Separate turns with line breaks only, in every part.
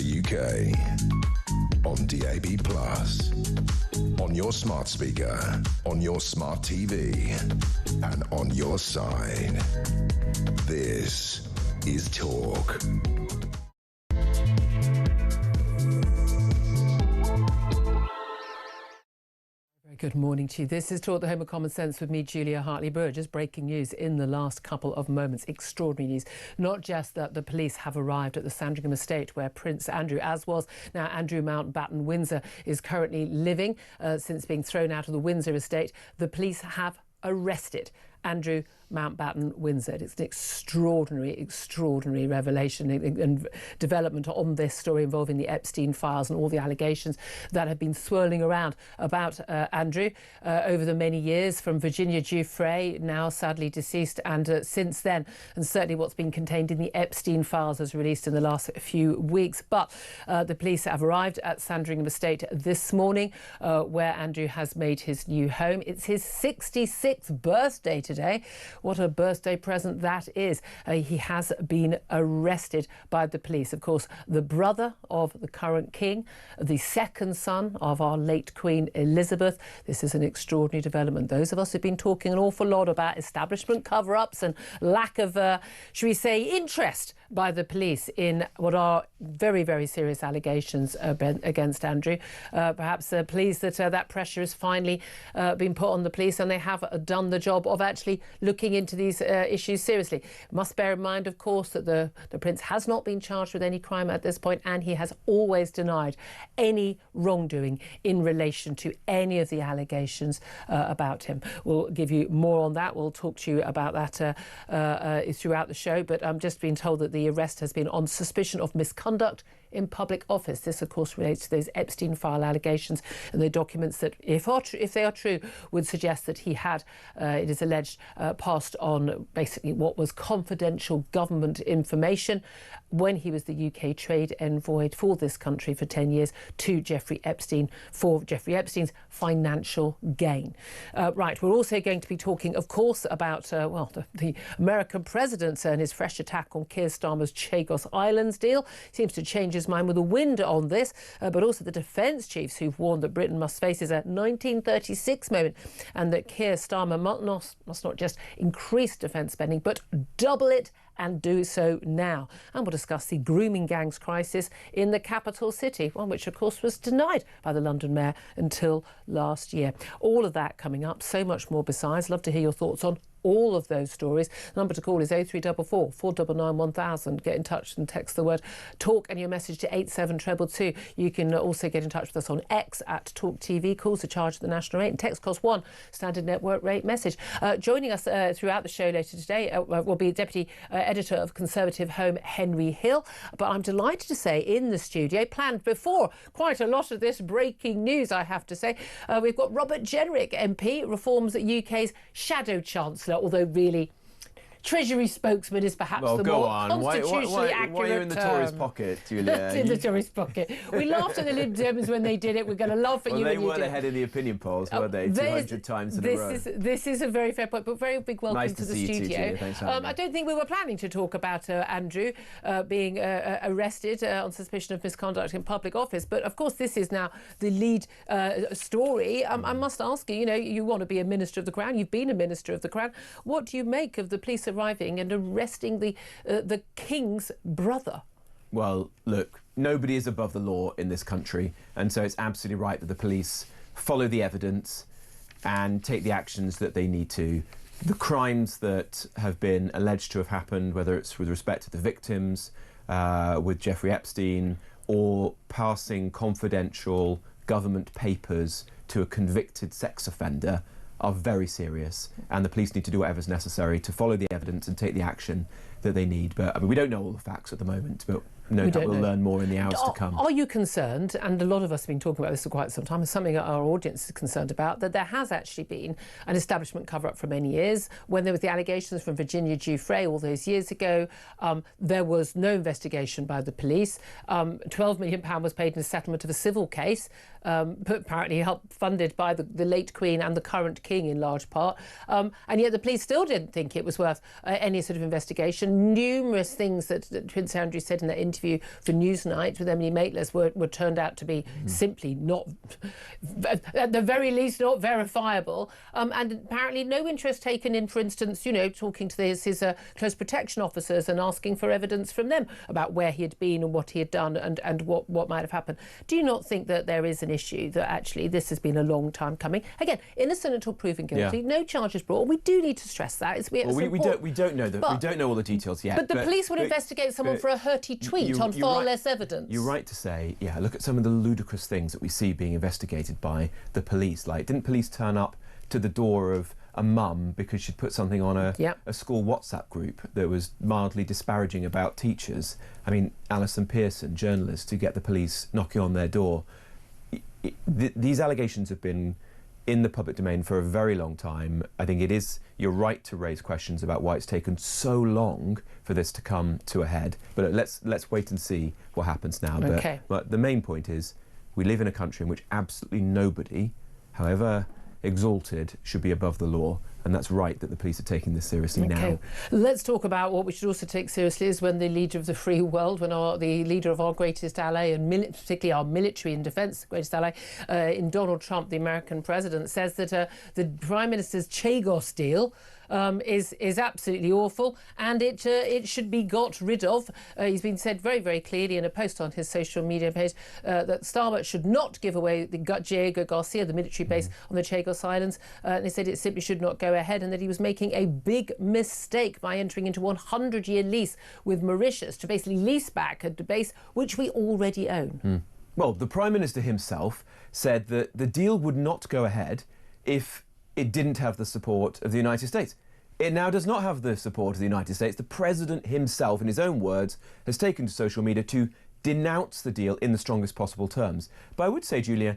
the UK. On DAB+, on your smart speaker, on your smart TV, and on your side. This is Talk.
Good morning to you. This is Talk, the Home of Common Sense with me, Julia Hartley-Brewer. Just breaking news in the last couple of moments. Extraordinary news. Not just that the police have arrived at the Sandringham estate where Prince Andrew, as was now Andrew Mountbatten-Windsor, is currently living since being thrown out of the Windsor estate. The police have arrested Andrew Mountbatten-Windsor. It's an extraordinary revelation and development on this story involving the Epstein files and all the allegations that have been swirling around about Andrew over the many years, from Virginia Giuffre, now sadly deceased, and since then, and certainly what's been contained in the Epstein files as released in the last few weeks. But the police have arrived at Sandringham estate this morning, where Andrew has made his new home. It's his 66th birthday today. What a birthday present that is. He has been arrested by the police. Of course, the brother of the current king, the second son of our late Queen Elizabeth. This is an extraordinary development. Those of us who've been talking an awful lot about establishment cover-ups and lack of, should we say, interest by the police in what are very, very serious allegations against Andrew. Perhaps pleased that that pressure has finally been put on the police, and they have done the job of actually looking into these issues seriously. Must bear in mind, of course, that the Prince has not been charged with any crime at this point, and he has always denied any wrongdoing in relation to any of the allegations about him. We'll give you more on that. We'll talk to you about that throughout the show, but I'm just being told that the arrest has been on suspicion of misconduct in public office. This, of course, relates to those Epstein file allegations and the documents that, if they are true, would suggest that he had, it is alleged, passed on basically what was confidential government information when he was the UK trade envoy for this country for 10 years to Jeffrey Epstein for Jeffrey Epstein's financial gain. Right, we're also going to be talking, of course, about, the American president and his fresh attack on Keir Starmer's Chagos Islands deal. Seems to change his mind with a wind on this, but also the defence chiefs who've warned that Britain must face a 1936 moment, and that Keir Starmer must not just increase defence spending, but double it, and do so now. And we'll discuss the grooming gangs crisis in the capital city, one which, of course, was denied by the London mayor until last year. All of that coming up, so much more besides. Love to hear your thoughts on all of those stories. The number to call is 0344 499 1000. Get in touch and text the word TALK and your message to 87222. You can also get in touch with us on X at Talk TV. Calls are charged at the national rate and text cost £1, standard network rate message. Joining us throughout the show later today will be Deputy Editor of Conservative Home, Henry Hill. But I'm delighted to say in the studio, planned before quite a lot of this breaking news, I have to say, we've got Robert Jenrick, MP, reforms UK's shadow chancellor, although really Treasury spokesman is perhaps the more constitutionally accurate
Why are you in the Tories' pocket, Julia?
In the Tories' pocket. We laughed at the Lib Dems when they did it. We're going to laugh at you when you do it.
They weren't ahead in the opinion polls, were they? 200 times in a row.
This is a very fair point, but very big welcome
nice
to the
see
studio.
You too, Julia. Thanks for having me.
I don't think we were planning to talk about Andrew being arrested on suspicion of misconduct in public office, but of course this is now the lead story. I must ask you, you want to be a Minister of the Crown. You've been a Minister of the Crown. What do you make of the police arriving and arresting the King's brother?
Well, look, nobody is above the law in this country, and so it's absolutely right that the police follow the evidence and take the actions that they need to. The crimes that have been alleged to have happened, whether it's with respect to the victims, with Jeffrey Epstein, or passing confidential government papers to a convicted sex offender, are very serious, and the police need to do whatever's necessary to follow the evidence and take the action that they need. But we don't know all the facts at the moment, but no doubt we'll learn more in the hours to come.
Are you concerned, and a lot of us have been talking about this for quite some time, it's something that our audience is concerned about, that there has actually been an establishment cover-up for many years? When there was the allegations from Virginia Giuffre all those years ago, there was no investigation by the police. £12 million was paid in a settlement of a civil case, but apparently funded by the late Queen and the current King in large part. And yet the police still didn't think it was worth any sort of investigation. Numerous things that Prince Andrew said in that interview interview for Newsnight with Emily Maitlis were turned out to be simply not, at the very least, not verifiable. And apparently no interest taken in, for instance, you know, talking to his close protection officers and asking for evidence from them about where he had been and what he had done and what might have happened. Do you not think that there is an issue that actually this has been a long time coming? Again, innocent until proven guilty, no charges brought. We do need to stress that. We
don't know we don't know all the details yet.
But the police would investigate someone for a hurty tweet on far less evidence.
You're right to say, yeah, look at some of the ludicrous things that we see being investigated by the police. Like, didn't police turn up to the door of a mum because she'd put something on a school WhatsApp group that was mildly disparaging about teachers? I mean, Alison Pearson, journalist, to get the police knocking on their door. These allegations have been in the public domain for a very long time. I think you're right to raise questions about why it's taken so long for this to come to a head. But let's wait and see what happens now.
Okay.
But the main point is, we live in a country in which absolutely nobody, however exalted, should be above the law. And that's right that the police are taking this seriously now.
Let's talk about what we should also take seriously is when the leader of the free world, when the leader of our greatest ally, and particularly our military and defence greatest ally, in Donald Trump, the American president, says that the Prime Minister's Chagos deal is absolutely awful and it should be got rid of. He's been said very, very clearly in a post on his social media page that Starbucks should not give away the Diego Garcia, the military base on the Chagos Islands. They said it simply should not go ahead and that he was making a big mistake by entering into a 100-year lease with Mauritius to basically lease back a base which we already own.
Well, the Prime Minister himself said that the deal would not go ahead if it didn't have the support of the United States. It now does not have the support of the United States. The President himself, in his own words, has taken to social media to denounce the deal in the strongest possible terms. But I would say, Julia,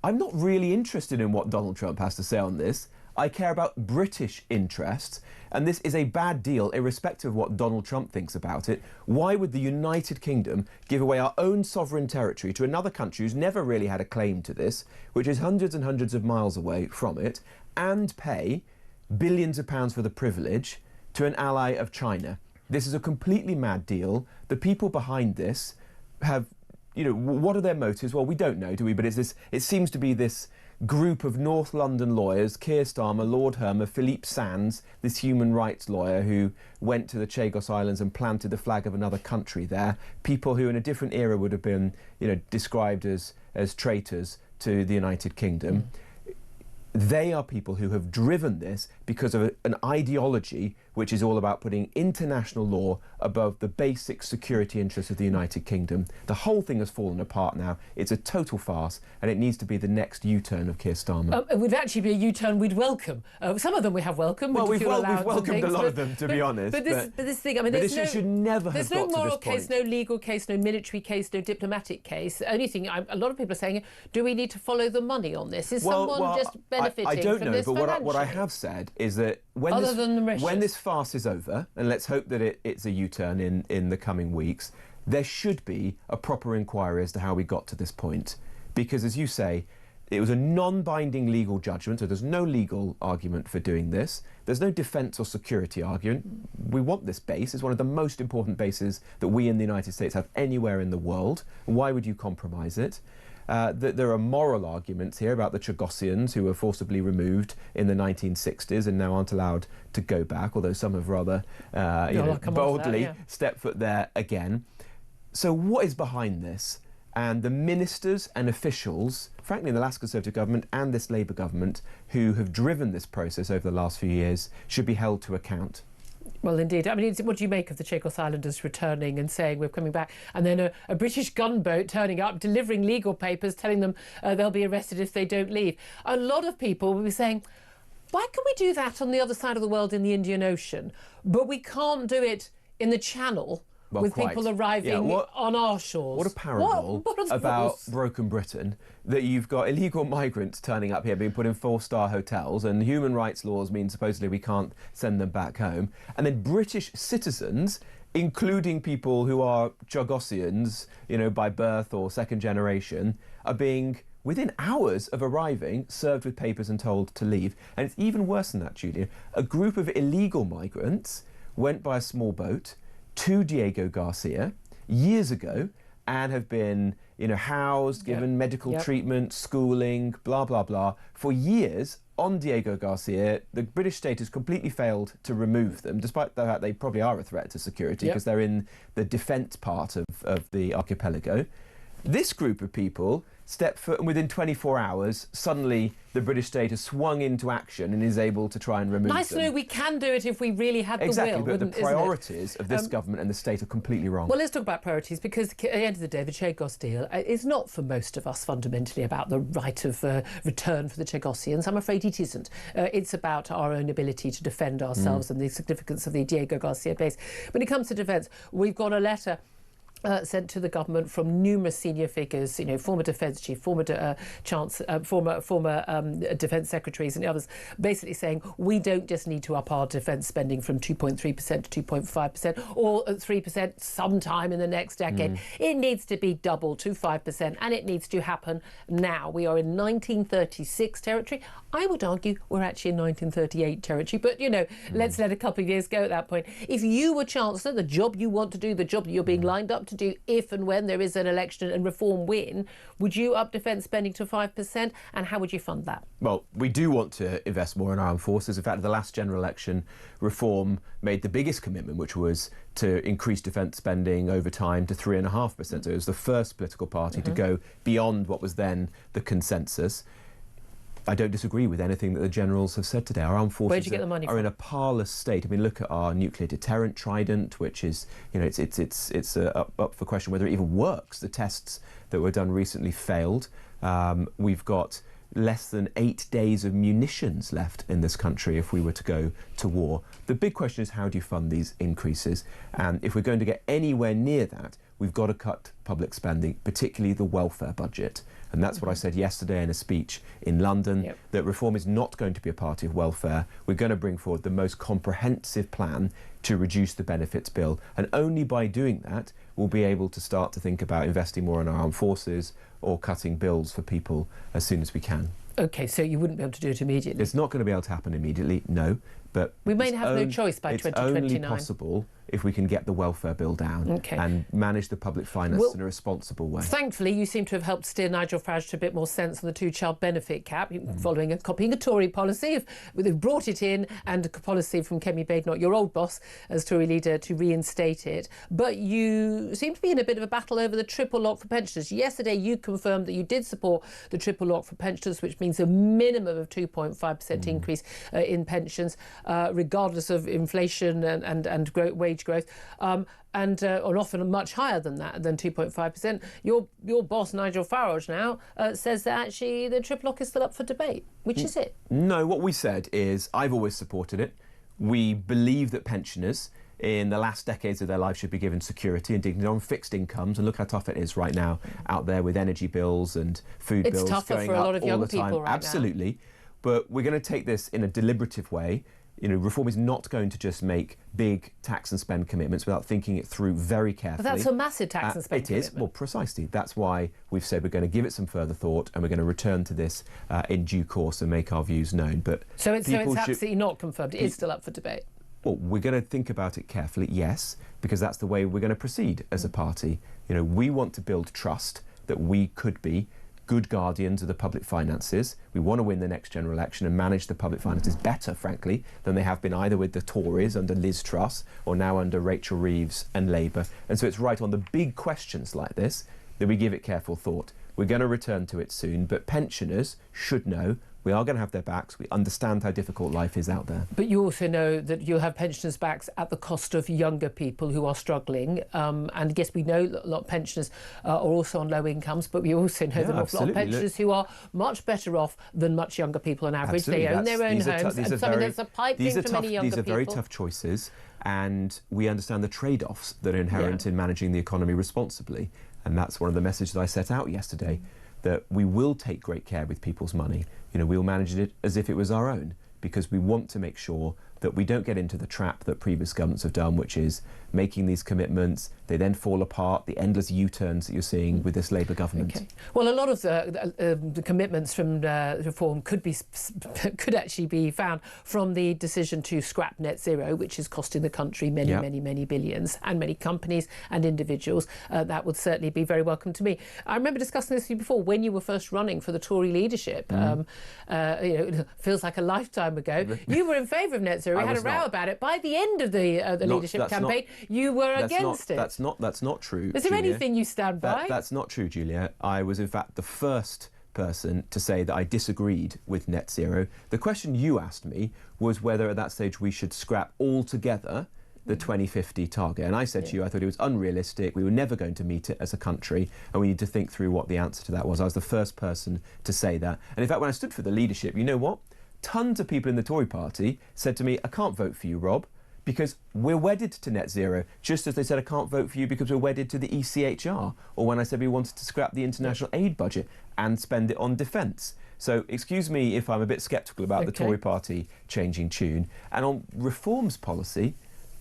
I'm not really interested in what Donald Trump has to say on this. I care about British interests, and this is a bad deal irrespective of what Donald Trump thinks about it. Why would the United Kingdom give away our own sovereign territory to another country who's never really had a claim to this, which is hundreds and hundreds of miles away from it, and pay billions of pounds for the privilege to an ally of China? This is a completely mad deal. The people behind this have, you know, what are their motives? Well, we don't know, do we? But it seems to be this group of North London lawyers, Keir Starmer, Lord Hermer, Philippe Sands, this human rights lawyer who went to the Chagos Islands and planted the flag of another country there. People who in a different era would have been, you know, described as traitors to the United Kingdom. They are people who have driven this because of an ideology which is all about putting international law above the basic security interests of the United Kingdom. The whole thing has fallen apart now. It's a total farce, and it needs to be the next U-turn of Keir Starmer.
It would actually be a U-turn we'd welcome. Some of them we have welcomed.
Well, we've welcomed a lot of them, to be honest.
But this thing, I mean,
this should never have got to this point.
There's no moral case, no legal case, no military case, no diplomatic case. The only thing, a lot of people are saying, do we need to follow the money on this? Is someone just benefiting
I don't
from
know,
this
but
financially?
what I have said is that when this farce is over, and let's hope that it's a U-turn in the coming weeks, there should be a proper inquiry as to how we got to this point. Because, as you say, it was a non-binding legal judgment, so there's no legal argument for doing this. There's no defence or security argument. We want this base. It's one of the most important bases that we in the United States have anywhere in the world. Why would you compromise it? There are moral arguments here about the Chagosians who were forcibly removed in the 1960s and now aren't allowed to go back, although some have rather boldly stepped foot there again. So what is behind this? And the ministers and officials, frankly, in the last Conservative government and this Labour government, who have driven this process over the last few years, should be held to account.
Well, indeed. I mean, what do you make of the Chagos Islanders returning and saying we're coming back, and then a British gunboat turning up, delivering legal papers, telling them they'll be arrested if they don't leave? A lot of people will be saying, why can we do that on the other side of the world in the Indian Ocean, but we can't do it in the Channel? Well, with people arriving on our shores.
What a parable about broken Britain, that you've got illegal migrants turning up here being put in 4-star hotels, and human rights laws mean supposedly we can't send them back home. And then British citizens, including people who are Chagosians, you know, by birth or second generation, are being, within hours of arriving, served with papers and told to leave. And it's even worse than that, Julia. A group of illegal migrants went by a small boat to Diego Garcia, years ago and have been, housed, given medical treatment, schooling, blah, blah, blah, for years on Diego Garcia. The British state has completely failed to remove them, despite the fact they probably are a threat to security because they're in the defence part of the archipelago. This group of people step foot, and within 24 hours, suddenly the British state has swung into action and is able to try and remove them.
Nice to know we can do it if we really had the will.
Exactly, but the priorities of this government and the state are completely wrong.
Well, let's talk about priorities, because at the end of the day, the Chagos deal is not for most of us fundamentally about the right of return for the Chagosians. I'm afraid it isn't. It's about our own ability to defend ourselves and the significance of the Diego Garcia base. When it comes to defence, we've got a letter sent to the government from numerous senior figures, former defence chief, former defence secretaries and others, basically saying we don't just need to up our defence spending from 2.3% to 2.5% or 3% sometime in the next decade. It needs to be double to 5%, and it needs to happen now. We are in 1936 territory. I would argue we're actually in 1938 territory, but let's let a couple of years go at that point. If you were Chancellor, the job you want to do, the job that you're being lined up to do if and when there is an election and Reform win, would you up defence spending to 5%, and how would you fund that? Well,
we do want to invest more in our armed forces. In fact, at the last general election, Reform made the biggest commitment, which was to increase defence spending over time to 3.5%. So it was the first political party to go beyond what was then the consensus. I don't disagree with anything that the generals have said today. Our armed forces are in a parlous state. I mean, look at our nuclear deterrent Trident, which is, it's up for question whether it even works. The tests that were done recently failed. We've got less than 8 days of munitions left in this country if we were to go to war. The big question is, how do you fund these increases? And if we're going to get anywhere near that, we've got to cut public spending, particularly the welfare budget. And that's what I said yesterday in a speech in London, that Reform is not going to be a party of welfare. We're going to bring forward the most comprehensive plan to reduce the benefits bill. And only by doing that, we'll be able to start to think about investing more in our armed forces or cutting bills for people as soon as we can. OK, so you wouldn't be able to do it immediately? It's not going to be able to happen immediately, no. But we may have no choice by 2029. It's only possible if we can get the welfare bill down and manage the public finance in a responsible way. Thankfully, you seem to have helped steer Nigel Farage to a bit more sense on the two-child benefit cap, copying a Tory policy. They've brought it in, and a policy from Kemi Badenoch, your old boss as Tory leader, to reinstate it. But you seem to be in a bit of a battle over the triple lock for pensioners. Yesterday, you confirmed that you did support the triple lock for pensioners, which means a minimum of 2.5% increase in pensions, regardless of inflation and wage growth, and often much higher than that, than 2.5%. Your boss, Nigel Farage, now says that actually the triple lock is still up for debate. Which is it? No, what we said is, I've always supported it. We believe that pensioners in the last decades of their life should be given security and dignity on fixed incomes, and look how tough it is right now out there with energy bills and food bills going up all the time. It's tougher for a lot of young people right now. Absolutely. But we're going to take this in a deliberative way. Reform is not going to just make big tax and spend commitments without thinking it through very carefully. But that's a massive tax and spend commitment. It is. Well, precisely. That's why we've said we're going to give it some further thought, and we're going to return to this in due course and make our views known. But so it's absolutely not confirmed. It is still up for debate. Well, we're going to think about it carefully, yes, because that's the way we're going to proceed as a party. We want to build trust that we could be good guardians of the public finances. We want to win the next general election and manage the public finances better, frankly, than they have been either with the Tories under Liz Truss or now under Rachel Reeves and Labour. And so it's right on the big questions like this that we give it careful thought. We're going to return to it soon, but pensioners should know we are going to have their backs. We understand how difficult life is out there. But you also know that you'll have pensioners' backs at the cost of younger people who are struggling. And yes, we know that a lot of pensioners are also on low incomes, but we also know that a lot of pensioners who are much better off than much younger people on average. Absolutely. They own their own homes. And that's a pipe dream for many younger people. These are very tough choices, and we understand the trade-offs that are inherent in managing the economy responsibly. And that's one of the messages I set out yesterday, that we will take great care with people's money. We'll manage it as if it was our own, because we want to make sure that we don't get into the trap that previous governments have done, which is making these commitments, they then fall apart, the endless U-turns that you're seeing with this Labour government.
Okay. Well, a lot of the commitments from reform could actually be found from the decision to scrap net zero, which is costing the country many billions, and many companies and individuals. That would certainly be very welcome to me. I remember discussing this with you before when you were first running for the Tory leadership. It feels like a lifetime ago. You were in favour of net zero. We had a row about it. By the end of the leadership campaign, you were against it.
That's not true.
Is there
Julia.
anything you stand by?
That's not true, Julia. I was in fact the first person to say that I disagreed with net zero. The question you asked me was whether at that stage we should scrap altogether the 2050 target. And I said to you, I thought it was unrealistic, we were never going to meet it as a country, and we need to think through what the answer to that was. I was the first person to say that. And in fact, when I stood for the leadership, you know what? Tons of people in the Tory party said to me, I can't vote for you, Rob, because we're wedded to net zero, just as they said I can't vote for you because we're wedded to the ECHR, or when I said we wanted to scrap the international aid budget and spend it on defence. So excuse me if I'm a bit sceptical about the Tory party changing tune. And on reforms policy,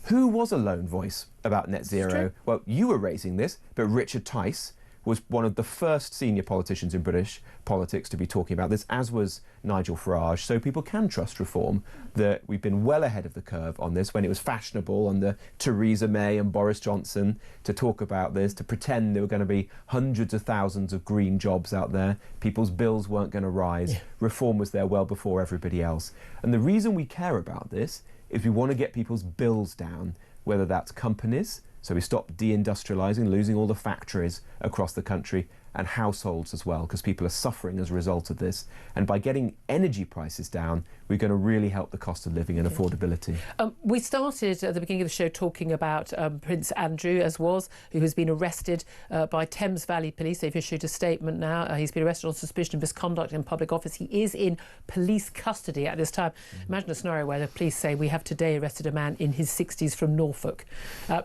who was a lone voice about net zero? Well, you were raising this, but Richard Tice was one of the first senior politicians in British politics to be talking about this, as was Nigel Farage. So people can trust reform, that we've been well ahead of the curve on this when it was fashionable under Theresa May and Boris Johnson to talk about this, to pretend there were going to be hundreds of thousands of green jobs out there, people's bills weren't going to rise. Reform was there well before everybody else. And the reason we care about this is we want to get people's bills down, whether that's companies, so we stop deindustrialising, losing all the factories across the country, and households as well, because people are suffering as a result of this. And by getting energy prices down, we're going to really help the cost of living and affordability.
We started at the beginning of the show talking about Prince Andrew, who has been arrested by Thames Valley Police. They've issued a statement now. He's been arrested on suspicion of misconduct in public office. He is in police custody at this time. Imagine a scenario where the police say, we have today arrested a man in his 60s from Norfolk.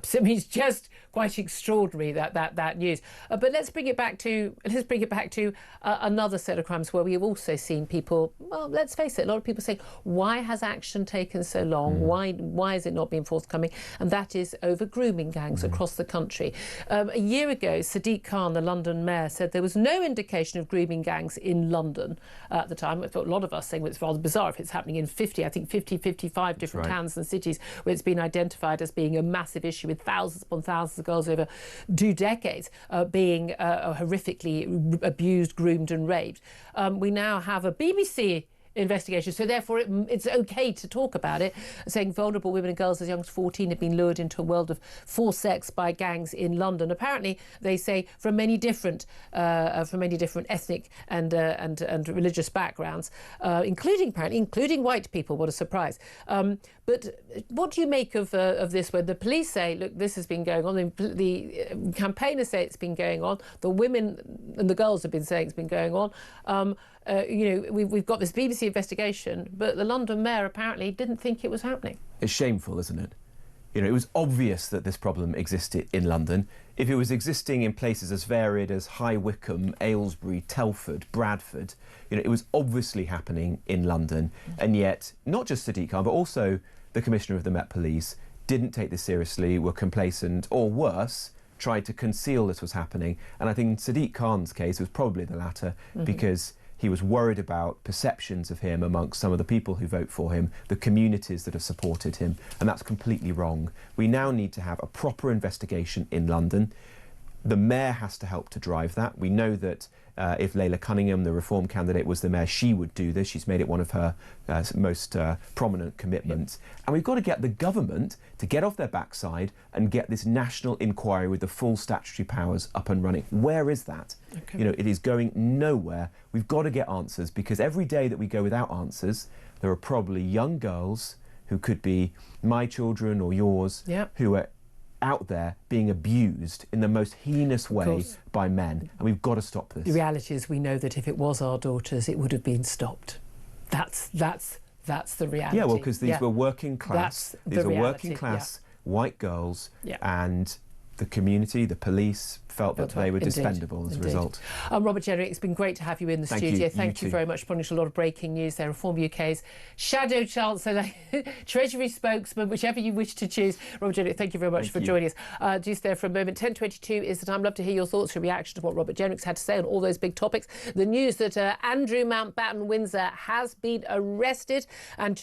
So it's just quite extraordinary that news. But let's bring it back to another set of crimes where we have also seen people. Well, let's face it. A lot of people say, why has action taken so long? Why has it not been forthcoming? And that is over grooming gangs across the country. A year ago, Sadiq Khan, the London mayor, said there was no indication of grooming gangs in London at the time. I thought a lot of us saying it's rather bizarre if it's happening in 55 different towns and cities where it's been identified as being a massive issue, with thousands upon thousands of girls over 2 decades being horrifically abused, groomed and raped. We now have a BBC investigation, so therefore it's okay to talk about it, saying vulnerable women and girls as young as 14 have been lured into a world of forced sex by gangs in London. Apparently, they say from many different ethnic and religious backgrounds, including white people. What a surprise! But what do you make of this? When the police say, "Look, this has been going on," the campaigners say it's been going on. The women and the girls have been saying it's been going on. We've got this BBC investigation, but the London mayor apparently didn't think it was happening.
It's shameful, isn't it? It was obvious that this problem existed in London. If it was existing in places as varied as High Wycombe, Aylesbury, Telford, Bradford, it was obviously happening in London. And yet, not just Sadiq Khan, but also the Commissioner of the Met Police didn't take this seriously, were complacent, or worse, tried to conceal this was happening. And I think in Sadiq Khan's case, it was probably the latter, because he was worried about perceptions of him amongst some of the people who vote for him, the communities that have supported him, and that's completely wrong. We now need to have a proper investigation in London. The mayor has to help to drive that. We know that if Layla Cunningham, the Reform candidate, was the mayor, she would do this. She's made it one of her most prominent commitments. And we've got to get the government to get off their backside and get this national inquiry with the full statutory powers up and running. Where is that? It is going nowhere. We've got to get answers, because every day that we go without answers, there are probably young girls who could be my children or yours, who are out there being abused in the most heinous way by men, and we've got to stop this.
The reality is, we know that if it was our daughters, it would have been stopped. That's the reality.
Yeah, well, because these were working class.
These
are working class white girls, and the community, the police, felt that they were dispendable as a result.
Robert Jenrick, it's been great to have you in the studio. Thank you very much for bringing us a lot of breaking news there. Reform UK's Shadow Chancellor, Treasury spokesman, whichever you wish to choose. Robert Jenrick, thank you very much for joining us. Do stay for a moment. 10:22 is the time. Love to hear your thoughts, your reaction to what Robert Jenrick's had to say on all those big topics. The news that Andrew Mountbatten-Windsor has been arrested and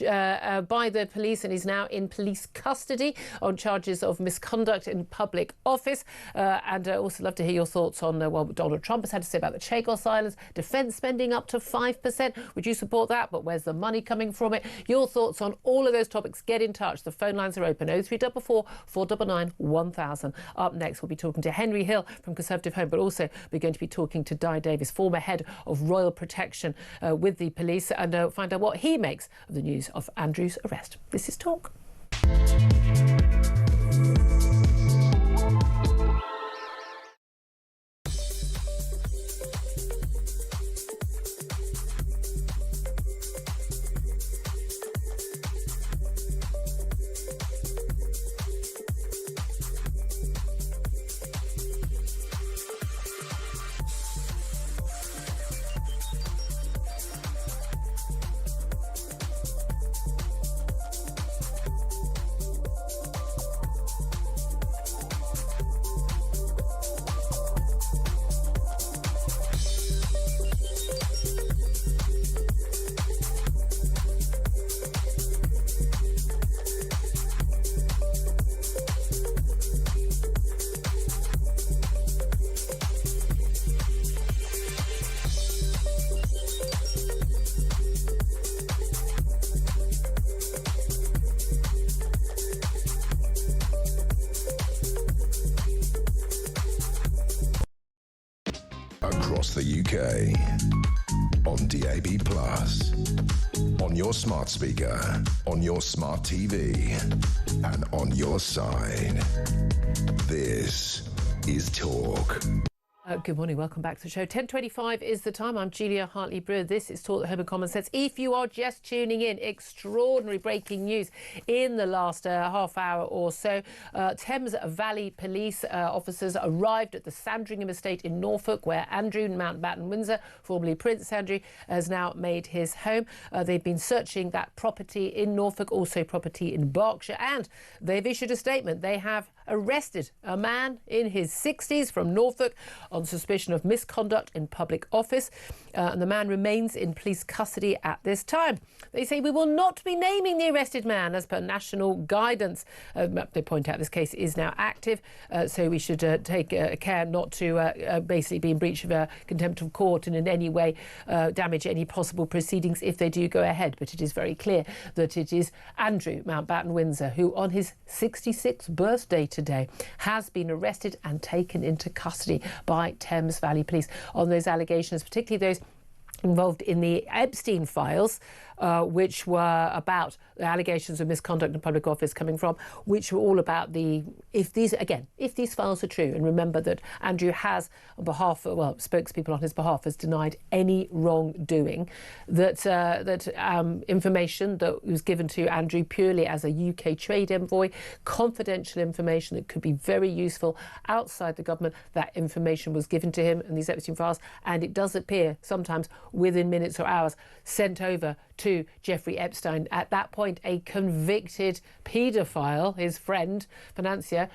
by the police and is now in police custody on charges of misconduct in public office. And also love to hear your thoughts on what Donald Trump has had to say about the Chagos Islands, defence spending up to 5%. Would you support that? But where's the money coming from it? Your thoughts on all of those topics. Get in touch. The phone lines are open. 0344 499 1000. Up next, we'll be talking to Henry Hill from Conservative Home, but also we're going to be talking to Di Davis, former head of Royal Protection with the police, and find out what he makes of the news of Andrew's arrest. This is Talk.
Across the UK, on DAB+, on your smart speaker, on your smart TV, and on your side. This is Talk.
Good morning, welcome back to the show. 10:25 is the time. I'm Julia Hartley-Brewer. This is Talk the Home of Common Sense. If you are just tuning in, extraordinary breaking news in the last half hour or so. Thames Valley Police officers arrived at the Sandringham estate in Norfolk, where Andrew Mountbatten-Windsor, formerly Prince Andrew, has now made his home. They've been searching that property in Norfolk, also property in Berkshire, and they've issued a statement. They have arrested a man in his 60s from Norfolk on suspicion of misconduct in public office, and the man remains in police custody at this time. They say we will not be naming the arrested man as per national guidance. They point out this case is now active, so we should take care not to basically be in breach of contempt of court and in any way damage any possible proceedings if they do go ahead. But it is very clear that it is Andrew Mountbatten-Windsor who, on his 66th birthday today, has been arrested and taken into custody by Thames Valley Police on those allegations, particularly those involved in the Epstein files, which were about the allegations of misconduct in public office coming from, which were all about if these files are true, and remember that Andrew has, on behalf of, spokespeople on his behalf, has denied any wrongdoing, that information that was given to Andrew purely as a UK trade envoy, confidential information that could be very useful outside the government, that information was given to him in these Epstein files, and it does appear sometimes within minutes or hours sent over to Jeffrey Epstein, at that point a convicted paedophile, his friend, financier,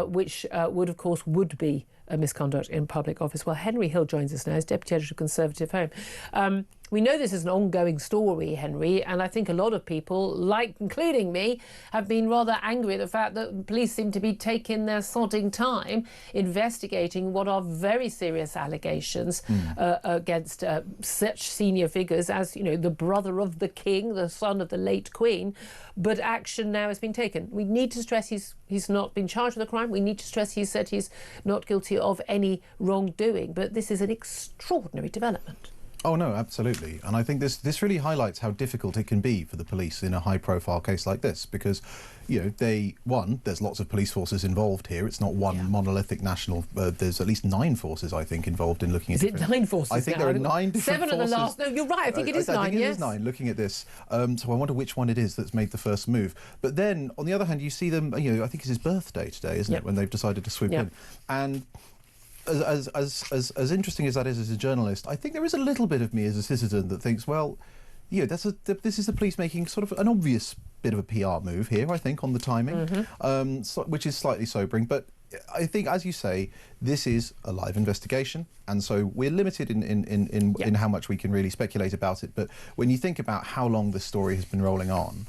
which would be a misconduct in public office. Well, Henry Hill joins us now as Deputy Editor of Conservative Home. We know this is an ongoing story, Henry, and I think a lot of people, including me, have been rather angry at the fact that police seem to be taking their sodding time investigating what are very serious allegations against such senior figures as, the brother of the king, the son of the late Queen. But action now has been taken. We need to stress he's not been charged with a crime. We need to stress he said he's not guilty of any wrongdoing. But this is an extraordinary development.
Oh no, absolutely. And I think this really highlights how difficult it can be for the police in a high-profile case like this, because, you know, there's lots of police forces involved here. It's not one monolithic national. There's at least 9 forces, I think, involved in looking at.
Is it 9 forces?
I think there are 9 different
7
forces.
at the last. No, you're right. I think it is 9.
I think it
yes.
is 9. Looking at this, so I wonder which one it is that's made the first move. But then, on the other hand, you see them. You know, I think it's his birthday today, isn't it? When they've decided to swoop in, and. As interesting as that is as a journalist, I think there is a little bit of me as a citizen that thinks, well, you know, this is the police making sort of an obvious bit of a PR move here, I think, on the timing, which is slightly sobering. But I think, as you say, this is a live investigation, and so we're limited in how much we can really speculate about it. But when you think about how long this story has been rolling on,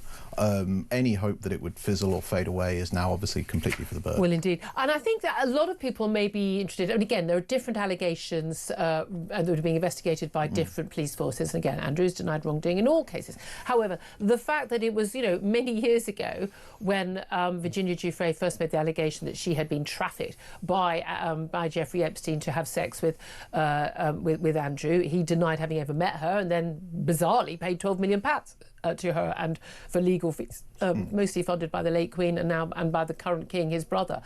any hope that it would fizzle or fade away is now obviously completely for the bird.
Well, indeed. And I think that a lot of people may be interested, and again, there are different allegations that are being investigated by different police forces. And again, Andrew's denied wrongdoing in all cases. However, the fact that it was, you know, many years ago when Virginia Giuffre first made the allegation that she had been trafficked by Jeffrey Epstein to have sex with Andrew, he denied having ever met her, and then bizarrely paid £12 million to her and for legal fees, mostly funded by the late Queen and by the current King, his brother,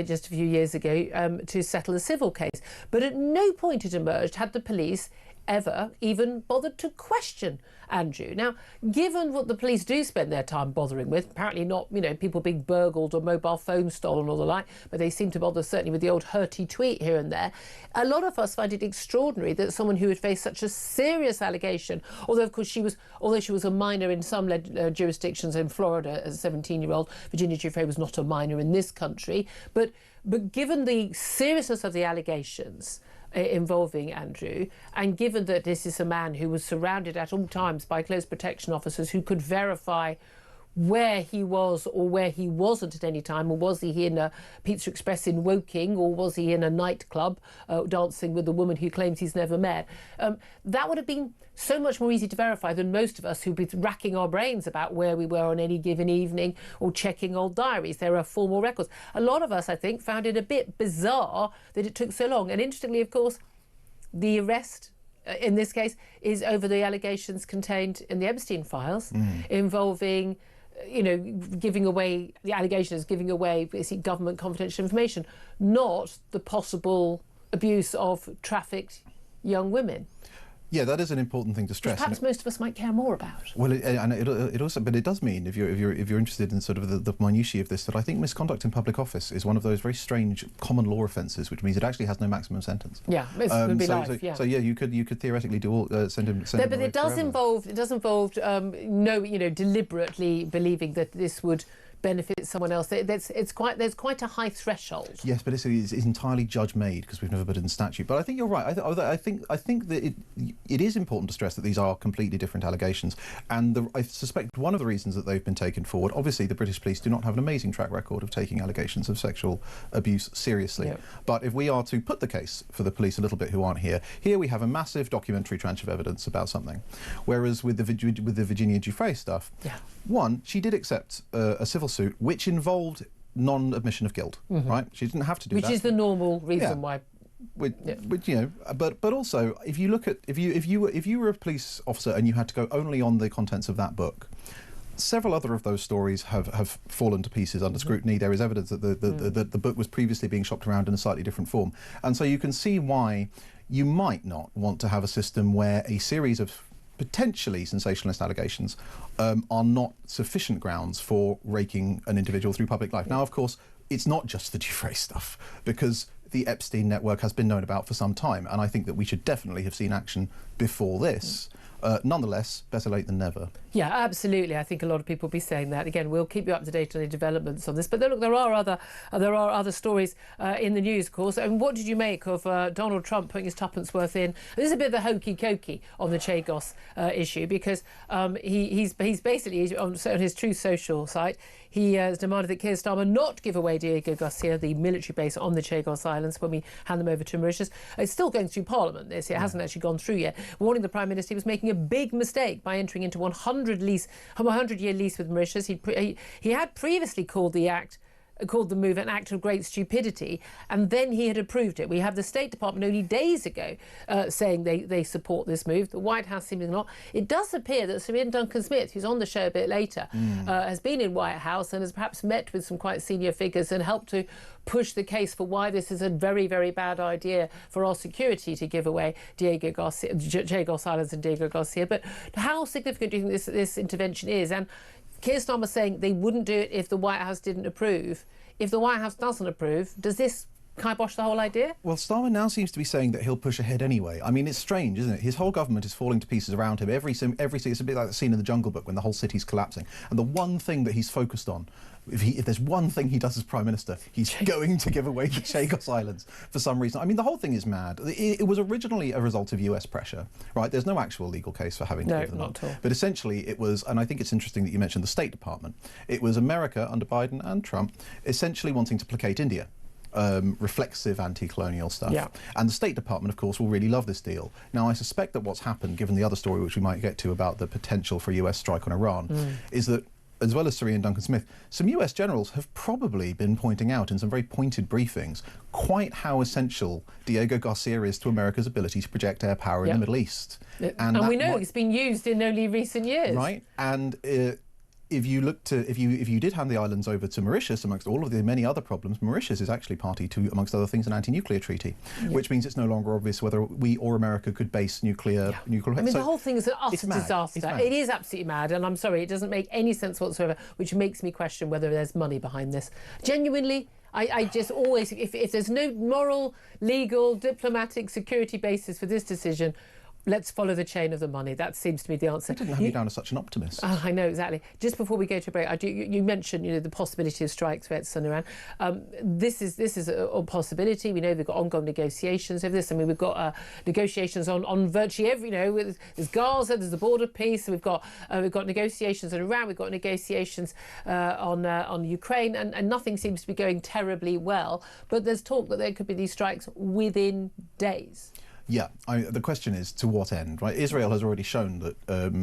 just a few years ago, to settle a civil case. But at no point it emerged had the police ever even bothered to question Andrew. Now, given what the police do spend their time bothering with, apparently not, you know, people being burgled or mobile phones stolen or the like, but they seem to bother certainly with the old hurty tweet here and there, a lot of us find it extraordinary that someone who had faced such a serious allegation, although of course she was a minor in some jurisdictions in Florida as a 17-year-old, Virginia Giuffre was not a minor in this country, but given the seriousness of the allegations involving Andrew, and given that this is a man who was surrounded at all times by close protection officers who could verify where he was or where he wasn't at any time, or was he in a Pizza Express in Woking, or was he in a nightclub dancing with a woman who claims he's never met, that would have been so much more easy to verify than most of us who'd be racking our brains about where we were on any given evening or checking old diaries. There are formal records. A lot of us, I think, found it a bit bizarre that it took so long. And interestingly, of course, the arrest in this case is over the allegations contained in the Epstein files involving, you know, giving away, the allegations giving away basically government confidential information, not the possible abuse of trafficked young women.
Yeah, that is an important thing to stress.
Perhaps most of us might care more about.
Well, it also, but it does mean, if you're interested in sort of the minutiae of this, that I think misconduct in public office is one of those very strange common law offences, which means it actually has no maximum sentence.
Yeah, it would be life.
So yeah, you could theoretically send him.
But it does involve deliberately believing that this would benefit someone else. There's quite a high threshold.
Yes, but it's entirely judge-made because we've never put it in statute. But I think you're right. I think that it is important to stress that these are completely different allegations, and I suspect one of the reasons that they've been taken forward. Obviously, the British police do not have an amazing track record of taking allegations of sexual abuse seriously. Yeah. But if we are to put the case for the police a little bit who aren't here we have a massive documentary tranche of evidence about something, whereas with the Virginia Giuffre stuff, one, she did accept a civil suit which involved non-admission of guilt, right? She didn't have to do that.
Which is the normal reason why.
Which, you know, but also if you look at if you were a police officer and you had to go only on the contents of that book, several other of those stories have fallen to pieces under scrutiny. There is evidence that the book was previously being shopped around in a slightly different form, and so you can see why you might not want to have a system where a series of potentially sensationalist allegations are not sufficient grounds for raking an individual through public life. Now, of course, it's not just the Giuffre stuff, because the Epstein network has been known about for some time, and I think that we should definitely have seen action before this. Nonetheless, better late than never.
Yeah, absolutely. I think a lot of people will be saying that. Again, we'll keep you up to date on the developments on this. But look, there are other stories in the news, of course. And what did you make of Donald Trump putting his tuppence worth in? This is a bit of a hokey-cokey on the Chagos issue, because he's basically, on his Truth Social site, he has demanded that Keir Starmer not give away Diego Garcia, the military base on the Chagos Islands, when we hand them over to Mauritius. It's still going through Parliament, this. It hasn't actually gone through yet. Warning the Prime Minister he was making a big mistake by entering into a 100-year lease with Mauritius. He had previously called the act called the move an act of great stupidity, and then he had approved it. We have the State Department only days ago saying they support this move. The White House seemingly not. It does appear that Sir Ian Duncan-Smith, who's on the show a bit later, has been in White House and has perhaps met with some quite senior figures and helped to push the case for why this is a very, very bad idea for our security to give away Chagos Islands and Diego Garcia. But how significant do you think this intervention is? And Keir Starmer saying they wouldn't do it if the White House didn't approve. If the White House doesn't approve, does this kibosh the whole idea? Well,
Starmer now seems to be saying that he'll push ahead anyway. I mean, it's strange, isn't it? His whole government is falling to pieces around him. It's a bit like the scene in the Jungle Book when the whole city's collapsing. And the one thing that he's focused on, if there's one thing he does as Prime Minister, he's going to give away the Chagos Islands for some reason. I mean, the whole thing is mad. It was originally a result of US pressure, right? There's no actual legal case for having to give them up. But essentially it was, and I think it's interesting that you mentioned the State Department, it was America under Biden and Trump essentially wanting to placate India. Reflexive anti-colonial stuff. Yeah. And the State Department, of course, will really love this deal. Now, I suspect that what's happened, given the other story which we might get to about the potential for a US strike on Iran, is that, as well as Sir Ian Duncan-Smith, some US generals have probably been pointing out in some very pointed briefings quite how essential Diego Garcia is to America's ability to project air power in the Middle East.
And we know it's been used in only recent years.
Right. And if you did hand the islands over to Mauritius, amongst all of the many other problems, Mauritius is actually party to, amongst other things, an anti-nuclear treaty, which means it's no longer obvious whether we or America could base nuclear.
I mean, the whole thing is an utter disaster. It is absolutely mad, and I'm sorry, it doesn't make any sense whatsoever, which makes me question whether there's money behind this. Genuinely, I just always, if there's no moral, legal, diplomatic, security basis for this decision, let's follow the chain of the money. That seems to be the answer.
I didn't have you down as such an optimist.
I know, exactly. Just before we go to a break, you mentioned the possibility of strikes threats on Iran. This is a possibility. We know we've got ongoing negotiations over this. I mean, we've got negotiations on virtually every. There's Gaza, there's the border peace. We've got negotiations on Iran. We've got negotiations on Ukraine, and nothing seems to be going terribly well. But there's talk that there could be these strikes within days.
Yeah, the question is to what end, right? Israel has already shown that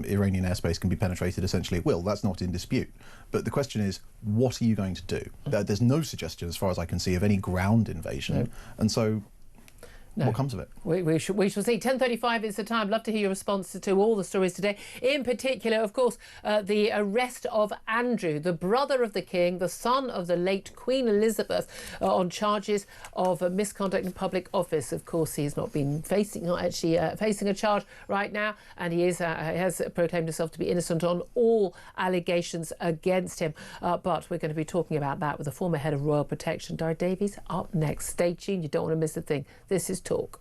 Iranian airspace can be penetrated essentially at will. That's not in dispute. But the question is, what are you going to do? There's no suggestion, as far as I can see, of any ground invasion. No. And so what comes of it?
We shall see. 10:35 is the time. Love to hear your responses to all the stories today. In particular, of course, the arrest of Andrew, the brother of the King, the son of the late Queen Elizabeth, on charges of misconduct in public office. Of course, he's not facing a charge right now, and he has proclaimed himself to be innocent on all allegations against him. But we're going to be talking about that with the former head of Royal Protection, Dara Davies, up next. Stay tuned. You don't want to miss a thing. This is Talk.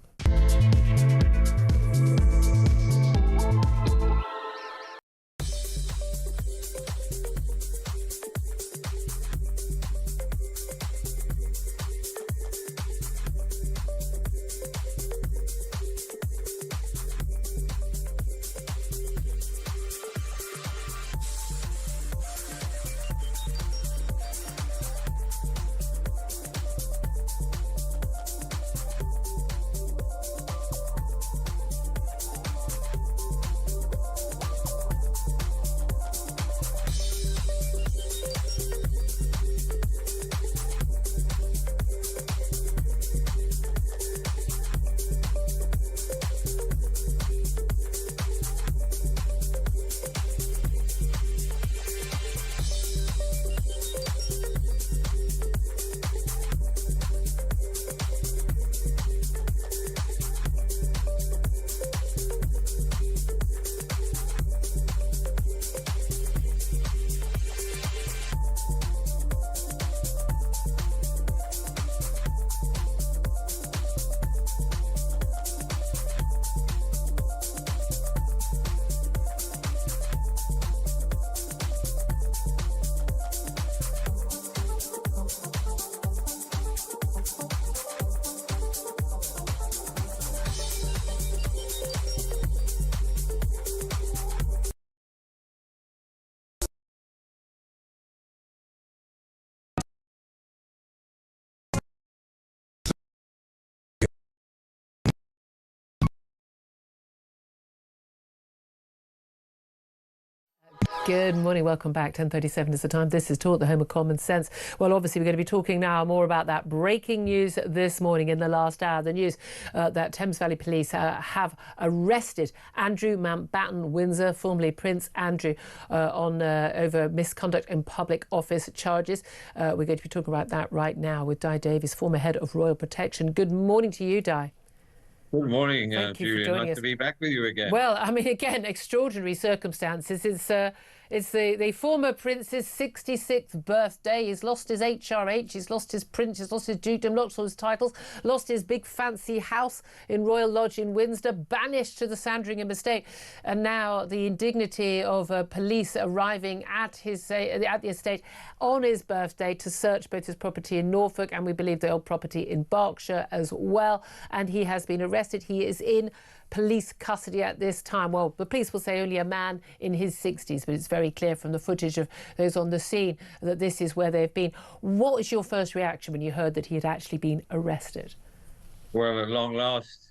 Good morning, welcome back. 10:37 is the time. This is Talk, the home of common sense. Well, obviously, we're going to be talking now more about that breaking news this morning in the last hour. The news that Thames Valley Police have arrested Andrew Mountbatten-Windsor, formerly Prince Andrew, on over misconduct in public office charges. We're going to be talking about that right now with Di Davies, former head of Royal Protection. Good morning to you, Di.
Good morning,
Thank you
Julia.
for joining
Nice
us.
to be back with you again.
Well, I mean, again, extraordinary circumstances. It's the former prince's 66th birthday. He's lost his HRH, he's lost his prince, he's lost his dukedom, lost all his titles, lost his big fancy house in Royal Lodge in Windsor, banished to the Sandringham estate, and now the indignity of police arriving at the estate on his birthday to search both his property in Norfolk and we believe the old property in Berkshire as well. And he has been arrested. He is in police custody at this time. Well, the police will say only a man in his 60s, but it's very clear from the footage of those on the scene that this is where they've been. What was your first reaction when you heard that he had actually been arrested?
Well, at long last,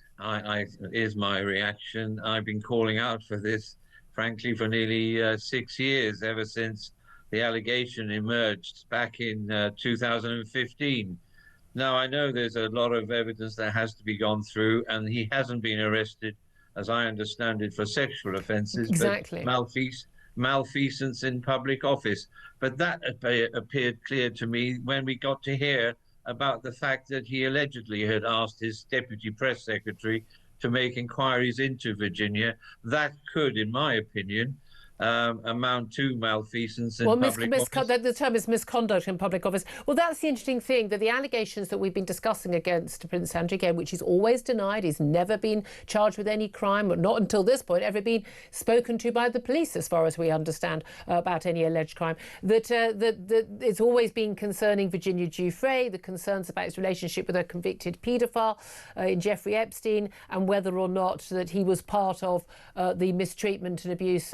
is my reaction. I've been calling out for this, frankly, for nearly 6 years, ever since the allegation emerged back in 2015. Now, I know there's a lot of evidence that has to be gone through, and he hasn't been arrested, as I understand it, for sexual offences,
exactly.
but malfeasance in public office. But that appeared clear to me when we got to hear about the fact that he allegedly had asked his deputy press secretary to make inquiries into Virginia. That could, in my opinion, amount to malfeasance in public office.
The term is misconduct in public office. Well, that's the interesting thing, that the allegations that we've been discussing against Prince Andrew, again, which he's always denied, he's never been charged with any crime, or not until this point ever been spoken to by the police, as far as we understand, about any alleged crime, that it's always been concerning Virginia Giuffre, the concerns about his relationship with a convicted paedophile in Jeffrey Epstein, and whether or not that he was part of the mistreatment and abuse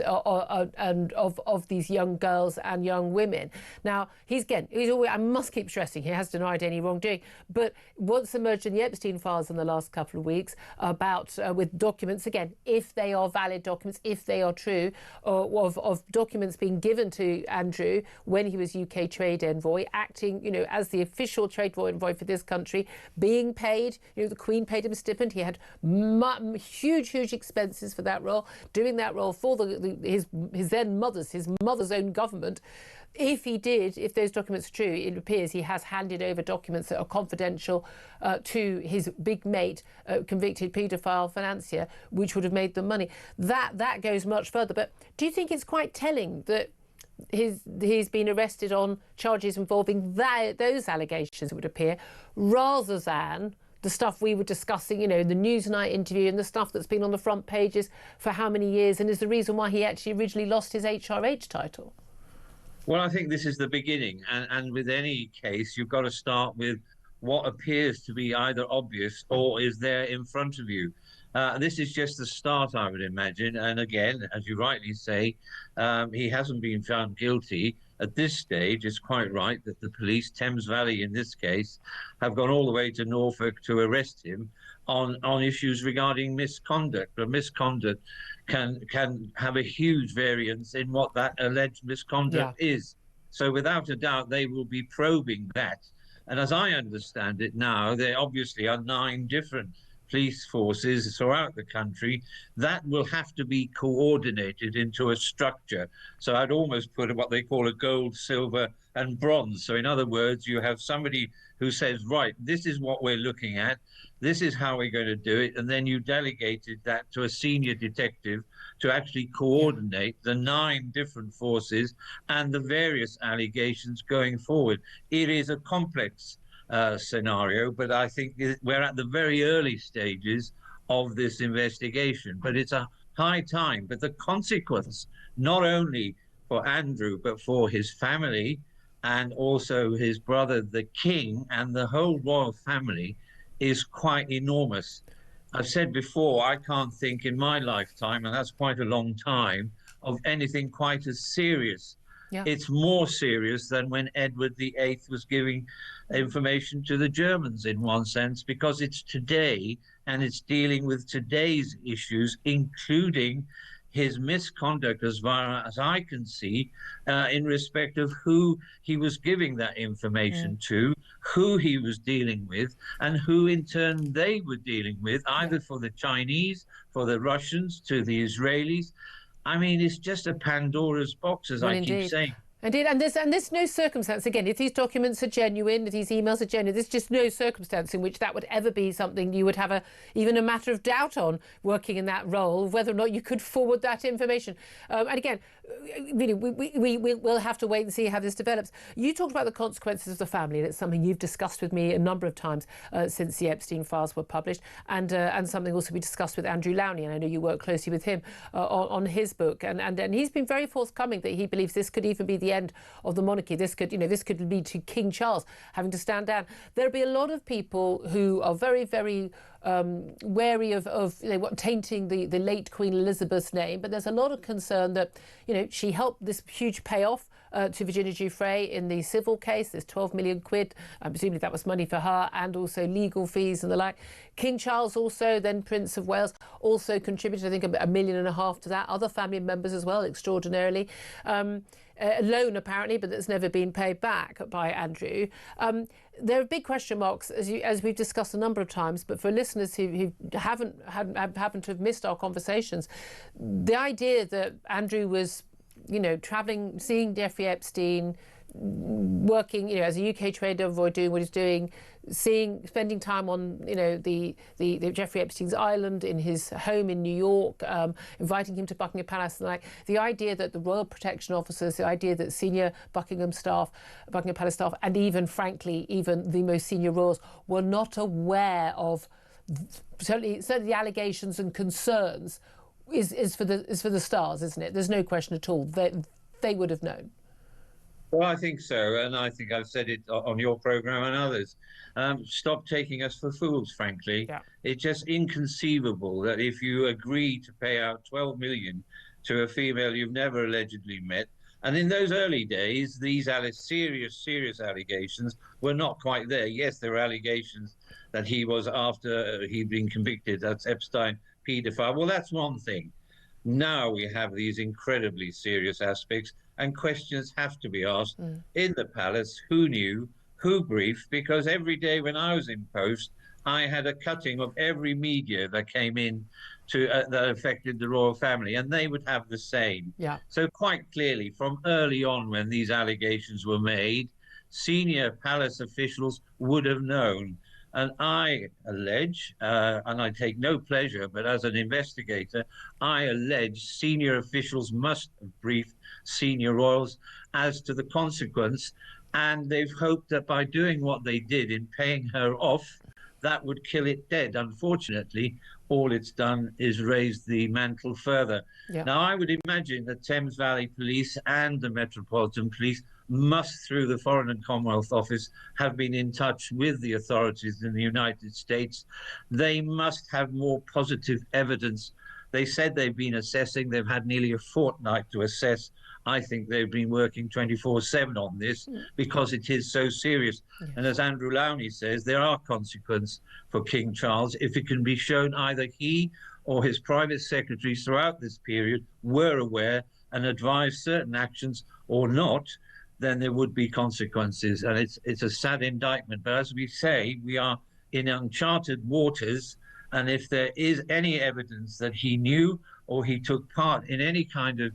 and of these young girls and young women. Now, he's always, I must keep stressing, he has denied any wrongdoing, but what's emerged in the Epstein files in the last couple of weeks about, with documents, again, if they are valid documents, if they are true, of documents being given to Andrew when he was UK trade envoy, acting, as the official trade envoy for this country, being paid, the Queen paid him a stipend, he had huge expenses for that role, doing that role for his mother's own government. If those documents are true, it appears he has handed over documents that are confidential to his big mate, convicted paedophile financier, which would have made them money. That goes much further. But do you think it's quite telling that he's been arrested on charges involving those allegations, it would appear, rather than the stuff we were discussing, the Newsnight interview and the stuff that's been on the front pages for how many years, and is the reason why he actually originally lost his HRH title?
Well, I think this is the beginning. And with any case, you've got to start with what appears to be either obvious or is there in front of you. This is just the start, I would imagine. And again, as you rightly say, he hasn't been found guilty. At this stage, it's quite right that the police, Thames Valley in this case, have gone all the way to Norfolk to arrest him on issues regarding misconduct. But misconduct can have a huge variance in what that alleged misconduct is. So without a doubt, they will be probing that. And as I understand it now, there obviously are 9 different police forces throughout the country that will have to be coordinated into a structure. So I'd almost put what they call a gold, silver and bronze. So in other words, you have somebody who says, right, this is what we're looking at, this is how we're going to do it, and then you delegated that to a senior detective to actually coordinate the 9 different forces and the various allegations going forward. It is a complex scenario, but I think we're at the very early stages of this investigation. But it's a high time. But the consequence, not only for Andrew, but for his family and also his brother, the king, and the whole royal family, is quite enormous. I've said before, I can't think in my lifetime, and that's quite a long time, of anything quite as serious. It's more serious than when Edward VIII was giving information to the Germans, in one sense, because it's today and it's dealing with today's issues, including his misconduct, as far as I can see, in respect of who he was giving that information to, who he was dealing with, and who in turn they were dealing with, either for the Chinese, for the Russians, to the Israelis. I mean, it's just a Pandora's box, as I keep saying.
Indeed, and there's no circumstance, again, if these documents are genuine, if these emails are genuine, there's just no circumstance in which that would ever be something you would have even a matter of doubt on, working in that role, whether or not you could forward that information. And again, really, we'll have to wait and see how this develops. You talked about the consequences of the family, and it's something you've discussed with me a number of times since the Epstein files were published, and something also we discussed with Andrew Lowney, and I know you work closely with him on his book, and he's been very forthcoming that he believes this could even be the end of the monarchy. This could lead to King Charles having to stand down. There'll be a lot of people who are very, very wary of tainting the late Queen Elizabeth's name, but there's a lot of concern that she helped this huge payoff to Virginia Giuffre in the civil case. There's 12 million quid. Presumably that was money for her, and also legal fees and the like. King Charles also, then Prince of Wales, also contributed, I think, $1.5 million to that. Other family members as well, extraordinarily. A loan apparently, but that's never been paid back by Andrew. There are big question marks, as we've discussed a number of times, but for listeners who happen to have missed our conversations, the idea that Andrew was, travelling, seeing Jeffrey Epstein, working, as a UK trade envoy, doing what he's doing, spending time on, the Jeffrey Epstein's island, in his home in New York, inviting him to Buckingham Palace, and the idea that the Royal Protection Officers, the idea that senior Buckingham Palace staff, and even, frankly, even the most senior royals were not aware of certainly the allegations and concerns is for the stars, isn't it? There's no question at all. They would have known.
Well, I think so, and I think I've said it on your program and others. Stop taking us for fools, frankly.
Yeah.
It's just inconceivable that if you agree to pay out 12 million to a female you've never allegedly met, and in those early days, these serious allegations were not quite there. Yes, there were allegations that he was, after he'd been convicted, that's Epstein, paedophile. Well, that's one thing. Now we have these incredibly serious aspects, and questions have to be asked in the palace. Who knew? Who briefed? Because every day when I was in post, I had a cutting of every media that came in that affected the royal family, and they would have the same.
Yeah.
So quite clearly, from early on when these allegations were made, senior palace officials would have known. And I allege, and I take no pleasure, but as an investigator, I allege senior officials must have briefed senior royals as to the consequence. And they've hoped that by doing what they did in paying her off, that would kill it dead. Unfortunately, all it's done is raise the mantle further. Yeah. Now, I would imagine that Thames Valley Police and the Metropolitan Police must, through the Foreign and Commonwealth Office, have been in touch with the authorities in the United States. They must have more positive evidence. They said they've been assessing. They've had nearly a fortnight to assess. I think they've been working 24/7 on this because it is so serious. Yes. And as Andrew Lowney says, there are consequences for King Charles if it can be shown either he or his private secretaries throughout this period were aware and advised certain actions or not. Then there would be consequences. And it's a sad indictment. But as we say, we are in uncharted waters. And if there is any evidence that he knew or he took part in any kind of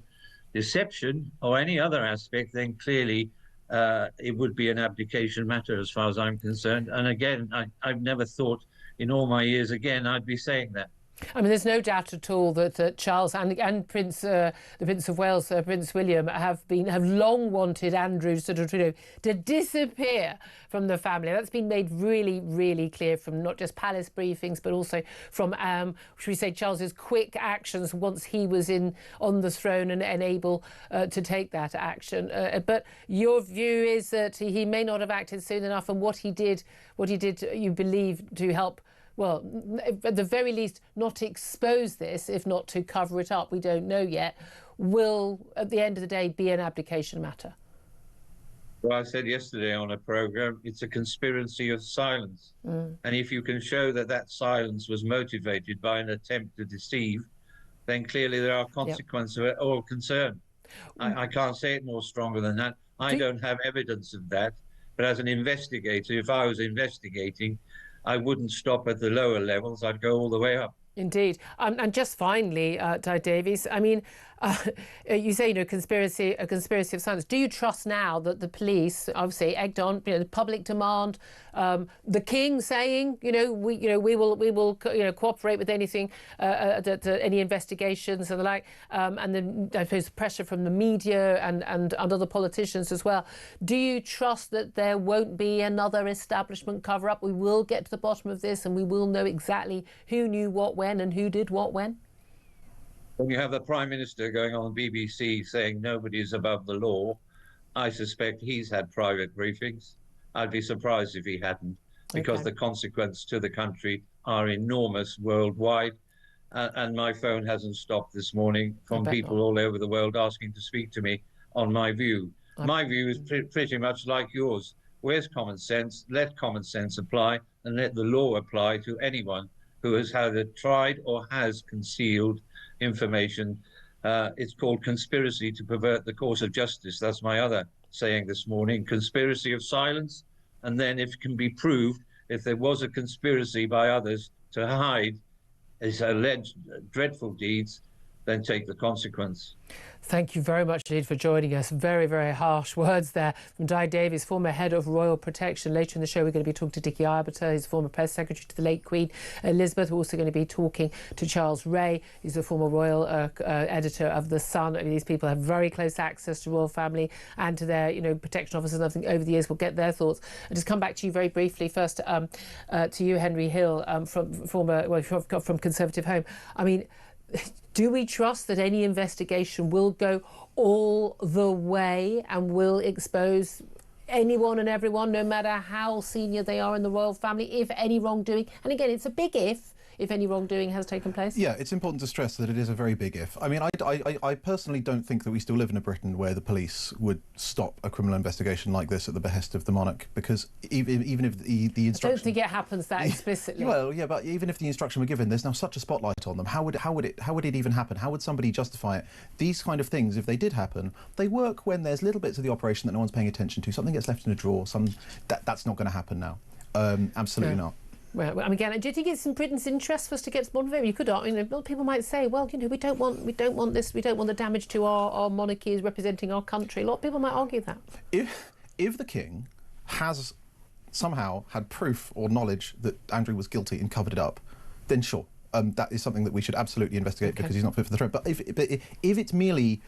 deception or any other aspect, then clearly it would be an abdication matter as far as I'm concerned. And again, I've never thought in all my years again I'd be saying that.
I mean, there's no doubt at all that Charles and the Prince of Wales, Prince William, have long wanted Andrew to disappear from the family. That's been made really, really clear from not just palace briefings, but also from, should we say, Charles's quick actions once he was on the throne and able to take that action. But your view is that he may not have acted soon enough, and what he did, you believe, to help. Well, at the very least, not to expose this, if not to cover it up, we don't know yet, will, at the end of the day, be an abdication matter?
Well, I said yesterday on a programme, it's a conspiracy of silence. And if you can show that silence was motivated by an attempt to deceive, then clearly there are consequences or concern. I can't say it more stronger than that. I don't have evidence of that. But as an investigator, if I was investigating, I wouldn't stop at the lower levels. I'd go all the way up.
Indeed. And just finally, Di Davies, I mean, you say, a conspiracy of silence. Do you trust now that the police, obviously egged on, the public demand, the King saying, we will cooperate with anything, any investigations and the like, and then I suppose pressure from the media and other politicians as well. Do you trust that there won't be another establishment cover-up? We will get to the bottom of this, and we will know exactly who knew what when and who did what when?
When you have the Prime Minister going on BBC saying nobody is above the law, I suspect he's had private briefings. I'd be surprised if he hadn't, because the consequences to the country are enormous worldwide. And my phone hasn't stopped this morning from people all over the world asking to speak to me on my view. My view is pretty much like yours. Where's common sense? Let common sense apply, and let the law apply to anyone who has either tried or has concealed information. It's called conspiracy to pervert the course of justice. That's my other saying this morning, conspiracy of silence. And then if it can be proved, if there was a conspiracy by others to hide his alleged dreadful deeds, then take the consequence.
Thank you very much indeed for joining us. Very, very harsh words there from Di Davies, former head of Royal Protection. Later in the show, we're going to be talking to Dickie Arbiter. He's former press secretary to the late Queen Elizabeth. We're also going to be talking to Charles Ray. He's the former royal editor of The Sun. I mean, these people have very close access to royal family and to their, protection officers and everything over the years. We'll get their thoughts. I'll just come back to you very briefly. First, to you, Henry Hill, from Conservative Home. I mean, do we trust that any investigation will go all the way and will expose anyone and everyone, no matter how senior they are in the royal family, if any wrongdoing? And again, it's a big if any wrongdoing has taken place.
Yeah, it's important to stress that it is a very big if. I mean, I personally don't think that we still live in a Britain where the police would stop a criminal investigation like this at the behest of the monarch, because even if the instruction...
I don't think it happens that explicitly.
Well, yeah, but even if the instruction were given, there's now such a spotlight on them. How would it even happen? How would somebody justify it? These kind of things, if they did happen, they work when there's little bits of the operation that no one's paying attention to. Something gets left in a drawer. That's not going to happen now. Absolutely not.
Well, again, do you think it's in Britain's interest for us to get more of it? You could, people might say, well, we don't want this, we don't want the damage to our monarchy as representing our country. A lot of people might argue that.
If the King has somehow had proof or knowledge that Andrew was guilty and covered it up, then sure, that is something that we should absolutely investigate, because he's not fit for the throne. But if it's merely,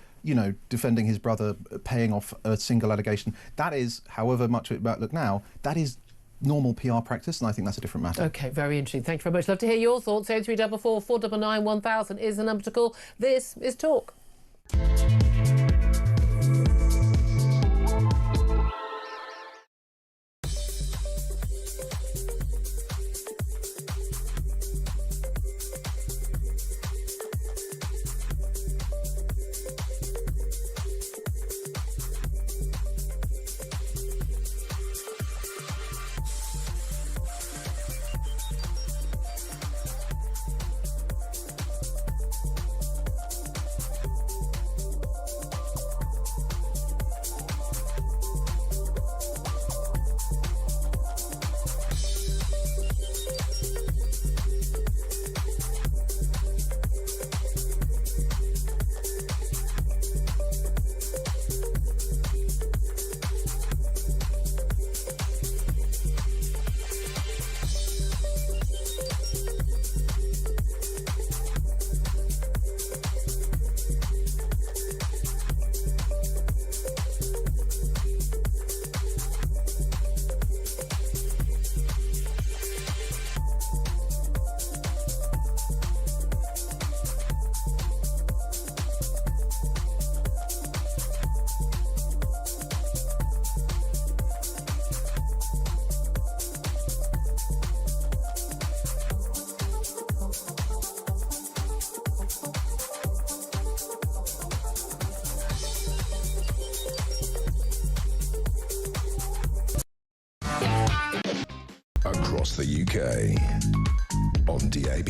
defending his brother, paying off a single allegation, that is, however much it might look now, that is normal PR practice, and I think that's a different matter.
OK, very interesting. Thank you very much. Love to hear your thoughts. 0344 499 1000 is the number to call. This is Talk.
Across the UK, on DAB+,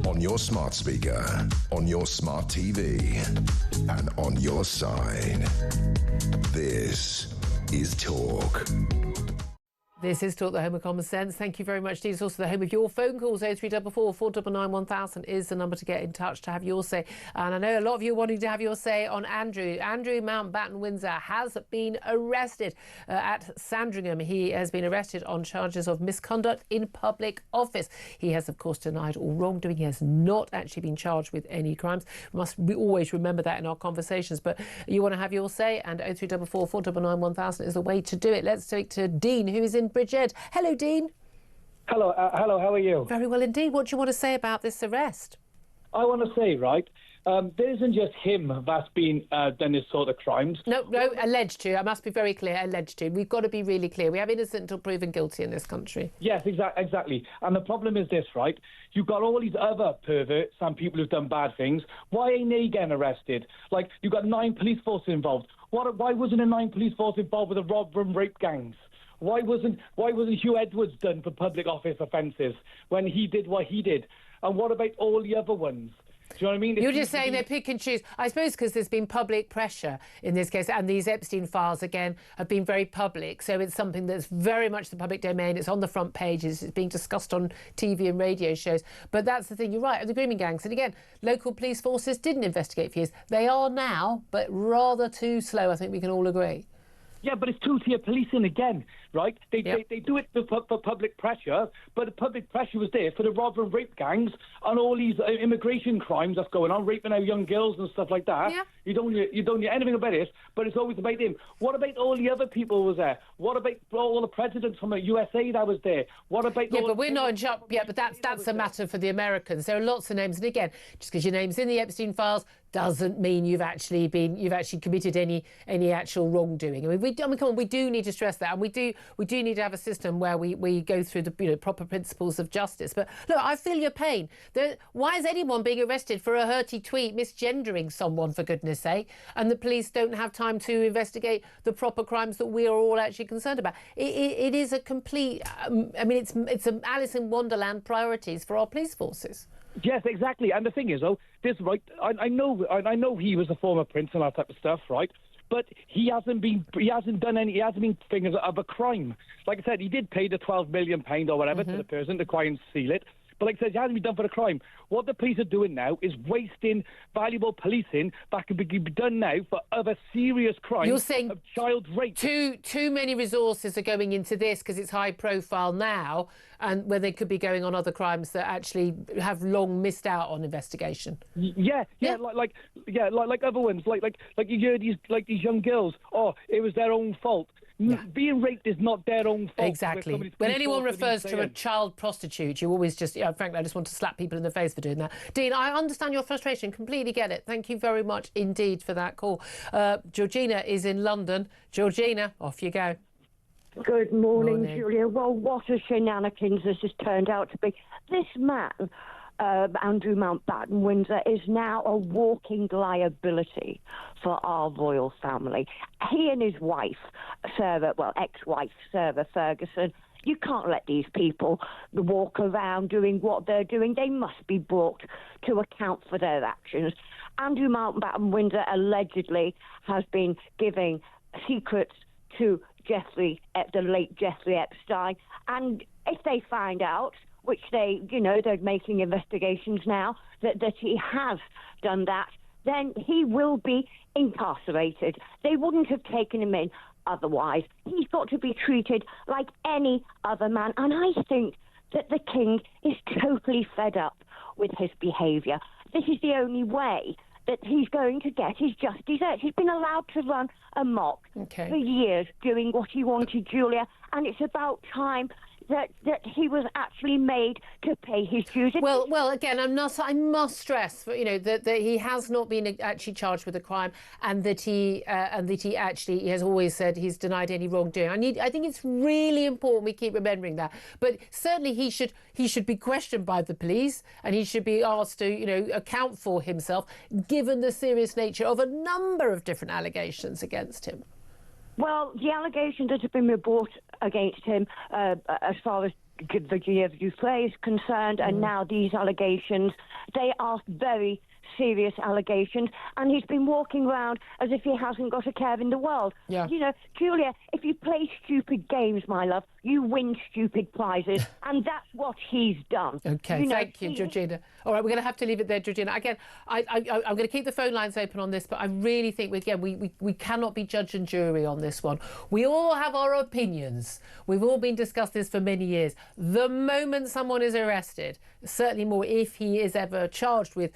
on your smart speaker, on your smart TV, and on your side. This is Talk.
This is Talk, the home of common sense. Thank you very much, Dean. It's also the home of your phone calls. 0344 499 1000 is the number to get in touch to have your say. And I know a lot of you are wanting to have your say on Andrew. Andrew Mountbatten-Windsor has been arrested at Sandringham. He has been arrested on charges of misconduct in public office. He has, of course, denied all wrongdoing. He has not actually been charged with any crimes. We always remember that in our conversations. But you want to have your say, and 0344 499 1000 is the way to do it. Let's speak to Dean, who is in Bridgehead. Hello, Dean.
Hello, how are you?
Very well indeed. What do you want to say about this arrest?
I want to say, right, there isn't just him that's been done this sort of crimes.
No, alleged to. I must be very clear, alleged to. We've got to be really clear. We have innocent until proven guilty in this country.
Yes, exactly. And the problem is this, right? You've got all these other perverts and people who've done bad things. Why ain't they getting arrested? Like, you've got 9 police forces involved. Why wasn't a 9 police force involved with the robbery and rape gangs? Why wasn't Hugh Edwards done for public office offences when he did what he did? And what about all the other ones? Do you know what I mean?
You're just saying they pick and choose. I suppose because there's been public pressure in this case, and these Epstein files, again, have been very public. So it's something that's very much the public domain. It's on the front pages. It's being discussed on TV and radio shows. But that's the thing. You're right. The grooming gangs. And again, local police forces didn't investigate for years. They are now, but rather too slow. I think we can all agree.
Yeah, but it's two-tier policing again, right? They do it for public pressure, but the public pressure was there for the robbery and rape gangs and all these immigration crimes that's going on, raping our young girls and stuff like that. Yeah. You don't hear anything about it, but it's always about him. What about all the other people who was there? What about all the presidents from the USA that was there? What about...
Yeah, but we're not in charge. Yeah, but that's a matter for the Americans. There are lots of names, and again, just because your name's in the Epstein files doesn't mean you've actually committed any actual wrongdoing. I mean, come on, we do need to stress that, and we do need to have a system where we go through the proper principles of justice. But look, I feel your pain. Why is anyone being arrested for a hurty tweet misgendering someone, for goodness sake, and the police don't have time to investigate the proper crimes that we are all actually concerned about? It is a complete. I mean, it's an Alice in Wonderland priorities for our police forces.
Yes, exactly. And the thing is, though, this right. I know he was a former prince and that type of stuff, right? But he hasn't been fingers of a crime. Like I said, he did pay the £12 million or whatever to the person to try and seal it. But like I said, he hasn't been done for a crime. What the police are doing now is wasting valuable policing that could be done now for other serious crimes.
You're saying
of child rape.
Too many resources are going into this because it's high profile now, and where they could be going on other crimes that actually have long missed out on investigation.
Yeah. Like other ones, like you hear these young girls. Oh, it was their own fault. Yeah. Being raped is not their own fault.
Exactly. When anyone refers to a child prostitute, you always just, frankly, I just want to slap people in the face for doing that. Dean, I understand your frustration, completely get it. Thank you very much indeed for that call. Georgina is in London. Georgina, off you go.
Good morning, Julia. Well, what a shenanigans this has turned out to be. This man, Andrew Mountbatten-Windsor, is now a walking liability for our royal family. He and his wife, ex-wife, Sarah Ferguson, you can't let these people walk around doing what they're doing. They must be brought to account for their actions. Andrew Mountbatten-Windsor allegedly has been giving secrets to the late Jeffrey Epstein, and if they find out, which they're making investigations now, that he has done that, then he will be incarcerated. They wouldn't have taken him in otherwise. He's got to be treated like any other man, and I think that the king is totally fed up with his behaviour. This is the only way that he's going to get his just desserts. He's been allowed to run amok for years doing what he wanted, Julia, and it's about time that he was actually made to pay his dues.
Well, again, I must stress, that he has not been actually charged with a crime, and that he has always said he's denied any wrongdoing. I think it's really important we keep remembering that. But certainly he should be questioned by the police, and he should be asked to account for himself, given the serious nature of a number of different allegations against him.
Well, the allegations that have been brought against him, as far as Giuffre is concerned, and now these allegations, they are very serious allegations, and he's been walking around as if he hasn't got a care in the world.
Yeah.
You know, Julia, if you play stupid games, my love, you win stupid prizes, and that's what he's done.
Okay, thank you, Georgina. All right, we're going to have to leave it there, Georgina. Again, I'm going to keep the phone lines open on this, but I really think, we cannot be judge and jury on this one. We all have our opinions. We've all been discussing this for many years. The moment someone is arrested, certainly more if he is ever charged with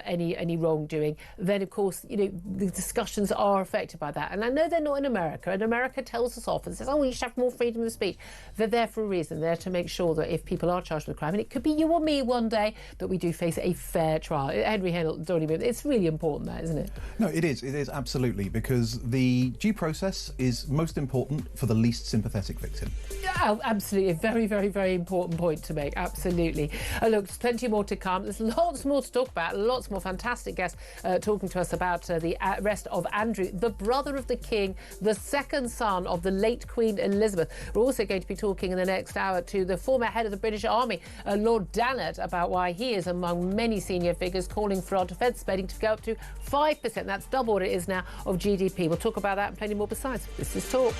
any wrongdoing, then of course, you know, the discussions are affected by that. And I know they're not in America, and America tells us off and says, oh, you should have more freedom of speech. They're there for a reason. They're to make sure that if people are charged with a crime, and it could be you or me one day, that we do face a fair trial. Henry Henel, it's really important, that, isn't it?
No, it is absolutely, because the due process is most important for the least sympathetic victim.
Yeah, absolutely. A very, very, very important point to make. Absolutely. Look, there's plenty more to come. There's lots more to talk about. Lots more fantastic guests talking to us about the arrest of Andrew, the brother of the King, the second son of the late Queen Elizabeth. We're also going to be talking in the next hour to the former head of the British Army, Lord Dannatt, about why he is among many senior figures calling for our defence spending to go up to 5%. That's double what it is now of GDP. We'll talk about that and plenty more besides. This is Talk.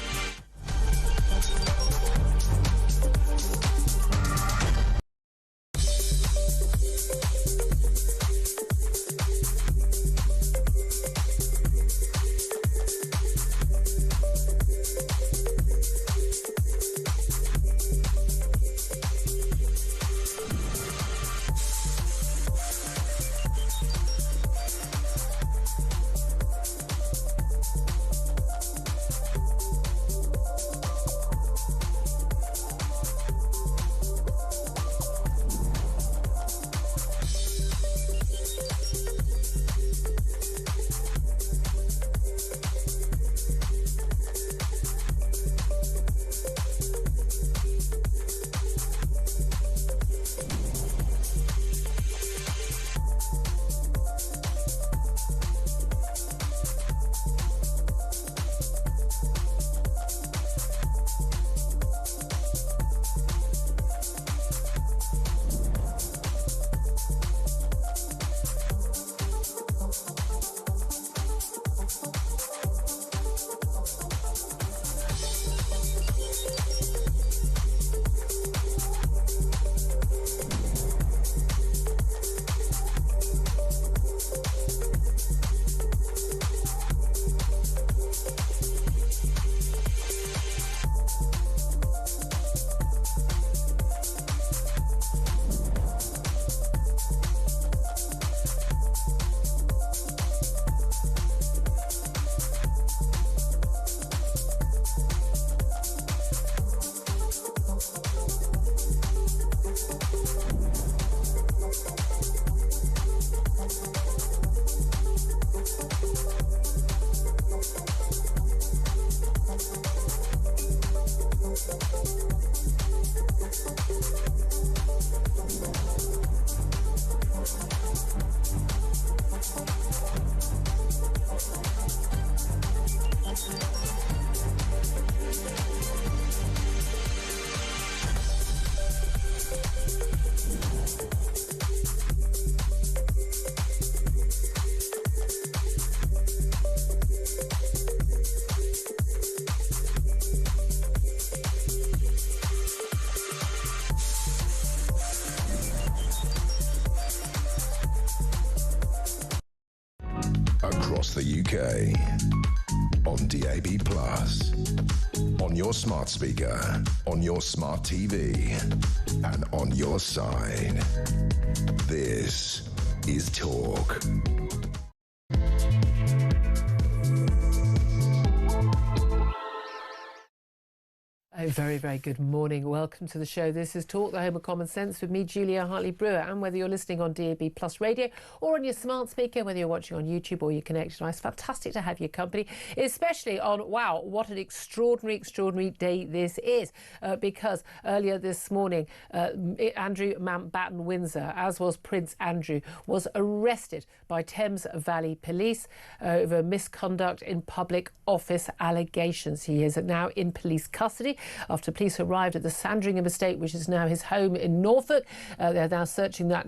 Across the UK, on DAB+, on your smart speaker, on your smart TV, and on your side. This is Talk.
A very, very good morning. Welcome to the show. This is Talk, the home of common sense, with me, Julia Hartley-Brewer. And whether you're listening on DAB Plus radio or on your smart speaker, whether you're watching on YouTube or your connected device, fantastic to have your company, especially on, wow, what an extraordinary day this is. Because earlier this morning, Andrew Mountbatten-Windsor, as was Prince Andrew, was arrested by Thames Valley Police over misconduct in public office allegations. He is now in police custody. after police arrived at the Sandringham estate, which is now his home in Norfolk. They're now searching that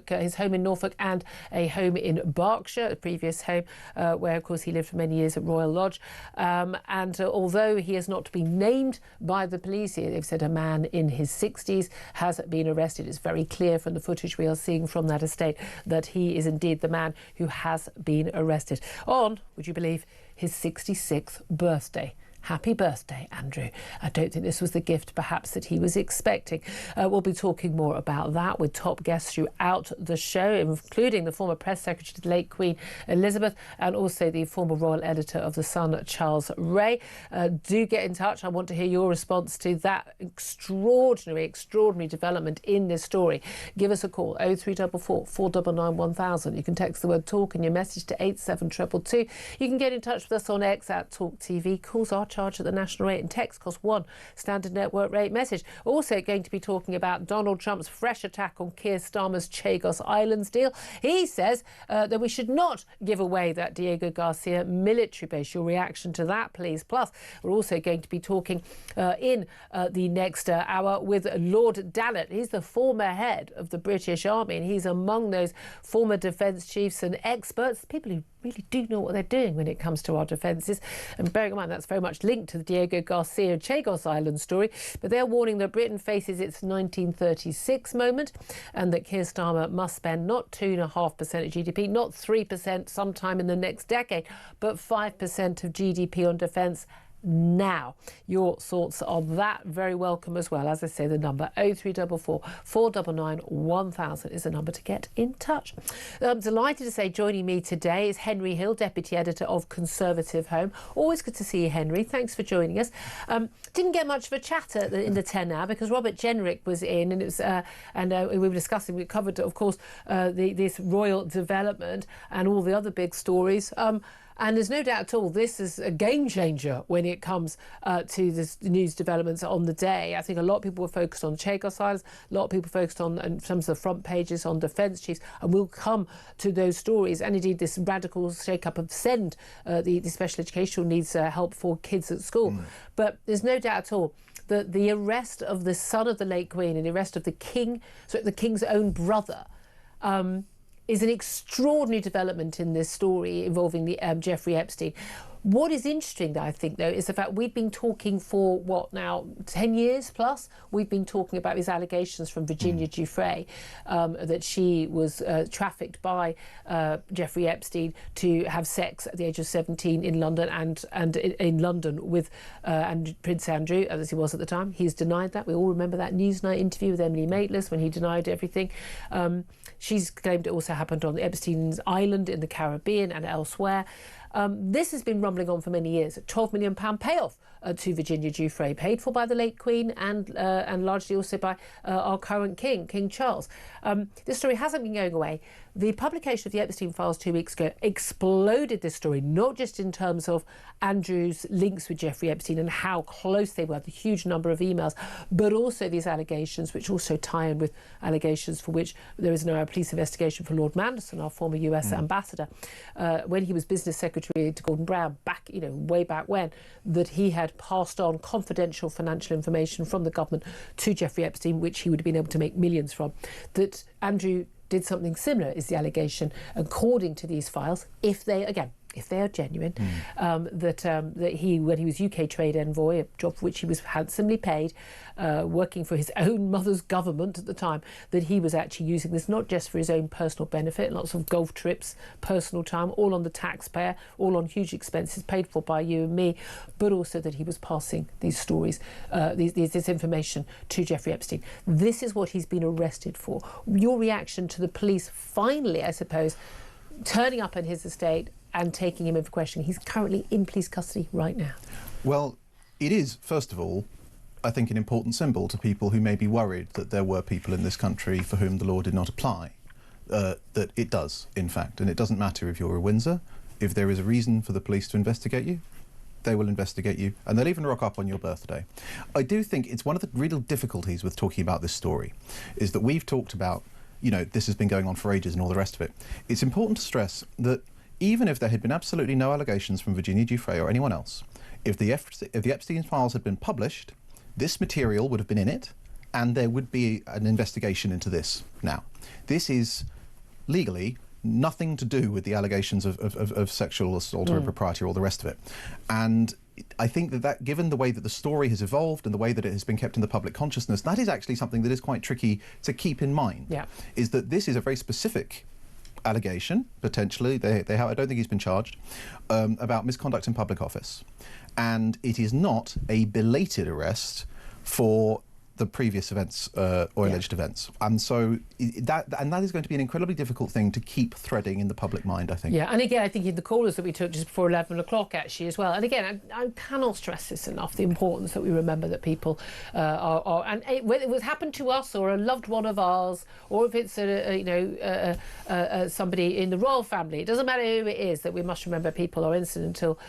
his home in Norfolk and a home in Berkshire, a previous home where, of course, he lived for many years at Royal Lodge. Although he has not been named by the police, they've said a man in his 60s has been arrested. It's very clear from the footage we are seeing from that estate that he is indeed the man who has been arrested on, would you believe, his 66th birthday. Happy birthday, Andrew. I don't think this was the gift perhaps that he was expecting. We'll be talking more about that with top guests throughout the show, including the former press secretary to the late Queen Elizabeth and also the former royal editor of The Sun, Charles Ray. Do get in touch. I want to hear your response to that extraordinary development in this story. Give us a call, 0344 499 1000. You can text the word talk and your message to 87222. You can get in touch with us on X at Talk TV. Calls are charged at the national rate and text cost one standard network rate message. Also going to be talking about Donald Trump's fresh attack on Keir Starmer's Chagos Islands deal. He says that we should not give away that Diego Garcia military base. Your reaction to that, please. Plus, we're also going to be talking in the next hour with Lord Dallet. He's the former head of the British Army and he's among those former defence chiefs and experts, people who really do know what they're doing when it comes to our defences. And bearing in mind that's very much linked to the Diego Garcia Chagos Islands story, but they're warning that Britain faces its 1936 moment and that Keir Starmer must spend not 2.5% of GDP, not 3% sometime in the next decade, but 5% of GDP on defence now. Your thoughts on that, very welcome as well. As I say, the number 0344 499 1000 is the number to get in touch. I'm delighted to say joining me today is Henry Hill, Deputy Editor of Conservative Home. Always good to see you, Henry. Thanks for joining us. Didn't get much of a chat in the 10 hour because Robert Jenrick was in and it was we were discussing, we covered, of course, this royal development and all the other big stories. And there's no doubt at all this is a game changer when it comes to the news developments on the day. I think a lot of people were focused on Chagos Islands, a lot of people focused on in terms of the front pages on defence chiefs, and we'll come to those stories. And indeed, this radical shake-up of SEND, the special educational needs help for kids at school. But there's no doubt at all that the arrest of the son of the late Queen and the arrest of the King's own brother, is an extraordinary development in this story involving the Jeffrey Epstein. What is interesting, though, I think, though, is the fact we've been talking for, 10 years plus? We've been talking about these allegations from Virginia Giuffre that she was trafficked by Jeffrey Epstein to have sex at the age of 17 in London and in London with Prince Andrew, as he was at the time. He's denied that. We all remember that Newsnight interview with Emily Maitlis when he denied everything. She's claimed it also happened on Epstein's Island in the Caribbean and elsewhere. This has been rumbling on for many years. A £12 million payoff to Virginia Giuffre, paid for by the late Queen and largely also by our current King, King Charles. This story hasn't been going away. The publication of the Epstein files 2 weeks ago exploded this story, not just in terms of Andrew's links with Jeffrey Epstein and how close they were, the huge number of emails, but also these allegations, which also tie in with allegations for which there is now a police investigation for Lord Manderson, our former US ambassador, when he was business secretary to Gordon Brown back, way back when, that he had passed on confidential financial information from the government to Jeffrey Epstein, which he would have been able to make millions from. That Andrew did something similar is the allegation, according to these files, if they are genuine, that he, when he was UK trade envoy, a job for which he was handsomely paid, working for his own mother's government at the time, that he was actually using this not just for his own personal benefit, lots of golf trips, personal time, all on the taxpayer, all on huge expenses paid for by you and me, but also that he was passing these stories, this information to Jeffrey Epstein. This is what he's been arrested for. Your reaction to the police finally, I suppose, turning up in his estate and taking him in for questioning. He's currently in police custody right now. Well,
it is, first of all, I think, an important symbol to people who may be worried that there were people in this country for whom the law did not apply. That it does, in fact, and it doesn't matter if you're a Windsor. If there is a reason for the police to investigate you, they will investigate you, and they'll even rock up on your birthday. I do think it's one of the real difficulties with talking about this story, is that we've talked about, this has been going on for ages and all the rest of it. It's important to stress that even if there had been absolutely no allegations from Virginia Giuffre or anyone else, if the Epstein files had been published, this material would have been in it, and there would be an investigation into this. Now, this is legally nothing to do with the allegations of sexual assault or impropriety or all the rest of it. And I think that given the way that the story has evolved and the way that it has been kept in the public consciousness, that is actually something that is quite tricky to keep in mind. Yeah. Is that this is a very specific allegation, potentially, I don't think he's been charged, about misconduct in public office. And it is not a belated arrest for the previous events or alleged events. And so that is going to be an incredibly difficult thing to keep threading in the public mind, I think.
Yeah, and again, I think in the callers that we took just before 11 o'clock, actually, as well. And again, I cannot stress this enough, the importance that we remember that people and whether it was happened to us or a loved one of ours, or if it's somebody in the royal family, it doesn't matter who it is, that we must remember people are innocent until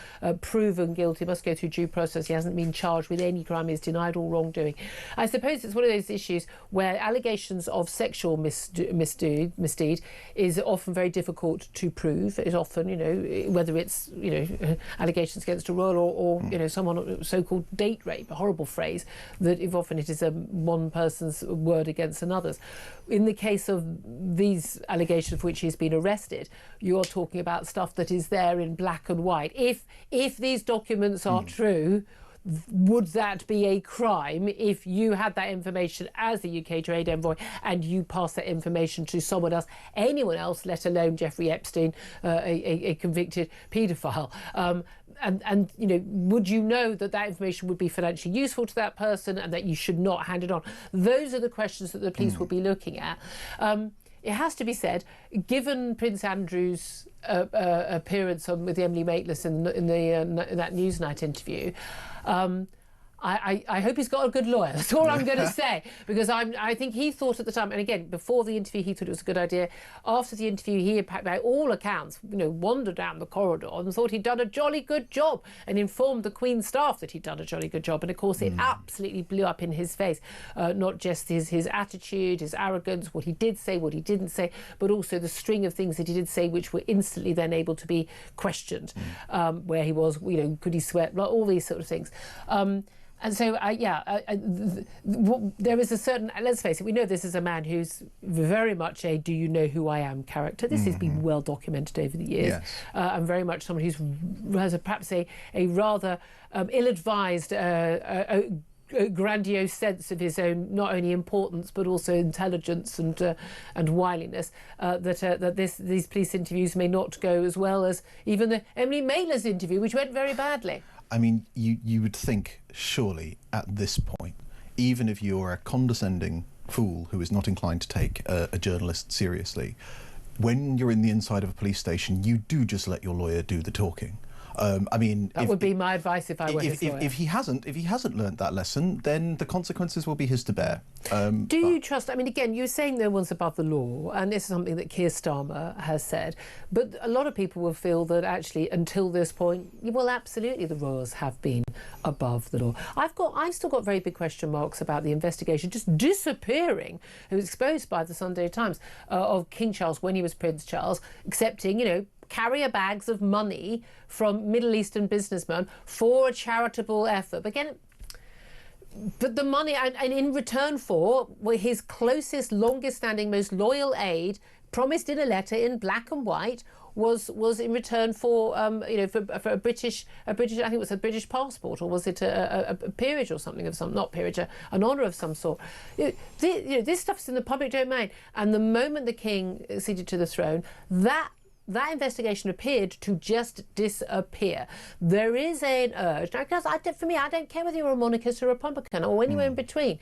proven guilty, must go through due process. He hasn't been charged with any crime, he's denied all wrongdoing. I suppose it's one of those issues where allegations of sexual misdeed is often very difficult to prove. It's often, whether it's, allegations against a royal or someone, so-called date rape, a horrible phrase, that if often it is one person's word against another's. In the case of these allegations for which he's been arrested, you're talking about stuff that is there in black and white. If these documents are true, would that be a crime if you had that information as the UK trade envoy and you passed that information to someone else, anyone else, let alone Jeffrey Epstein, a convicted paedophile? And would you know that information would be financially useful to that person and that you should not hand it on? Those are the questions that the police will be looking at. It has to be said, given Prince Andrew's appearance with Emily Maitlis in that Newsnight interview, I hope he's got a good lawyer. That's all I'm going to say, because I think he thought at the time, and again, before the interview, he thought it was a good idea. After the interview, he, by all accounts, wandered down the corridor and thought he'd done a jolly good job and informed the Queen's staff that he'd done a jolly good job. And of course, it absolutely blew up in his face. Not just his attitude, his arrogance, what he did say, what he didn't say, but also the string of things that he did say, which were instantly then able to be questioned. Where he was, could he swear, all these sort of things. And so, there is a certain, let's face it, we know this is a man who's very much a do you know who I am character. This has been well documented over the years. Yes. And very much someone who has perhaps a rather ill-advised, grandiose sense of his own not only importance but also intelligence and wiliness, that these police interviews may not go as well as even the Emily Maitlis interview, which went very badly.
I mean, you would think, surely, at this point, even if you're a condescending fool who is not inclined to take a journalist seriously, when you're in the inside of a police station, you do just let your lawyer do the talking. I mean,
that would be my advice if I were his lawyer.
If he hasn't learnt that lesson, then the consequences will be his to bear.
Do you trust? I mean, again, you're saying no one's above the law, and this is something that Keir Starmer has said. But a lot of people will feel that actually, until this point, well, absolutely, the royals have been above the law. I've still got very big question marks about the investigation just disappearing. It was exposed by the Sunday Times of King Charles when he was Prince Charles, accepting, carrier bags of money from Middle Eastern businessmen for a charitable effort. But the money, and in return for his closest, longest standing, most loyal aide, promised in a letter in black and white, was in return for for a British, I think it was a British passport, or was it a peerage or something of some, not peerage, an honour of some sort. This stuff's in the public domain, and the moment the king acceded to the throne, that investigation appeared to just disappear. There is an urge, because for me, I don't care whether you're a monarchist or a Republican or anywhere in between.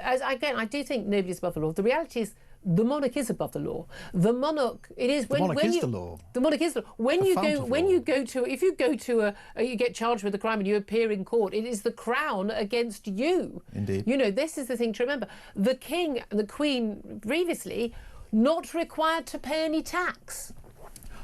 I do think nobody's above the law. The reality is, the monarch is above the law. The monarch, it is when
the monarch
when
is
you,
the law.
The monarch is the law. When you get charged with a crime and you appear in court, it is the crown against you.
Indeed.
This is the thing to remember. The king and the queen previously not required to pay any tax.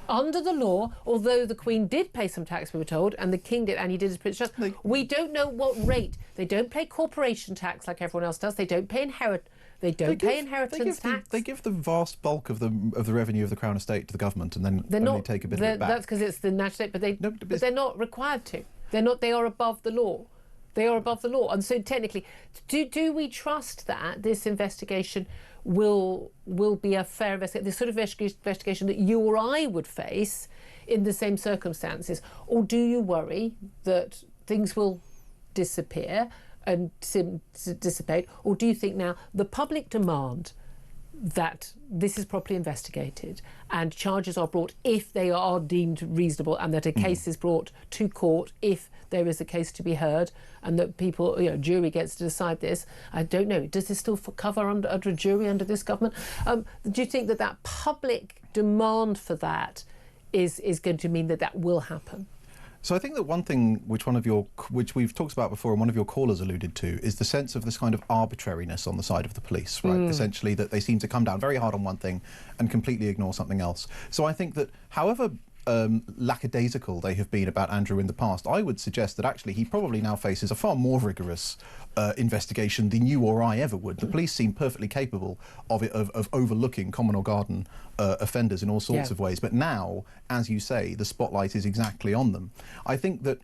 Under the law, although the Queen did pay some tax, we were told, and the King did, and he did as Prince Charles, we don't know what rate. They don't pay corporation tax like everyone else does. They don't pay inheritance tax.
They give the vast bulk of the revenue of the Crown Estate to the government, and then only take a bit of it back.
That's because it's the national estate, but they're not required to. They are above the law. They are above the law. And so technically, do we trust that this investigation will be a fair investigation, the sort of investigation that you or I would face in the same circumstances? Or do you worry that things will disappear and dissipate? Or do you think now the public demand that this is properly investigated and charges are brought if they are deemed reasonable, and that a case is brought to court if there is a case to be heard, and that people, jury gets to decide this? I don't know. Does this still cover under a jury under this government? Do you think that public demand for that is going to mean that will happen?
So I think that one thing which we've talked about before and one of your callers alluded to is the sense of this kind of arbitrariness on the side of the police, right? Essentially that they seem to come down very hard on one thing and completely ignore something else. So I think that however lackadaisical they have been about Andrew in the past, I would suggest that actually he probably now faces a far more rigorous investigation than you or I ever would. The police seem perfectly capable of overlooking common or garden offenders in all sorts of ways. But now, as you say, the spotlight is exactly on them. I think that,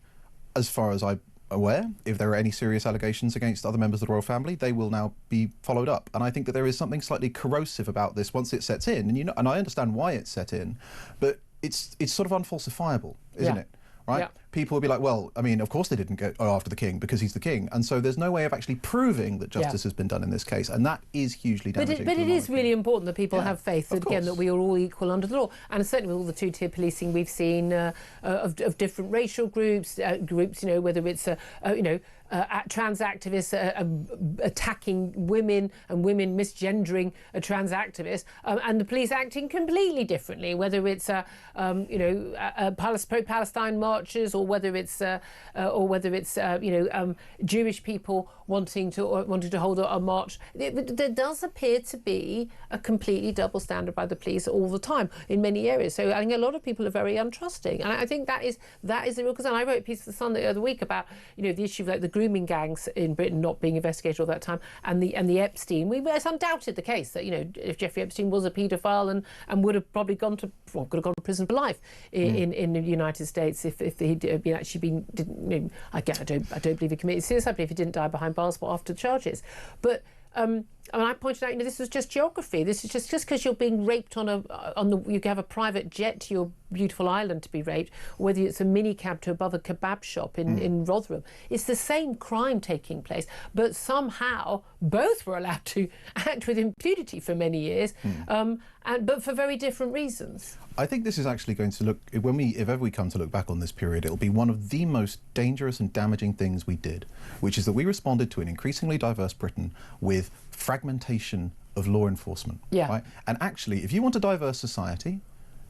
as far as I'm aware, if there are any serious allegations against other members of the royal family, they will now be followed up. And I think that there is something slightly corrosive about this once it sets in. And I understand why it's set in, but it's sort of unfalsifiable, isn't it? Right?
Yeah.
People will be like, well, I mean, of course they didn't go after the king because he's the king. And so there's no way of actually proving that justice has been done in this case. And that is hugely damaging.
But it is really important that people have faith that, again, that we are all equal under the law. And certainly with all the two-tier policing we've seen of different racial groups, whether it's, trans activists attacking women and women misgendering a trans activist, and the police acting completely differently, whether it's pro-Palestine marches or whether it's Jewish people wanting to hold a march. There does appear to be a completely double standard by the police all the time in many areas. So I think a lot of people are very untrusting, and I think that is a real concern. I wrote a piece of The Sun the other week about the issue of the grooming gangs in Britain not being investigated all that time, and the Epstein. It's undoubted the case that if Jeffrey Epstein was a paedophile and would have probably could have gone to prison for life in the United States if he'd didn't. I don't believe he committed suicide, but if he didn't die behind bars after charges. But I pointed out, this was just geography. This is just because you're being raped you have a private jet to your beautiful island to be raped, or whether it's a minicab to above a kebab shop in Rotherham. It's the same crime taking place, but somehow both were allowed to act with impunity for many years, but for very different reasons.
I think this is actually going to look, if ever we come to look back on this period, it'll be one of the most dangerous and damaging things we did, which is that we responded to an increasingly diverse Britain with fragmentation of law enforcement.
Yeah.
Right? And actually, if you want a diverse society,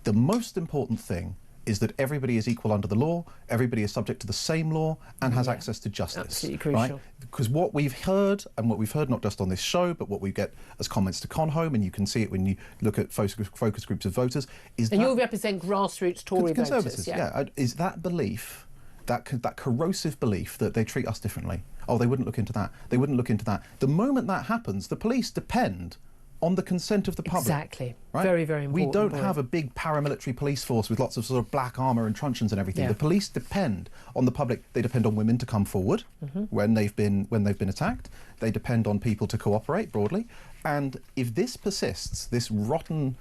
the most important thing is that everybody is equal under the law, everybody is subject to the same law and has access to justice.
Absolutely crucial.
Right? Because what we've heard, and what we've heard not just on this show, but what we get as comments to Conhome, and you can see it when you look at focus groups of voters, is
and you'll represent grassroots Tory
Conservatives,
voters.
Is that belief, that corrosive belief that they treat us differently. Oh, they wouldn't look into that. They wouldn't look into that. The moment that happens, the police depend on the consent of the public.
Exactly.
Right?
Very, very important.
We don't have a big paramilitary police force with lots of sort of black armour and truncheons and everything.
Yeah.
The police depend on the public. They depend on women to come forward when they've been attacked. They depend on people to cooperate broadly. And if this persists, this rotten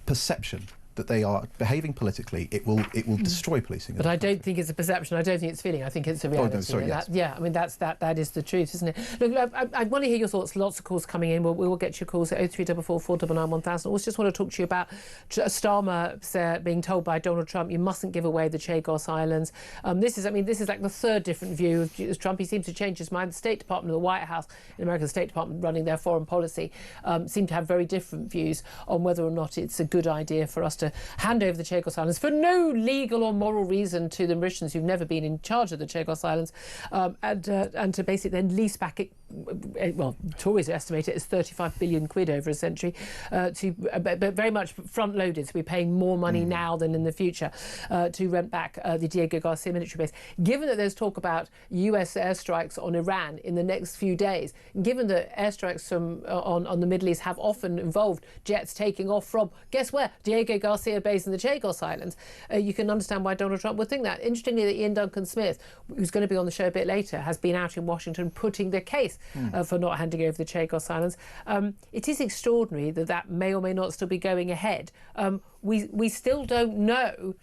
perception that they are behaving politically, it will destroy policing.
But I don't think it's a perception. I don't think it's feeling. I think it's a reality.
Oh, no, sorry, yes.
That is the truth, isn't it? Look, I want to hear your thoughts. Lots of calls coming in. We will get your calls at 0344 499 1000. I also just want to talk to you about Starmer being told by Donald Trump, you mustn't give away the Chagos Islands. This is like the third different view of Trump. He seems to change his mind. The State Department, the White House, the American State Department running their foreign policy, seem to have very different views on whether or not it's a good idea for us to hand over the Chagos Islands for no legal or moral reason to the Mauritians who've never been in charge of the Chagos Islands, and to basically then lease back it. Well, Tories estimate it as 35 billion quid over a century, but very much front-loaded. So we're paying more money now than in the future to rent back the Diego Garcia military base. Given that there's talk about US airstrikes on Iran in the next few days, given that airstrikes on the Middle East have often involved jets taking off from, guess where? Diego Garcia Garcia base in the Chagos Islands, you can understand why Donald Trump would think that. Interestingly, that Ian Duncan-Smith, who's going to be on the show a bit later, has been out in Washington putting the case for not handing over the Chagos Islands. It is extraordinary that that may or may not still be going ahead. We still don't know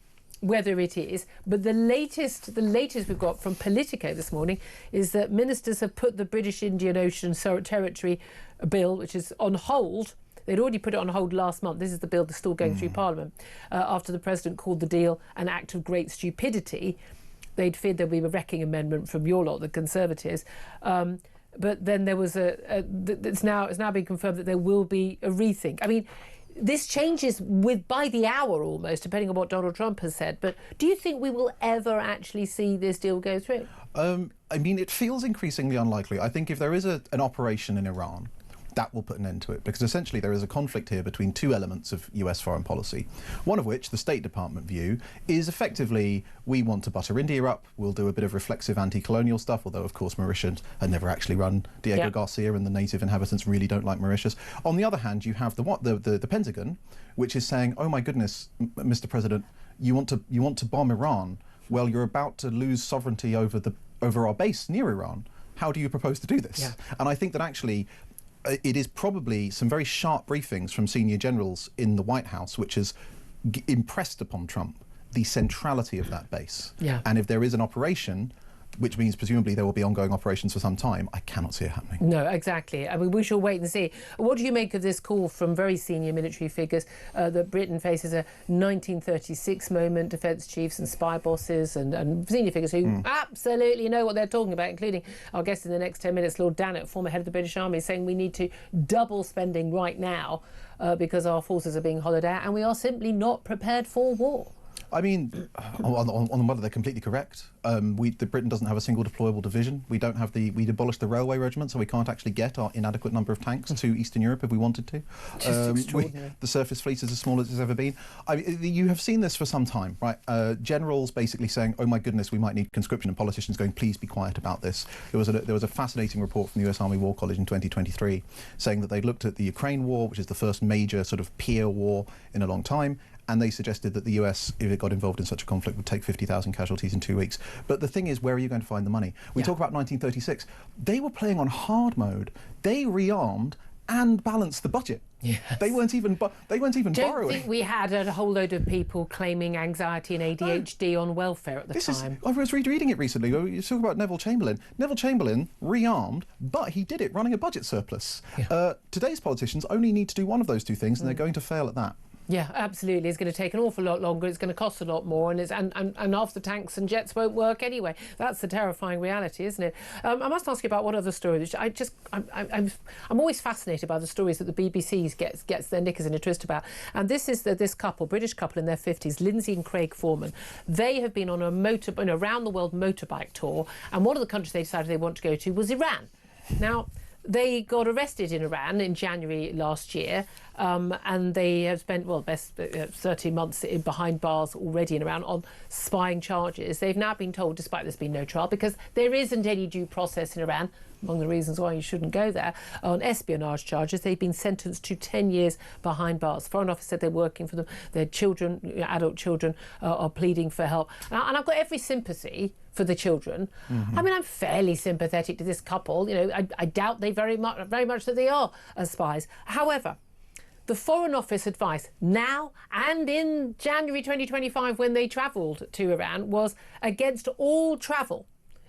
whether it is, but the latest we've got from Politico this morning is that ministers have put the British Indian Ocean Territory bill, which is on hold. They'd already put it on hold last month. This is the bill that's still going through Parliament after the President called the deal an act of great stupidity. They'd feared there'd be a wrecking amendment from your lot, the Conservatives. But then there was it's now been confirmed that there will be a rethink. I mean, this changes by the hour almost, depending on what Donald Trump has said. But do you think we will ever actually see this deal go through?
I mean, it feels increasingly unlikely. I think if there is an operation in Iran, that will put an end to it, because essentially there is a conflict here between two elements of US foreign policy, one of which, the State Department view, is effectively, we want to butter India up, we'll do a bit of reflexive anti-colonial stuff, although of course Mauritius had never actually run Diego Garcia, and the native inhabitants really don't like Mauritius. On the other hand, you have the Pentagon, which is saying, oh my goodness, Mr. President, you want to bomb Iran? Well, you're about to lose sovereignty over our base near Iran. How do you propose to do this? Yeah. And I think that actually it is probably some very sharp briefings from senior generals in the White House which has impressed upon Trump the centrality of that base. Yeah. And if there is an operation, which means presumably there will be ongoing operations for some time, I cannot see it happening. No, exactly. I mean, we shall wait and see. What do you make of this call from very senior military figures that Britain faces a 1936 moment, defence chiefs and spy bosses and senior figures who absolutely know what they're talking about, including our guest in the next 10 minutes, Lord Dannett, former head of the British Army, saying we need to double spending right now because our forces are being hollowed out and we are simply not prepared for war. I mean, on the matter, they're completely correct. Britain doesn't have a single deployable division. We abolished the railway regiment, so we can't actually get our inadequate number of tanks to Eastern Europe if we wanted to. Just extraordinary. The surface fleet is as small as it's ever been. I mean, you have seen this for some time, right? Generals basically saying, oh my goodness, we might need conscription, and politicians going, please be quiet about this. There was a fascinating report from the US Army War College in 2023 saying that they'd looked at the Ukraine war, which is the first major sort of peer war in a long time, and they suggested that the US, if it got involved in such a conflict, would take 50,000 casualties in 2 weeks. But the thing is, where are you going to find the money? We talk about 1936. They were playing on hard mode. They rearmed and balanced the budget. Yes. They weren't even borrowing. Don't think we had a whole load of people claiming anxiety and ADHD on welfare at the time. I was reading it recently. You talk about Neville Chamberlain. Neville Chamberlain rearmed, but he did it running a budget surplus. Yeah. Today's politicians only need to do one of those two things, and they're going to fail at that. Yeah, absolutely. It's going to take an awful lot longer. It's going to cost a lot more, and half the tanks and jets won't work anyway. That's the terrifying reality, isn't it? I must ask you about one other story. Which I'm always fascinated by the stories that the BBC gets their knickers in a twist about. And this is this couple, British couple in their 50s, Lindsay and Craig Foreman. They have been on a round the world motorbike tour, and one of the countries they decided they want to go to was Iran. Now, they got arrested in Iran in January last year, and they have spent, 13 months behind bars already in Iran on spying charges. They've now been told, despite this being no trial, because there isn't any due process in Iran, among the reasons why you shouldn't go there, on espionage charges, they've been sentenced to 10 years behind bars. Foreign Office said they're working for them. Their children, adult children, are pleading for help. And I've got every sympathy for the children. I mean, I'm fairly sympathetic to this couple. You know, I doubt they very much that they are spies. However, the Foreign Office advice now and in January 2025, when they travelled to Iran, was against all travel.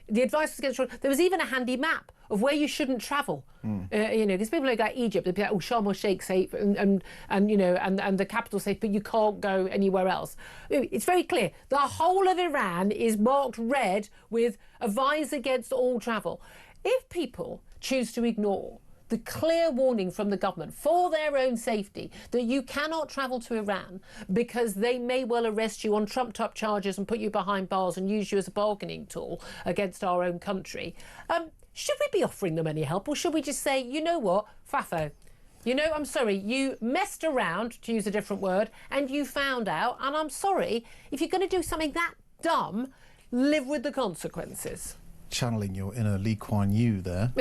The advice was against travel. There was even a handy map of where you shouldn't travel. Because people like Egypt, they'd be like, oh, Sharm el-Sheikh safe, and the capital safe, but you can't go anywhere else. It's very clear. The whole of Iran is marked red with advice against all travel. If people choose to ignore the clear warning from the government for their own safety that you cannot travel to Iran because they may well arrest you on trumped-up charges and put you behind bars and use you as a bargaining tool against our own country, should we be offering them any help, or should we just say, you know what, Fafo, I'm sorry, you messed around, to use a different word, and you found out, and I'm sorry, if you're going to do something that dumb, live with the consequences? channeling your inner Lee Kuan Yew there.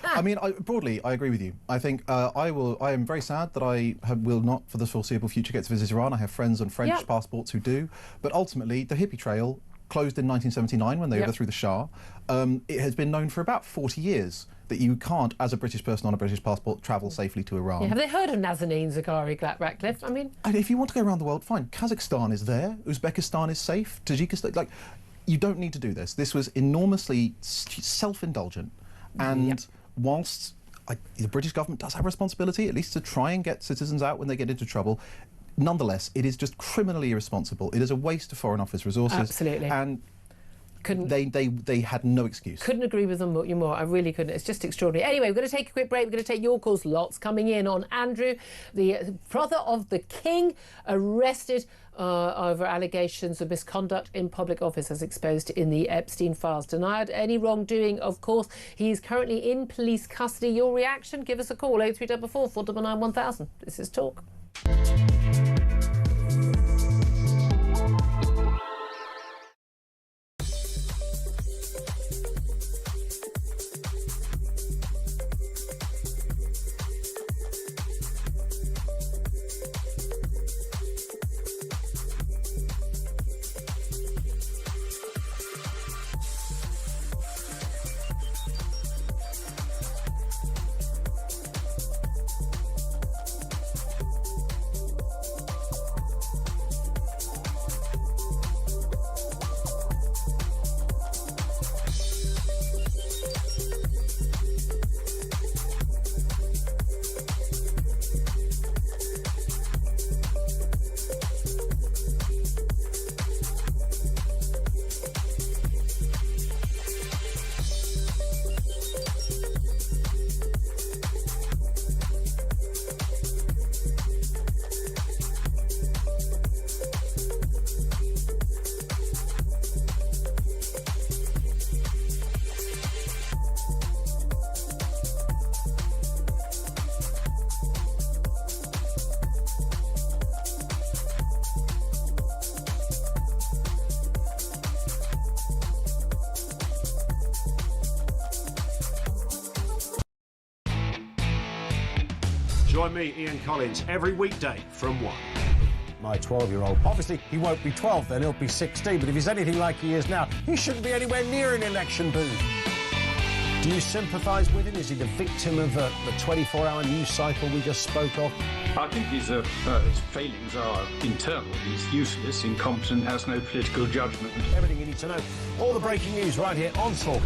I mean, broadly, I agree with you. I think I am very sad that I will not, for the foreseeable future, get to visit Iran. I have friends on French passports who do. But ultimately, the hippie trail closed in 1979 when they overthrew the Shah. It has been known for about 40 years that you can't, as a British person on a British passport, travel safely to Iran.
Yeah, have they heard of Nazanin Zaghari Ratcliffe? I mean...
And if you want to go around the world, fine. Kazakhstan is there. Uzbekistan is safe. Tajikistan... Like, you don't need to do this. This was enormously self-indulgent. And whilst the British government does have a responsibility, at least to try and get citizens out when they get into trouble, nonetheless, it is just criminally irresponsible. It is a waste of Foreign Office resources.
Absolutely.
And they had no excuse.
Couldn't agree with them more. I really couldn't. It's just extraordinary. Anyway, we're going to take a quick break. We're going to take your calls. Lots coming in on Andrew, the brother of the King, arrested over allegations of misconduct in public office as exposed in the Epstein files. Denied any wrongdoing, of course. He is currently in police custody. Your reaction? Give us a call, 0344 499 1000. This is Talk.
Join me, Ian Collins, every weekday from 1.
My 12-year-old. Obviously, he won't be 12 then, he'll be 16, but if he's anything like he is now, he shouldn't be anywhere near an election booth. Do you sympathise with him? Is he the victim of the 24-hour news cycle we just spoke of?
I think his failings are internal. He's useless, incompetent, has no political judgment.
Everything you need to know. All the breaking news right here on Talk.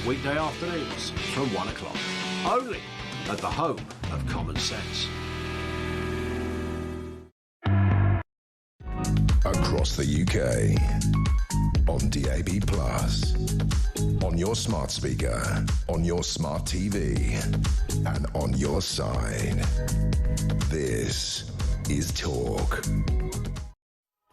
Weekday afternoons from 1 o'clock. Only at the home of common sense.
Across the UK, on DAB+, on your smart speaker, on your smart TV, and on your side. This is Talk.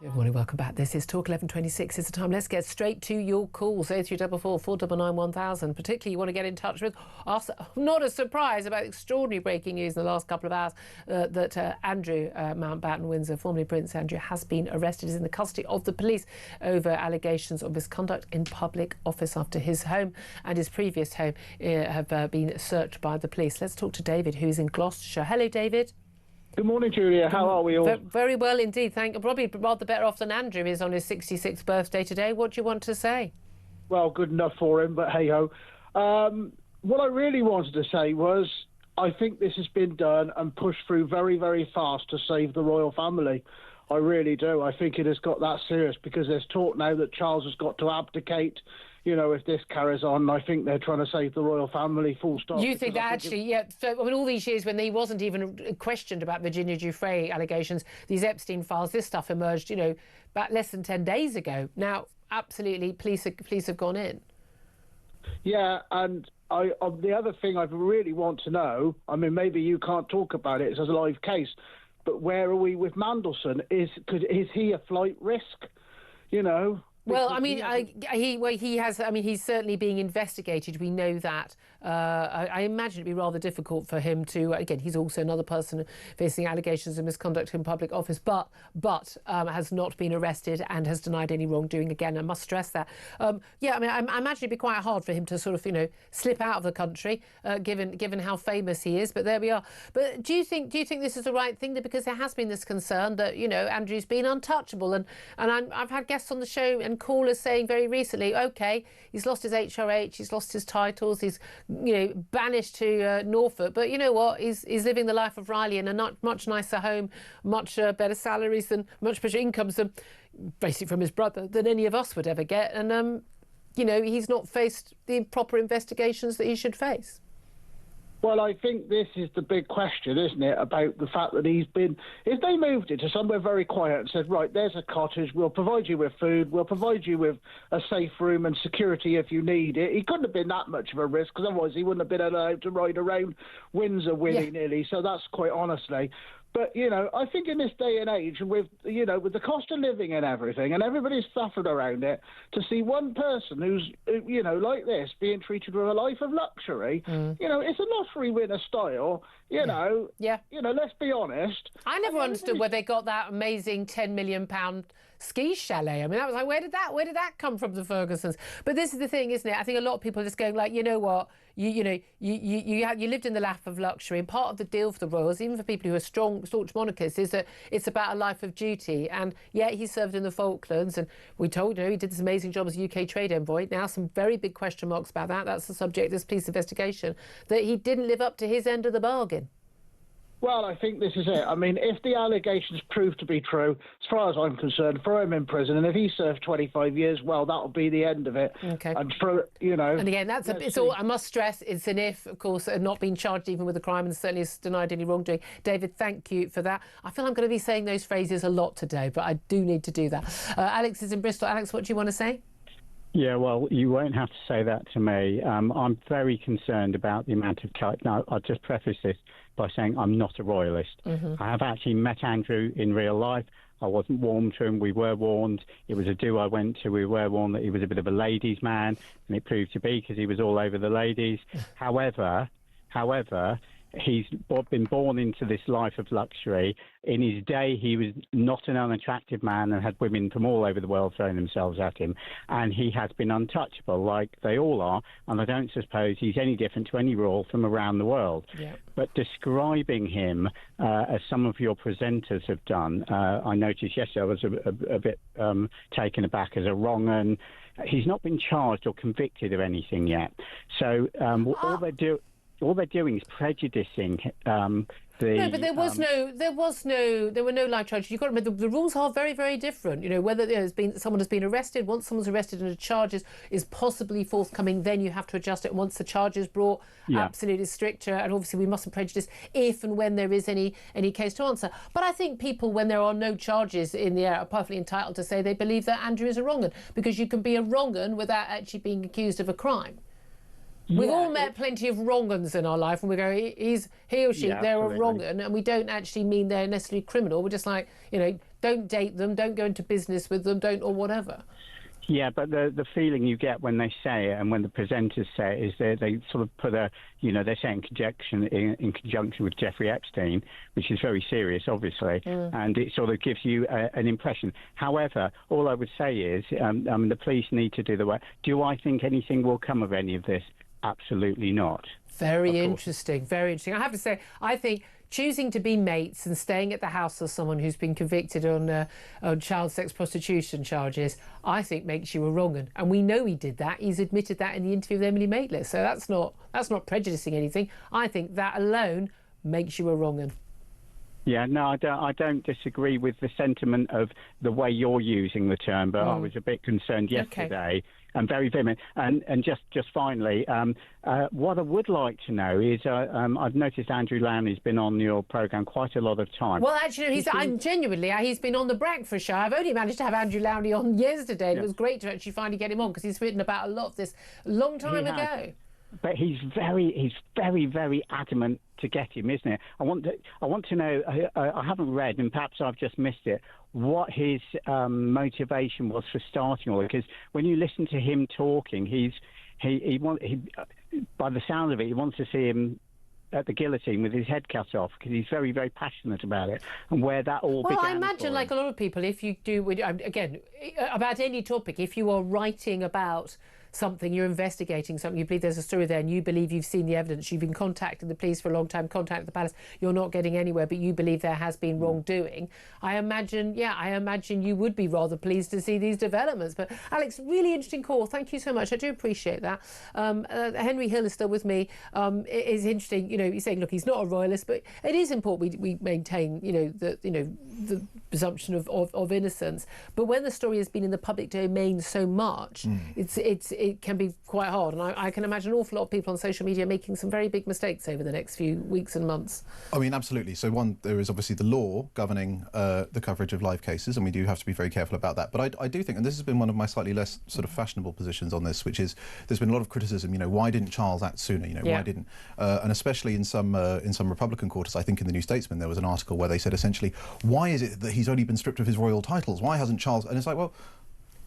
Good morning, welcome back. This is Talk 11:26. It's the time. Let's get straight to your calls. 0344 499 1000. Particularly, you want to get in touch with us. Not a surprise about extraordinary breaking news in the last couple of hours that Andrew Mountbatten-Windsor, formerly Prince Andrew, has been arrested. Is in the custody of the police over allegations of misconduct in public office after his home and his previous home have been searched by the police. Let's talk to David, who's in Gloucestershire. Hello, David.
Good morning, Julia. How are we all?
Very well indeed, thank you. Probably rather better off than Andrew is on his 66th birthday today. What do you want to say?
Well, good enough for him, but hey-ho. What I really wanted to say was I think this has been done and pushed through very, very fast to save the royal family. I really do. I think it has got that serious because there's talk now that Charles has got to abdicate. You know, if this carries on, I think they're trying to save the royal family, full stop.
You think that actually, yeah, so I mean, all these years when he wasn't even questioned about Virginia Giuffre allegations, these Epstein files, this stuff emerged, you know, about less than 10 days ago. Now, absolutely, police have gone in.
Yeah, and the other thing I really want to know, I mean, maybe you can't talk about it, it's a live case, but where are we with Mandelson? Is he a flight risk, you know?
Well, I mean, he has. I mean, he's certainly being investigated. We know that I imagine it'd be rather difficult for him to, again, he's also another person facing allegations of misconduct in public office, but has not been arrested and has denied any wrongdoing. Again, I must stress that. Yeah, I mean, I imagine it'd be quite hard for him to sort of, slip out of the country, given how famous he is. But there we are. But do you think this is the right thing? Because there has been this concern that, Andrew's been untouchable. And I've had guests on the show and callers saying very recently, OK, he's lost his HRH, he's lost his titles, he's, banished to Norfolk. But you know what? He's living the life of Riley in a much nicer home, much better salaries and much better incomes than, basically from his brother, than any of us would ever get. And, he's not faced the proper investigations that he should face.
Well, I think this is the big question, isn't it, about the fact that if they moved it to somewhere very quiet and said, right, there's a cottage, we'll provide you with food, we'll provide you with a safe room and security if you need it, he couldn't have been that much of a risk, because otherwise he wouldn't have been allowed to ride around Windsor willy-nilly, so that's quite honestly. But, I think in this day and age, with the cost of living and everything, and everybody's suffered around it, to see one person who's, like this, being treated with a life of luxury, it's a lottery winner style, let's be honest.
I never understood where they got that amazing £10 million ski chalet. I mean, that was like, where did that come from, the Fergusons? But this is the thing, isn't it? I think a lot of people are just going like, you know what, you lived in the lap of luxury, and part of the deal for the royals, even for people who are staunch monarchists, is that it's about a life of duty. And yeah, he served in the Falklands, and we told he did this amazing job as UK trade envoy. Now some very big question marks about that. That's the subject of this police investigation, that he didn't live up to his end of the bargain.
Well, I think this is it. I mean, if the allegations prove to be true, as far as I'm concerned, throw him in prison. And if he served 25 years, well, that'll be the end of it.
Okay.
And
And again, all. I must stress, it's an if, of course, not being charged even with a crime, and certainly has denied any wrongdoing. David, thank you for that. I feel I'm going to be saying those phrases a lot today, but I do need to do that. Alex is in Bristol. Alex, what do you want to say?
Yeah, well, you won't have to say that to me. I'm very concerned about the amount of charge. Now, I'll just preface this by saying I'm not a royalist.
Mm-hmm.
I have actually met Andrew in real life. I wasn't warned to him. We were warned. It was a do I went to. We were warned that he was a bit of a ladies' man, and it proved to be, because he was all over the ladies. However, he's been born into this life of luxury. In his day, he was not an unattractive man and had women from all over the world throwing themselves at him. And he has been untouchable, like they all are. And I don't suppose he's any different to any royal from around the world.
Yeah.
But describing him, as some of your presenters have done, I noticed yesterday I was a bit taken aback as a wrong un. He's not been charged or convicted of anything yet. So all they're doing is prejudicing
No, but there were no live charges. You've got to remember, the rules are very, very different. Whether someone has been arrested, once someone's arrested and a charge is possibly forthcoming, then you have to adjust it. Once the charge is brought, absolutely stricter. And obviously we mustn't prejudice if and when there is any case to answer. But I think people, when there are no charges in the air, are perfectly entitled to say they believe that Andrew is a wrong 'un, because you can be a wrong 'un without actually being accused of a crime. We've all met plenty of wrong-uns in our life, and we go, he or she, they're a wrong-un, and we don't actually mean they're necessarily criminal. We're just like, don't date them, don't go into business with them, or whatever.
Yeah, but the feeling you get when they say it and when the presenters say it is they sort of put they say in conjunction with Jeffrey Epstein, which is very serious, obviously, and it sort of gives you an impression. However, all I would say is, the police need to do the work. Do I think anything will come of any of this? Absolutely not.
Very interesting, very interesting. I have to say, I think choosing to be mates and staying at the house of someone who's been convicted on child sex prostitution charges, I think makes you a wrong-un. And we know he did that. He's admitted that in the interview with Emily Maitlis. So that's not prejudicing anything. I think that alone makes you a wrong-un.
Yeah, no, I don't disagree with the sentiment of the way you're using the term, but I was a bit concerned yesterday. And very vehement. And just finally, what I would like to know is, I've noticed Andrew Lownie's been on your programme quite a lot of time.
Well, actually, he's been on the breakfast show. I've only managed to have Andrew Lowney on yesterday. And it was great to actually finally get him on, because he's written about a lot of this a long time ago.
But he's very, very adamant to get him, isn't it? I want to know. I haven't read, and perhaps I've just missed it, what his motivation was for starting all. Because when you listen to him talking, By the sound of it, he wants to see him at the guillotine with his head cut off, because he's very, very passionate about it, and where that all began.
Well, I imagine, like a lot of people, if you do, again, about any topic, if you are writing about something, you're investigating something, you believe there's a story there and you believe you've seen the evidence, you've been contacting the police for a long time, contacting the palace, you're not getting anywhere, but you believe there has been wrongdoing, I imagine you would be rather pleased to see these developments. But Alex, really interesting call, thank you so much, I do appreciate that. Henry Hill is still with me. It is interesting, he's saying, look, he's not a royalist, but it is important we maintain, the presumption of innocence. But when the story has been in the public domain so much, it can be quite hard, and I can imagine an awful lot of people on social media making some very big mistakes over the next few weeks and months.
I mean, absolutely. So there is obviously the law governing the coverage of live cases, and we do have to be very careful about that. But I do think, and this has been one of my slightly less sort of fashionable positions on this, which is there's been a lot of criticism. Why didn't Charles act sooner? Why didn't? And especially in some Republican quarters, I think in the New Statesman there was an article where they said essentially, why is it that he's only been stripped of his royal titles? Why hasn't Charles? And it's like, well,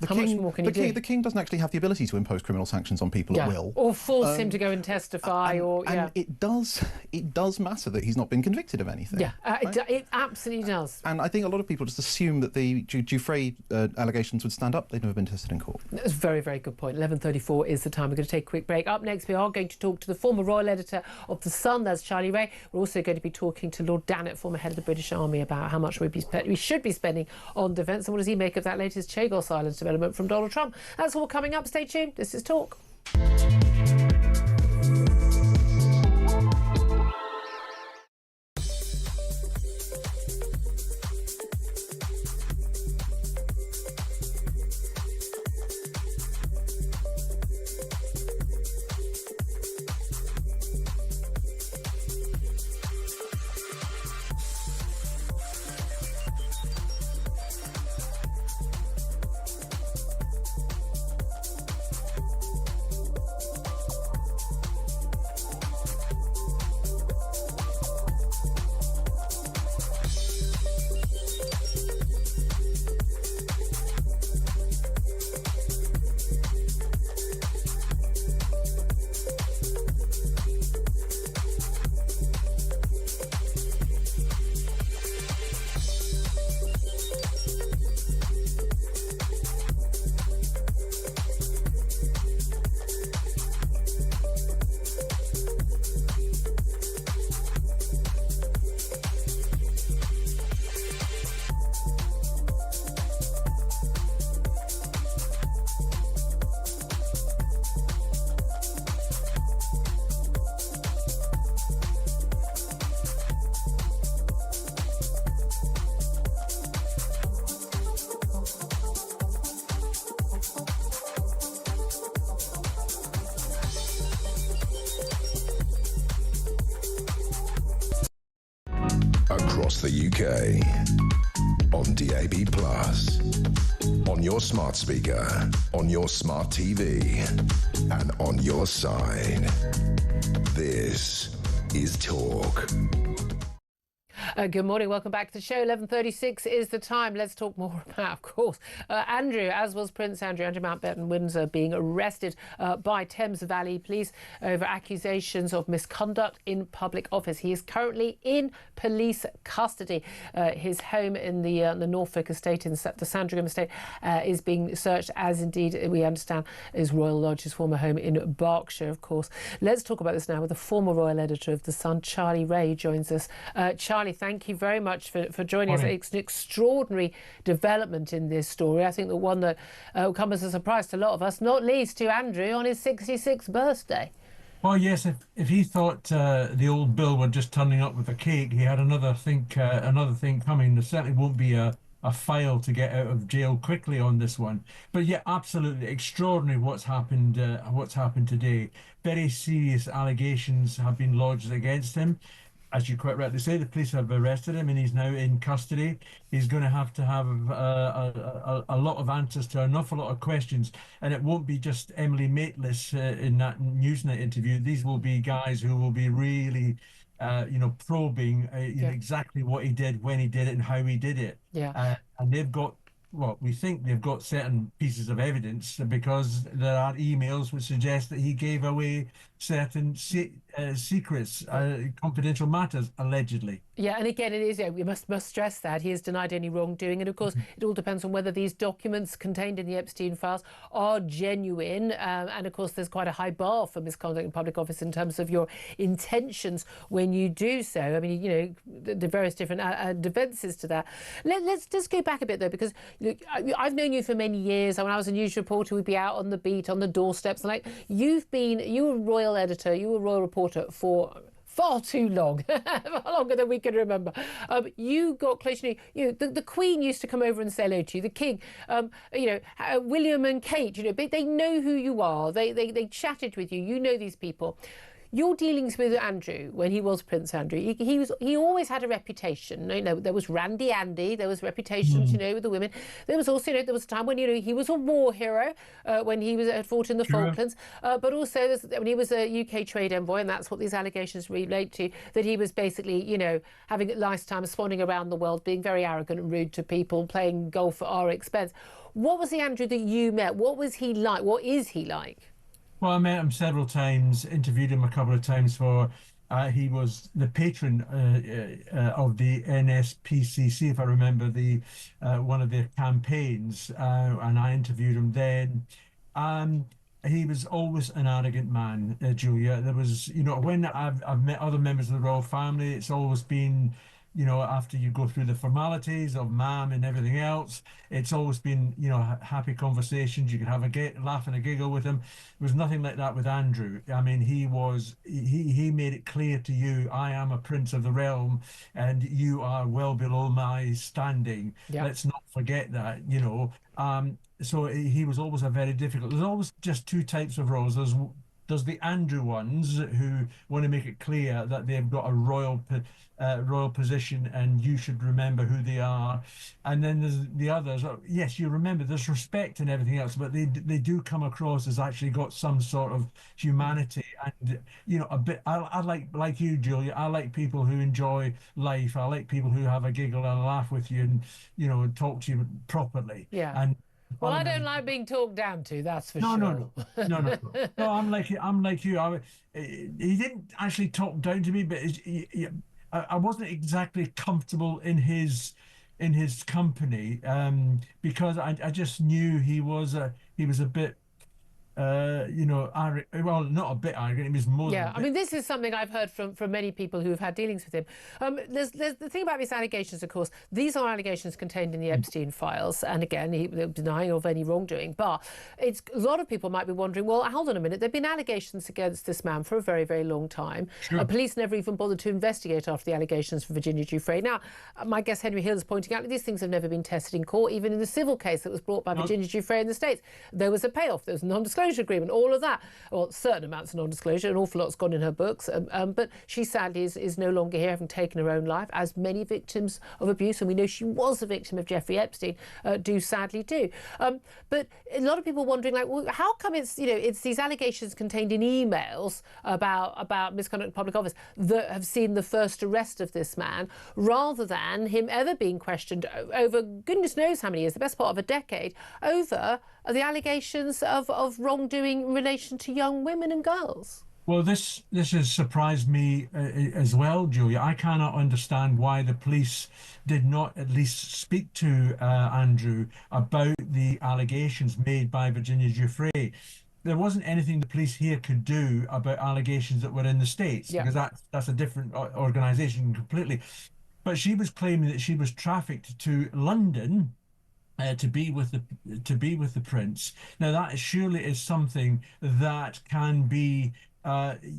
How much more can you do?
The king doesn't actually have the ability to impose criminal sanctions on people at will,
or force him to go and testify,
and it does matter that he's not been convicted of anything.
Yeah, right? It absolutely does.
And I think a lot of people just assume that the Giuffre allegations would stand up. They've never been tested in court.
That's a very, very good point. 11:34 is the time. We're going to take a quick break. Up next, we are going to talk to the former royal editor of The Sun, that's Charlie Ray. We're also going to be talking to Lord Dannatt, former head of the British Army, about how much we should be spending on defence, and what does he make of that latest Chagos Islands development from Donald Trump. That's all coming up. Stay tuned. This is Talk.
Across the UK, on DAB+, on your smart speaker, on your smart TV, and on your side. This is Talk.
Good morning, welcome back to the show. 11:36 is the time. Let's talk more about, of course, Andrew, as was Prince Andrew Mountbatten-Windsor, being arrested by Thames Valley Police over accusations of misconduct in public office. He is currently in police custody. His home in the Norfolk estate, in the Sandringham estate, is being searched, as indeed we understand is Royal Lodge's former home in Berkshire, of course. Let's talk about this now with the former royal editor of The Sun, Charlie Ray, joins us. Charlie, thank you very much for joining us. It's an extraordinary development in this story. I think the one that will come as a surprise to a lot of us, not least to Andrew on his 66th birthday.
Well, yes, if he thought the old Bill were just turning up with a cake, he had another thing coming. There certainly won't be a file to get out of jail quickly on this one. But yeah, absolutely extraordinary what's happened today. Very serious allegations have been lodged against him. As you quite rightly say, the police have arrested him and he's now in custody. He's going to have a lot of answers to an awful lot of questions. And it won't be just Emily Maitlis in that Newsnight interview. These will be guys who will be really, probing exactly what he did, when he did it and how he did it.
Yeah.
And they've got well, we think they've got certain pieces of evidence because there are emails which suggest that he gave away certain secrets, confidential matters, allegedly.
Yeah, and again, it is. We must stress that he has denied any wrongdoing, and of course, it all depends on whether these documents contained in the Epstein files are genuine. And of course, there's quite a high bar for misconduct in public office in terms of your intentions when you do so. I mean, you know, the various different defences to that. Let's just go back a bit though, because look, I've known you for many years. When I was a news reporter, we'd be out on the beat, on the doorsteps, and like you were a royal editor, you were a royal reporter for far too long, far longer than we can remember. You got close to the Queen used to come over and say hello to you, the King, William and Kate, they know who you are. They chatted with you. You know these people. Your dealings with Andrew, when he was Prince Andrew, he always had a reputation. There was Randy Andy, there was reputations, with the women. There was also, there was a time when he was a war hero when he had fought in the Falklands, but also when he was a UK trade envoy, and that's what these allegations relate to. That he was basically, having a nice time, swanning around the world, being very arrogant and rude to people, playing golf at our expense. What was the Andrew that you met? What was he like? What is he like?
Well, I met him several times, interviewed him a couple of times for, he was the patron of the NSPCC, if I remember, one of their campaigns, and I interviewed him then. He was always an arrogant man, Julia. There was, when I've met other members of the royal family, it's always been, after you go through the formalities of ma'am and everything else, it's always been, happy conversations. You could have a laugh and a giggle with him. There was nothing like that with Andrew. I mean, he made it clear to you, I am a prince of the realm and you are well below my standing. Yep. Let's not forget that, So he was always a very difficult. There's always just two types of roles. There's the Andrew ones who want to make it clear that they've got a royal position and you should remember who they are. And then there's the others. Yes, you remember, there's respect and everything else, but they do come across as actually got some sort of humanity. And, a bit, I like you, Julia, I like people who enjoy life. I like people who have a giggle and a laugh with you and, talk to you properly.
Yeah.
And
well, I don't like being talked down to, that's for sure.
No, I'm like you. He didn't actually talk down to me, but I wasn't exactly comfortable in his company because I just knew he was a bit. Well, not a bit arrogant. He was more.
Yeah, I mean, this is something I've heard from many people who have had dealings with him. There's the thing about these allegations, of course. These are allegations contained in the Epstein files, and again, they're denying of any wrongdoing. But a lot of people might be wondering, well, hold on a minute. There've been allegations against this man for a very, very long time. Sure. Police never even bothered to investigate after the allegations for Virginia Giuffre. Now, my guest Henry Hill is pointing out that these things have never been tested in court, even in the civil case that was brought by Virginia Giuffre in the States. There was a payoff. There was a non-disclosure agreement, all of that. Well, certain amounts of non-disclosure, an awful lot's gone in her books, but she sadly is no longer here, having taken her own life, as many victims of abuse, and we know she was a victim of Jeffrey Epstein, do sadly do. But a lot of people wondering, like, well, how come it's these allegations contained in emails about misconduct in public office that have seen the first arrest of this man, rather than him ever being questioned over goodness knows how many years, the best part of a decade, over the allegations of wrongdoing in relation to young women and girls?
Well, this has surprised me as well, Julia. I cannot understand why the police did not at least speak to Andrew about the allegations made by Virginia Giuffre. There wasn't anything the police here could do about allegations that were in the States, because that's a different organisation completely. But she was claiming that she was trafficked to London to be with the prince. Now that surely is something that can be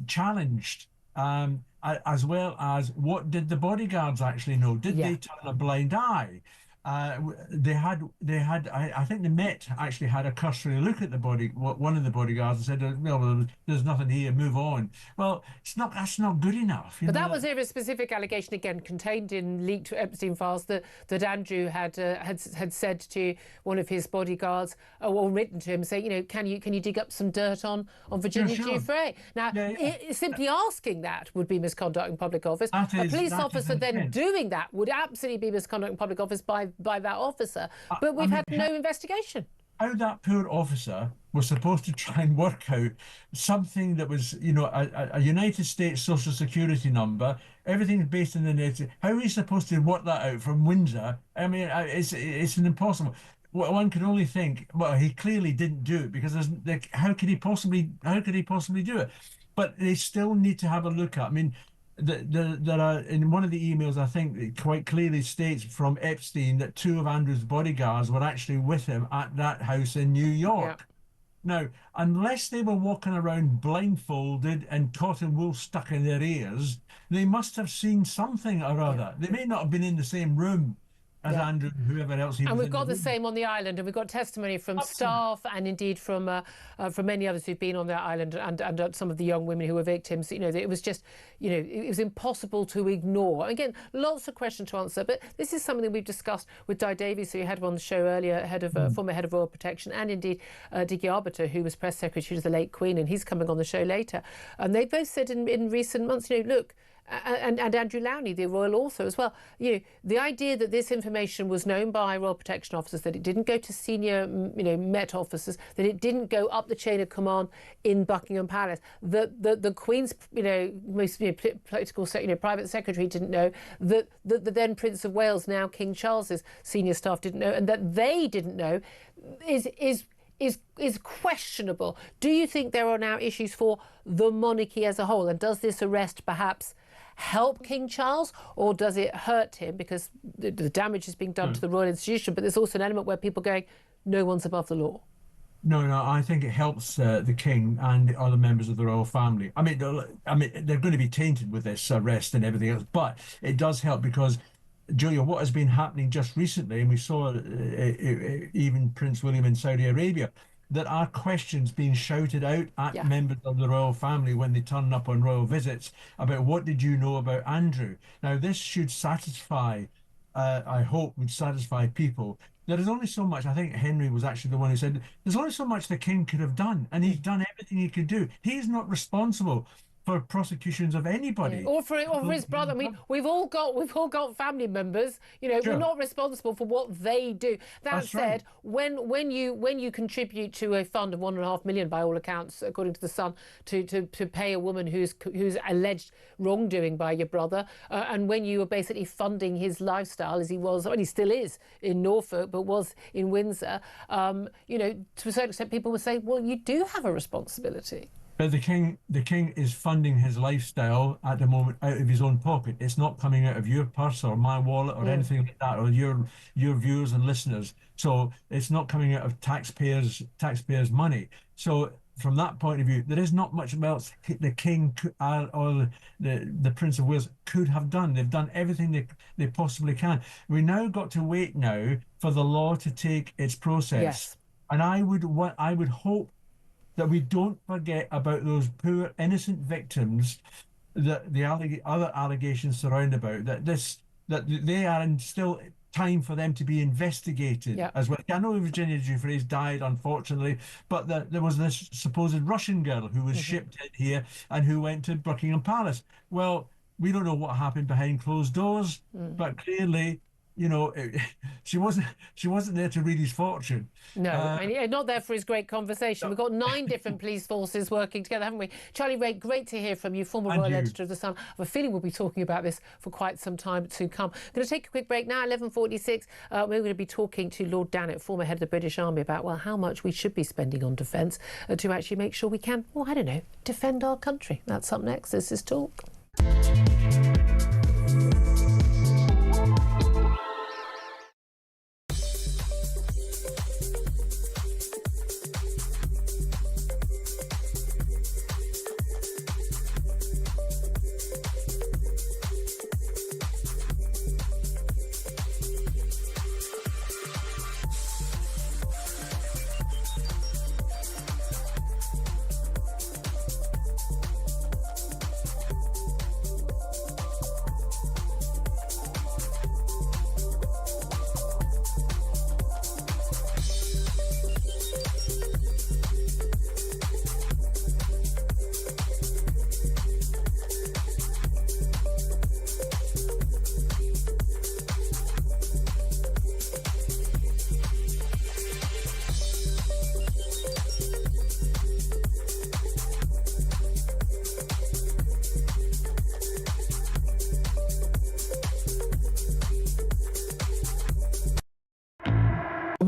challenged, as well as what did the bodyguards actually know? Did they turn a blind eye? They had. I think the Met actually had a cursory look at one of the bodyguards and said, "Well, there's nothing here. Move on." Well, that's not good enough.
But that was a specific allegation, again contained in leaked Epstein files, that Andrew had said to one of his bodyguards, or written to him, saying, can you dig up some dirt on Virginia Giuffre? Now, simply asking that would be misconduct in public office. A police officer then doing that would absolutely be misconduct in public office by by that officer, but we've had no investigation.
How that poor officer was supposed to try and work out something that was, you know, a United States Social Security number, everything's based in the net. How are you supposed to work that out from Windsor? I mean, it's an impossible. One can only think, well, he clearly didn't do it, because how could he possibly do it? But they still need to have a look at. I mean, there are, in one of the emails, I think it quite clearly states from Epstein that 2 of Andrew's bodyguards were actually with him at that house in New York. Yeah. Now, unless they were walking around blindfolded and cotton wool stuck in their ears, they must have seen something or other. They may not have been in the same room as Andrew and whoever else he was.
And we've got the same on the island, and we've got testimony from staff and indeed from many others who've been on that island, and some of the young women who were victims. You know, it was just, you know, it was impossible to ignore. Again, lots of questions to answer, but this is something that we've discussed with Di Davies, who you had on the show earlier, former head of Royal Protection, and indeed Diggy Arbiter, who was press secretary to the late Queen, and he's coming on the show later. And they both said in recent months, you know, look, and Andrew Lowney, the royal author as well, you know, the idea that this information was known by Royal Protection officers, that it didn't go to senior, you know, Met officers, that it didn't go up the chain of command in Buckingham Palace, that the Queen's, you know, most, you know, political, you know, private secretary didn't know, that the then Prince of Wales, now King Charles's senior staff didn't know, and that they didn't know, is questionable. Do you think there are now issues for the monarchy as a whole, and does this arrest perhaps help King Charles, or does it hurt him, because the damage is being done to the royal institution, but there's also an element where people are going, no one's above the law?
No, I think it helps the king and the other members of the royal family. I mean, they're going to be tainted with this arrest and everything else, but it does help because, Julia, what has been happening just recently, and we saw even Prince William in Saudi Arabia, there are questions being shouted out at members of the royal family when they turn up on royal visits about what did you know about Andrew. Now, this should satisfy, I hope, would satisfy people. There is only so much, I think Henry was actually the one who said, there's only so much the king could have done, and he's done everything he could do. He's not responsible for prosecutions of anybody,
or for his brother. I mean, we've all got family members. You know, we're not responsible for what they do. That said, when you contribute to a fund of $1.5 million, by all accounts, according to the Sun, to pay a woman who's alleged wrongdoing by your brother, and when you are basically funding his lifestyle, as he was, and he still is, in Norfolk, but was in Windsor, you know, to a certain extent, people would say, well, you do have a responsibility.
But the king is funding his lifestyle at the moment out of his own pocket. It's not coming out of your purse or my wallet or anything like that, or your viewers and listeners. So it's not coming out of taxpayers' money. So from that point of view, there is not much else the king or the Prince of Wales could have done. They've done everything they possibly can. We now got to wait now for the law to take its process. Yes. And I would hope that we don't forget about those poor innocent victims, that the other allegations surround about, that they are in still time for them to be investigated as well. I know Virginia Giuffre died, unfortunately, but there was this supposed Russian girl who was shipped in here and who went to Buckingham Palace. Well, we don't know what happened behind closed doors, but clearly, you know, she wasn't there to read his fortune.
No, not there for his great conversation. We've got 9 different police forces working together, haven't we? Charlie Ray, great to hear from you, former royal editor of The Sun. I have a feeling we'll be talking about this for quite some time to come. I'm going to take a quick break now, 11:46. We're going to be talking to Lord Dannatt, former head of the British Army, about, well, how much we should be spending on defence to actually make sure we can, well, I don't know, defend our country. That's up next. This is Talk.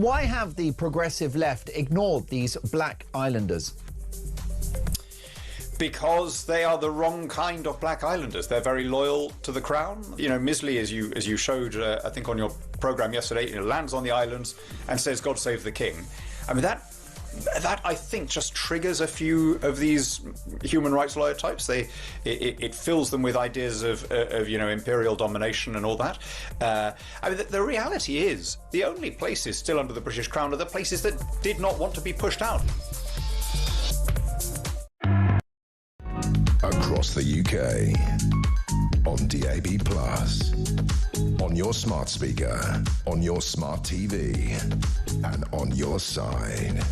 And why have the progressive left ignored these black islanders?
Because they are the wrong kind of black islanders. They're very loyal to the crown. You know, Misley, as you showed, I think on your programme yesterday, lands on the islands and says, "God save the king." I mean, that I think just triggers a few of these human rights lawyer types. It fills them with ideas of imperial domination and all that. I mean, the reality is the only places still under the British Crown are the places that did not want to be pushed out.
Across the UK, on DAB+, on your smart speaker, on your smart TV, and on your side.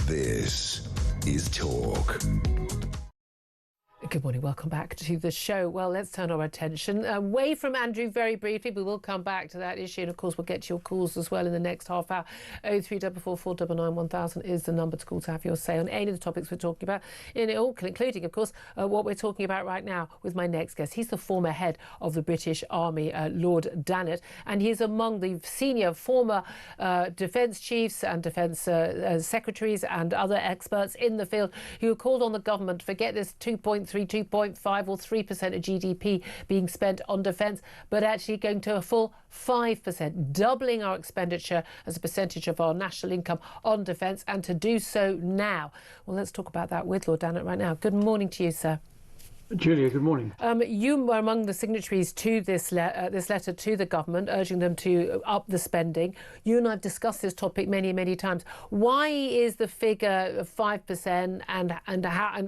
This is Talk.
Good morning, welcome back to the show. Well, let's turn our attention away from Andrew very briefly. We will come back to that issue, and of course we'll get to your calls as well in the next half hour. 0344 499 1000 is the number to call to have your say on any of the topics we're talking about, in it all, including, of course, what we're talking about right now with my next guest. He's the former head of the British Army, Lord Dannatt, and he's among the senior former defence chiefs and defence secretaries and other experts in the field who called on the government to forget this 2.5 or 3% of GDP being spent on defence, but actually going to a full 5%, doubling our expenditure as a percentage of our national income on defence, and to do so now. Well, let's talk about that with Lord Dannatt right now. Good morning to you, sir.
Julia, good morning.
You were among the signatories to this letter to the government, urging them to up the spending. You and I have discussed this topic many, many times. Why is the figure of 5% and how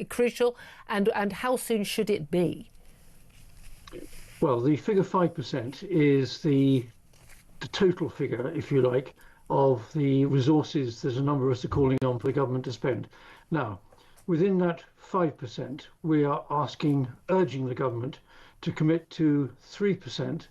crucial, and how soon should it be?
Well, the figure 5% is the total figure, if you like, of the resources that a number of us are calling on for the government to spend. Now, within that 5%, we are urging the government to commit to 3%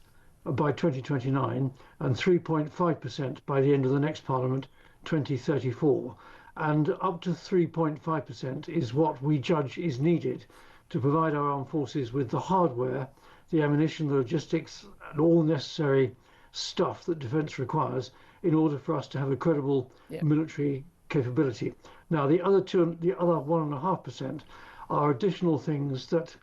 by 2029 and 3.5% by the end of the next Parliament, 2034. And up to 3.5% is what we judge is needed to provide our armed forces with the hardware, the ammunition, the logistics, and all necessary stuff that defence requires in order for us to have a credible military capability. Now, the other 1.5% are additional things that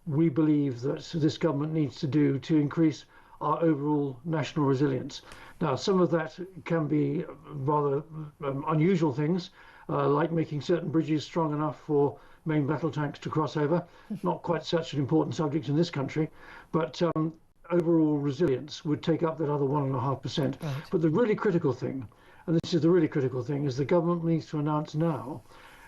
we believe that this government needs to do to increase our overall national resilience. Now, some of that can be rather unusual things, like making certain bridges strong enough for main battle tanks to cross over. Not quite such an important subject in this country, but overall resilience would take up that other 1.5%. Right. But the really critical thing, and this is the really critical thing, is the government needs to announce now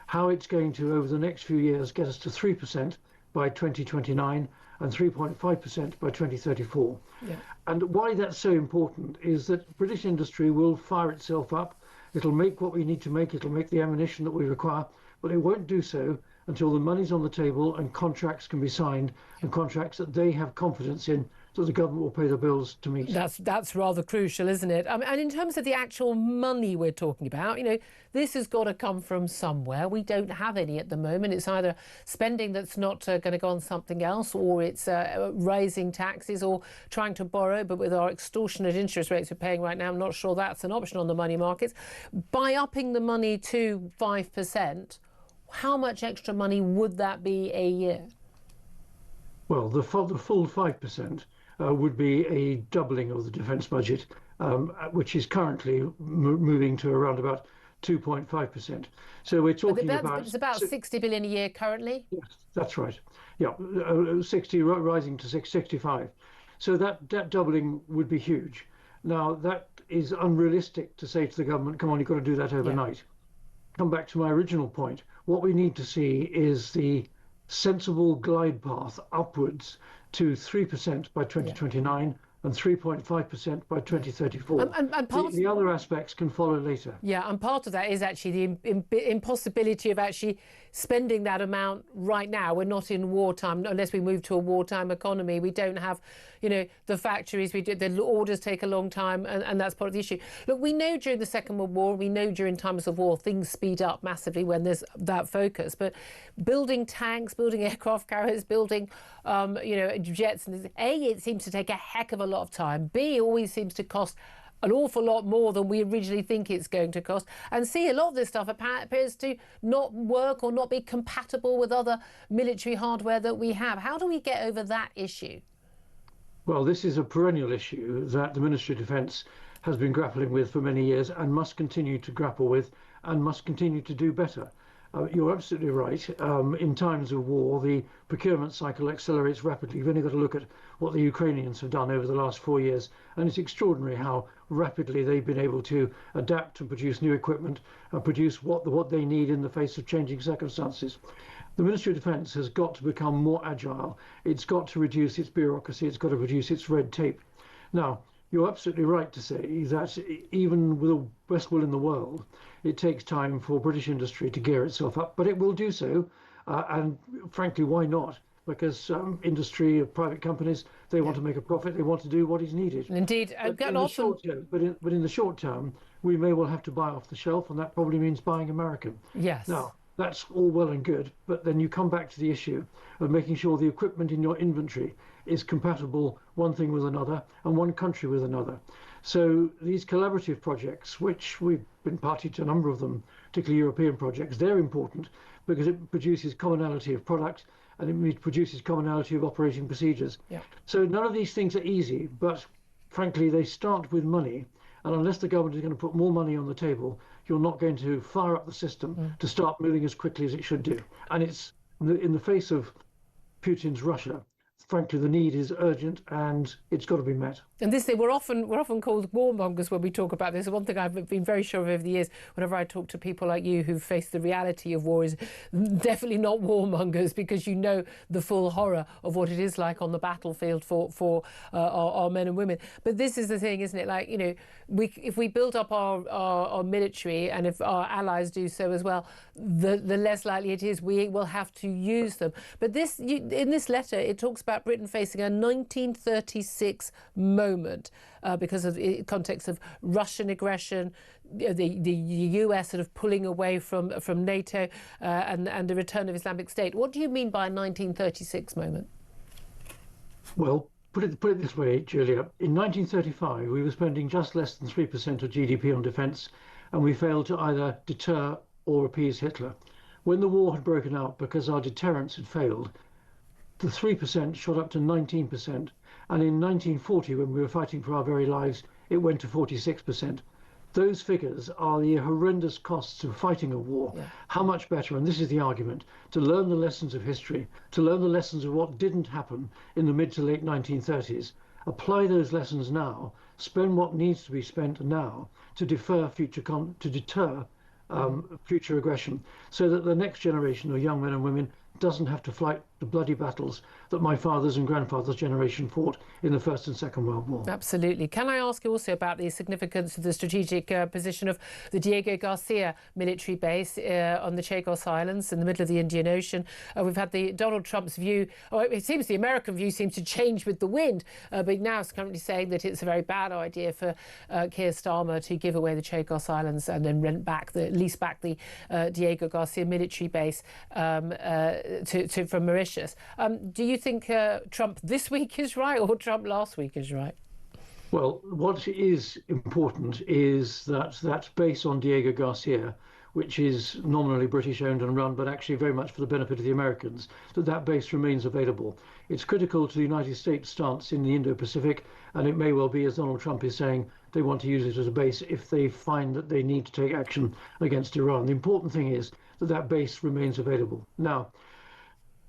how it's going to, over the next few years, get us to 3% by 2029 and 3.5% by 2034. Yeah. And why that's so important is that British industry will fire itself up. It'll make what we need to make. It'll make the ammunition that we require, but it won't do so until the money's on the table and contracts can be signed, and contracts that they have confidence in, so the government will pay the bills to meet.
That's rather crucial, isn't it? And in terms of the actual money we're talking about, this has got to come from somewhere. We don't have any at the moment. It's either spending that's not going to go on something else, or it's raising taxes or trying to borrow. But with our extortionate interest rates we're paying right now, I'm not sure that's an option on the money markets. By upping the money to 5%, how much extra money would that be a year?
Well, the full 5% would be a doubling of the defence budget, which is currently moving to around about 2.5%. So we're talking about...
It's about 60 billion a year currently?
Yes, that's right. Yeah, 60 rising to 65. So that deubling would be huge. Now, that is unrealistic to say to the government, come on, you've got to do that overnight. Yeah. Come back to my original point. What we need to see is the sensible glide path upwards to 3% by 2029 and 3.5% by 2034. And the other aspects can follow later.
Yeah, and part of that is actually the impossibility of actually spending that amount right now. We're not in wartime, unless we move to a wartime economy. We don't have, the factories. The orders take a long time, and that's part of the issue. Look, we know during the Second World War, we know during times of war, things speed up massively when there's that focus. But building tanks, building aircraft carriers, building, jets, and A, it seems to take a heck of a lot of time. B, it always seems to cost an awful lot more than we originally think it's going to cost. And see, a lot of this stuff appears to not work or not be compatible with other military hardware that we have. How do we get over that issue?
Well, this is a perennial issue that the Ministry of Defence has been grappling with for many years and must continue to grapple with and must continue to do better. You're absolutely right. In times of war, the procurement cycle accelerates rapidly. You've only got to look at what the Ukrainians have done over the last 4 years, and it's extraordinary how rapidly they've been able to adapt and produce new equipment and produce what they need in the face of changing circumstances. The Ministry of Defence has got to become more agile. It's got to reduce its bureaucracy. It's got to reduce its red tape. Now, you're absolutely right to say that even with the best will in the world, it takes time for British industry to gear itself up, but it will do so. And frankly, why not? Because industry, private companies, they want to make a profit. They want to do what is needed.
Indeed.
But in the short term, we may well have to buy off the shelf, and that probably means buying American.
Yes.
Now, that's all well and good, but then you come back to the issue of making sure the equipment in your inventory is compatible one thing with another and one country with another. So these collaborative projects, which we've been party to a number of them, particularly European projects, they're important because it produces commonality of product and it produces commonality of operating procedures.
Yeah.
So none of these things are easy, but frankly, they start with money. And unless the government is going to put more money on the table, you're not going to fire up the system to start moving as quickly as it should do. And it's in the face of Putin's Russia, frankly, the need is urgent and it's got to be met.
And this thing, we're often called warmongers when we talk about this. One thing I've been very sure of over the years, whenever I talk to people like you who've faced the reality of war, is definitely not warmongers, because you know the full horror of what it is like on the battlefield for our men and women. But this is the thing, isn't it? Like, you know, if we build up our military, and if our allies do so as well, the less likely it is we will have to use them. But in this letter, it talks about Britain facing a 1936 moment because of the context of Russian aggression, the US sort of pulling away from NATO and the return of Islamic State. What do you mean by a 1936 moment?
Well, put it this way, Julia. In 1935, we were spending just less than 3% of GDP on defence, and we failed to either deter or appease Hitler. When the war had broken out because our deterrence had failed, the 3% shot up to 19%. And in 1940, when we were fighting for our very lives, it went to 46%. Those figures are the horrendous costs of fighting a war. Yeah. How much better, and this is the argument, to learn the lessons of history, to learn the lessons of what didn't happen in the mid to late 1930s, apply those lessons now, spend what needs to be spent now to deter future aggression, so that the next generation of young men and women doesn't have to fight the bloody battles that my father's and grandfather's generation fought in the First and Second World War.
Absolutely. Can I ask you also about the significance of the strategic position of the Diego Garcia military base on the Chagos Islands in the middle of the Indian Ocean? We've had Donald Trump's view, or it seems the American view seems to change with the wind, but now it's currently saying that it's a very bad idea for Keir Starmer to give away the Chagos Islands and then lease back the Diego Garcia military base from Mauritius. Do you think Trump this week is right or Trump last week is right?
Well, what is important is that base on Diego Garcia, which is nominally British owned and run, but actually very much for the benefit of the Americans, that base remains available. It's critical to the United States' stance in the Indo-Pacific, and it may well be, as Donald Trump is saying, they want to use it as a base if they find that they need to take action against Iran. The important thing is that base remains available. Now,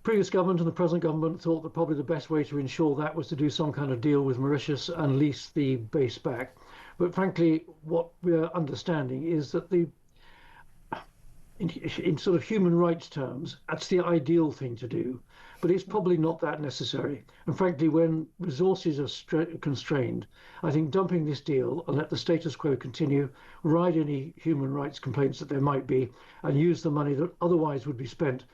previous government and the present government thought that probably the best way to ensure that was to do some kind of deal with Mauritius and lease the base back. But frankly, what we're understanding is that in sort of human rights terms, that's the ideal thing to do, but it's probably not that necessary. And frankly, when resources are constrained, I think dumping this deal and let the status quo continue, ride any human rights complaints that there might be, and use the money that otherwise would be spent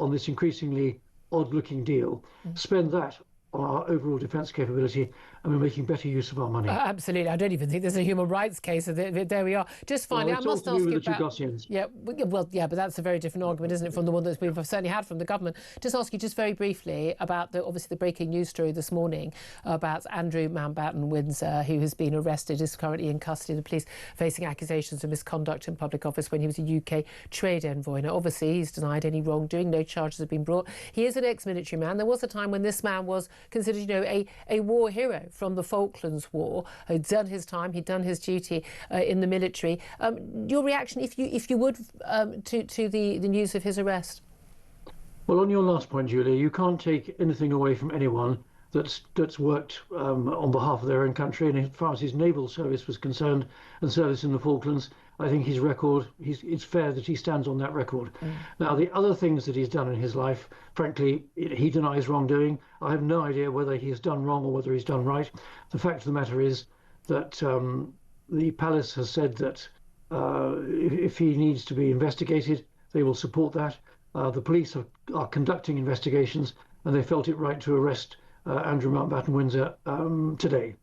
on this increasingly odd-looking deal, spend that on our overall defence capability, and we're making better use of our money.
Absolutely. I don't even think there's a human rights case. There we are. Just finally, I must ask you about... but that's a very different argument, isn't it, from the one that we've certainly had from the government. Just ask you just very briefly about obviously the breaking news story this morning about Andrew Mountbatten-Windsor, who has been arrested, is currently in custody of the police, facing accusations of misconduct in public office when he was a UK trade envoy. Now, obviously, he's denied any wrongdoing. No charges have been brought. He is an ex-military man. There was a time when this man was considered, a war hero from the Falklands War. He'd done his time. He'd done his duty in the military. Your reaction, if you would, to the news of his arrest?
Well, on your last point, Julia, you can't take anything away from anyone that's worked on behalf of their own country. And as far as his naval service was concerned and service in the Falklands, I think his record, it's fair that he stands on that record. Now, the other things that he's done in his life, frankly, he denies wrongdoing. I have no idea whether he has done wrong or whether he's done right. The fact of the matter is that the palace has said that if he needs to be investigated, they will support that. The police are conducting investigations, and they felt it right to arrest Andrew Mountbatten-Windsor today.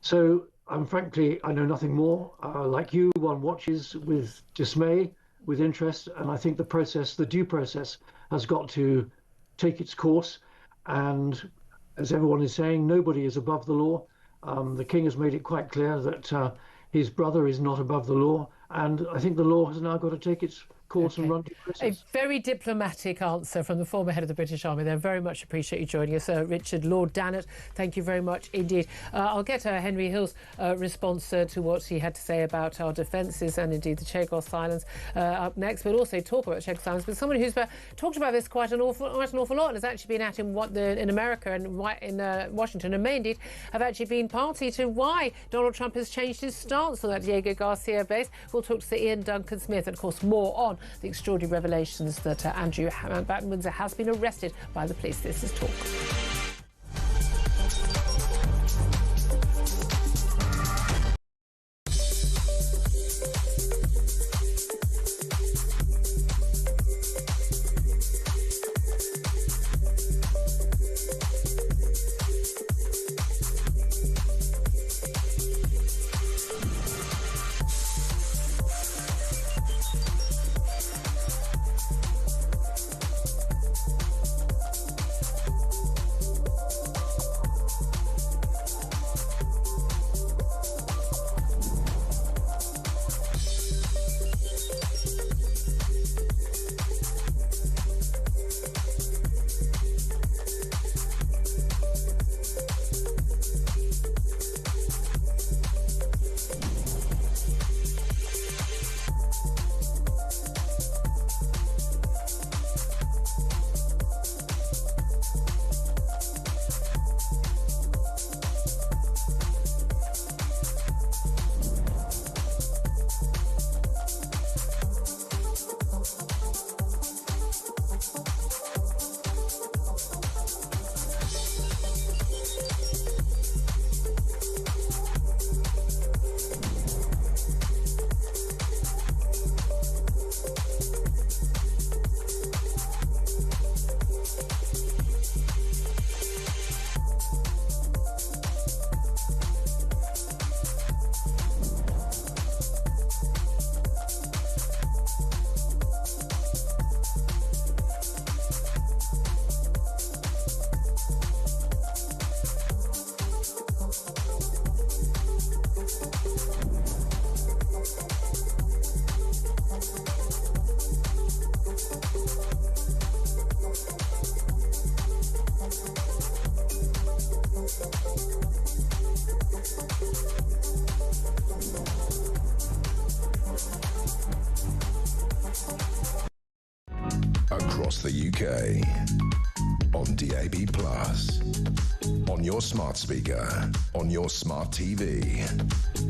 So, frankly, I know nothing more. Like you, one watches with dismay, with interest, and I think the due process, has got to take its course. And as everyone is saying, nobody is above the law. The King has made it quite clear that his brother is not above the law, and I think the law has now got to take its course and run due process.
A very diplomatic answer from the former head of the British Army there. Very much appreciate you joining us, Richard Lord Dannett. Thank you very much indeed. I'll get Henry Hill's response to what he had to say about our defences and indeed the Chagos Islands up next. But also talk about Chagos Islands with someone who's talked about this quite an awful lot and has actually been at in America and in Washington, and may indeed have actually been party to why Donald Trump has changed his stance on that Diego Garcia base. We'll talk to Sir Ian Duncan-Smith and, of course, more on the extraordinary revelations that Andrew Mountbatten-Windsor has been arrested by the police. This is Talk.
Across the UK, on DAB+, on your smart speaker, on your smart TV,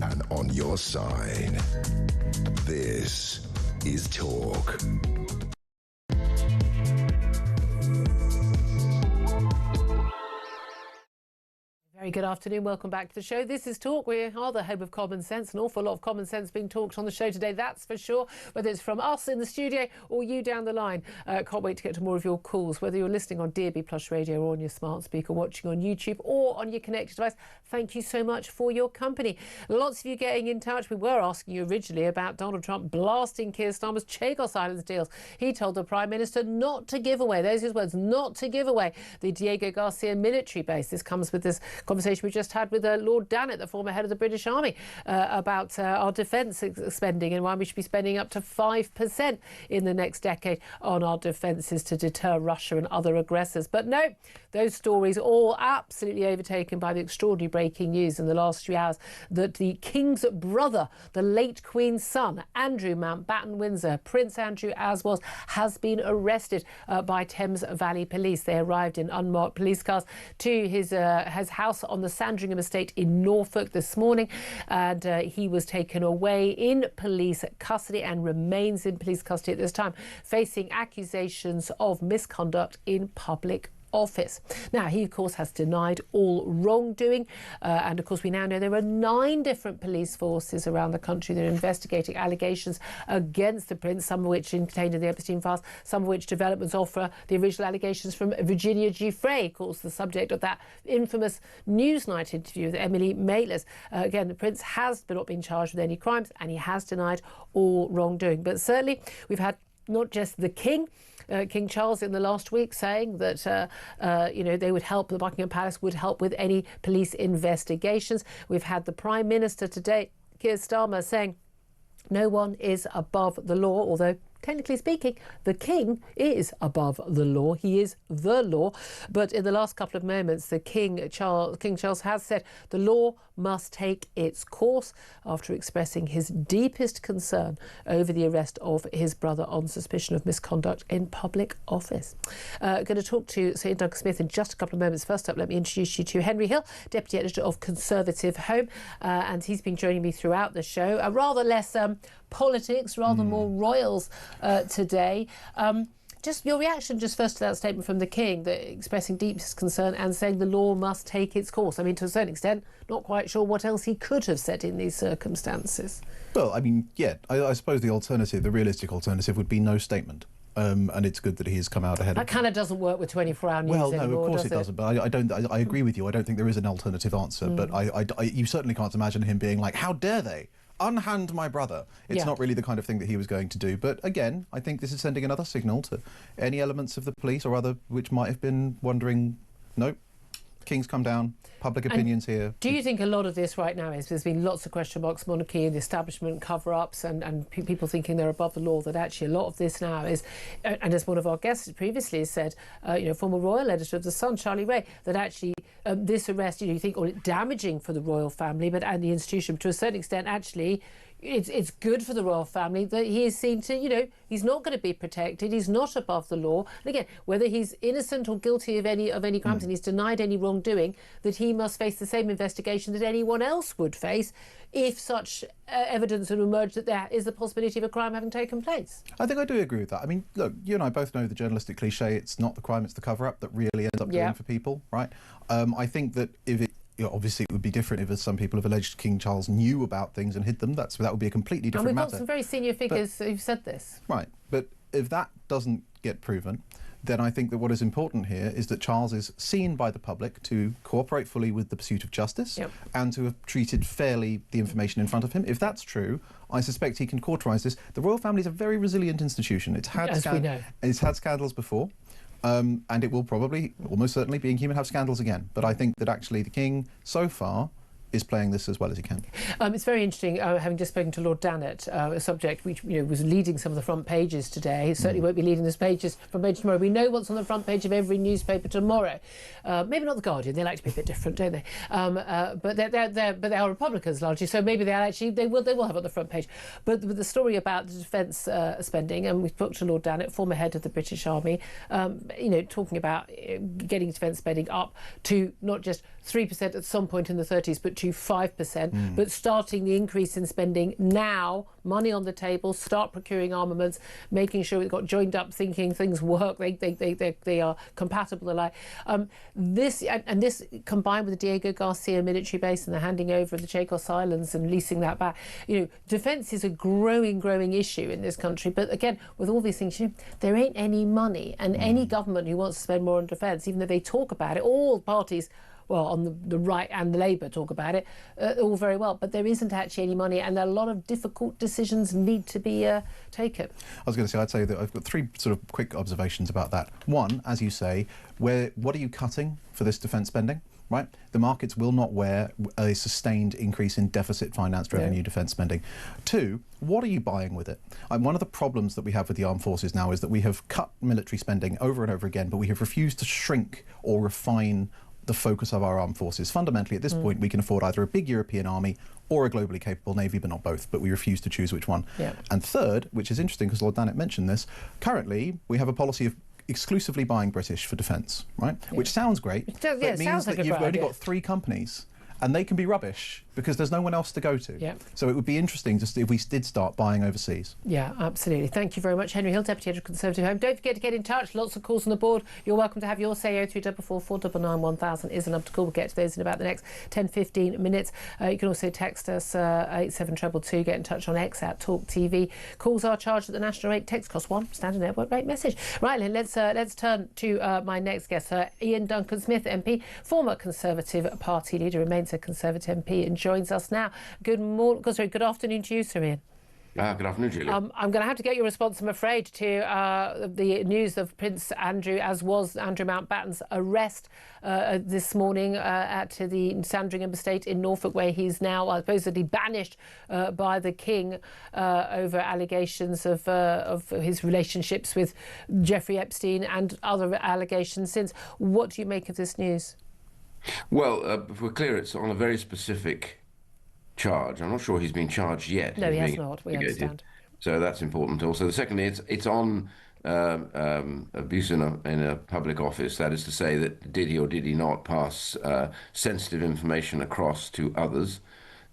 and on your side. This is Talk.
Very good afternoon. Welcome back to the show. This is Talk. We are the home of common sense. An awful lot of common sense being talked on the show today, that's for sure. Whether it's from us in the studio or you down the line. Can't wait to get to more of your calls. Whether you're listening on DAB+ radio or on your smart speaker, watching on YouTube or on your connected device, thank you so much for your company. Lots of you getting in touch. We were asking you originally about Donald Trump blasting Keir Starmer's Chagos Islands deals. He told the Prime Minister not to give away, those are his words, not to give away the Diego Garcia military base. This comes with this conversation we just had with Lord Dannatt, the former head of the British Army, about our defence spending and why we should be spending up to 5% in the next decade on our defences to deter Russia and other aggressors. But no, those stories all absolutely overtaken by the extraordinary breaking news in the last few hours that the King's brother, the late Queen's son, Andrew Mountbatten-Windsor, Prince Andrew as was, has been arrested by Thames Valley Police. They arrived in unmarked police cars to his house on the Sandringham estate in Norfolk this morning, and he was taken away in police custody and remains in police custody at this time, facing accusations of misconduct in public office. Now, he, of course, has denied all wrongdoing. And, of course, we now know there are 9 different police forces around the country that are investigating allegations against the Prince, some of which are contained in the Epstein files, some of which developments offer the original allegations from Virginia Giuffre, of course, the subject of that infamous Newsnight interview with Emily Maitlis. Again, the Prince has not been charged with any crimes and he has denied all wrongdoing. But certainly we've had not just the King, King Charles in the last week saying that, they would help, the Buckingham Palace would help with any police investigations. We've had the Prime Minister today, Keir Starmer, saying no one is above the law, although technically speaking, the King is above the law. He is the law. But in the last couple of moments, the King Charles has said the law must take its course after expressing his deepest concern over the arrest of his brother on suspicion of misconduct in public office. Going to talk to Sir Ian Duncan Smith in just a couple of moments. First up, let me introduce you to Henry Hill, Deputy Editor of Conservative Home, and he's been joining me throughout the show. Rather less politics, rather more royals today. Just your reaction just first to that statement from the King, that expressing deepest concern and saying the law must take its course. I mean, to a certain extent, not quite sure what else he could have said in these circumstances.
Well, I mean, yeah, I suppose the alternative, the realistic alternative would be no statement. And it's good that he has come out ahead.
That kind of doesn't work with 24-hour news anymore,
no, of course
does
it doesn't. But I agree with you. I don't think there is an alternative answer. But you certainly can't imagine him being like, how dare they unhand my brother. It's not really the kind of thing that he was going to do. But again, I think this is sending another signal to any elements of the police or other which might have been wondering, nope, King's come down, public opinion's here.
Do you think a lot of this right now is there's been lots of question marks, monarchy and the establishment cover-ups and people thinking they're above the law, that actually a lot of this now is, and as one of our guests previously said, former royal editor of The Sun, Charlie Ray, that actually this arrest, you think, or damaging for the royal family and the institution, but to a certain extent, actually, it's good for the royal family that he is seen to, he's not going to be protected, he's not above the law. And again, whether he's innocent or guilty of any crimes and he's denied any wrongdoing, that he must face the same investigation that anyone else would face if such evidence would emerge that there is the possibility of a crime having taken place.
I think I do agree with that. I mean, look, you and I both know the journalistic cliche, it's not the crime, it's the cover-up that really ends up doing for people, right? I think that if it obviously, it would be different if, as some people have alleged, King Charles knew about things and hid them. That would be a completely different matter.
And we've got some very senior figures who've said this.
Right, but if that doesn't get proven, then I think that what is important here is that Charles is seen by the public to cooperate fully with the pursuit of justice and to have treated fairly the information in front of him. If that's true, I suspect he can cauterise this. The royal family is a very resilient institution. It's had scandals before. And it will probably, almost certainly, being human, have scandals again. But I think that actually the King, so far, is playing this as well as he can.
It's very interesting, having just spoken to Lord Dannatt, a subject which was leading some of the front pages today. He certainly won't be leading the front page tomorrow. We know what's on the front page of every newspaper tomorrow. Maybe not the Guardian. They like to be a bit different, don't they? But they are Republicans largely, so maybe they will have on the front page. But the story about the defence spending, and we spoke to Lord Dannatt, former head of the British Army, talking about getting defence spending up to not just 3% at some point in the 30s, but to 5%, but starting the increase in spending now, money on the table, start procuring armaments, making sure we've got joined up thinking, things work, they are compatible alike. This combined with the Diego Garcia military base and the handing over of the Chagos Islands and leasing that back, defence is a growing issue in this country. But again, with all these things, there ain't any money, and any government who wants to spend more on defence, even though they talk about it, all parties, well, on the right and the Labour talk about it, all very well, but there isn't actually any money, and a lot of difficult decisions need to be taken.
I was going to say, I'd say that I've got three sort of quick observations about that. One, as you say, what are you cutting for this defence spending? Right, the markets will not wear a sustained increase in deficit financed revenue defence spending. Two, what are you buying with it? One of the problems that we have with the armed forces now is that we have cut military spending over and over again, but we have refused to shrink or refine the focus of our armed forces. Fundamentally, at this point, we can afford either a big European army or a globally capable navy, but not both. But we refuse to choose which one. Yeah. And third, which is interesting because Lord Dannatt mentioned this, currently we have a policy of exclusively buying British for defence, right? Yeah. Which sounds great, but it means that you've only got 3 companies and they can be rubbish because there's no one else to go to. Yeah. So it would be interesting to see if we did start buying overseas.
Yeah, absolutely. Thank you very much, Henry Hill, Deputy Editor of Conservative Home. Don't forget to get in touch. Lots of calls on the board. You're welcome to have your say. 0344 499 1000 is the number to call. We'll get to those in about the next 10-15 minutes. You can also text us 87222. Get in touch on X at Talk TV. Calls are charged at the national rate. Text cost £1. Standard network rate message. Right, then let's turn to my next guest, Ian Duncan-Smith, MP, former Conservative Party leader, remains a Conservative MP, and joins us now. Good afternoon to you, Sir Ian.
Good afternoon, Julia.
I'm going to have to get your response, I'm afraid, to the news of Prince Andrew, as was Andrew Mountbatten's arrest this morning at the Sandringham estate in Norfolk, where he's now supposedly banished by the King over allegations of his relationships with Jeffrey Epstein and other allegations since. What do you make of this news?
Well, if we're clear, it's on a very specific charge. I'm not sure he's been charged yet.
No, he has not. We understand.
So that's important. Also, secondly, it's on abuse in a public office. That is to say, that did he or did he not pass sensitive information across to others,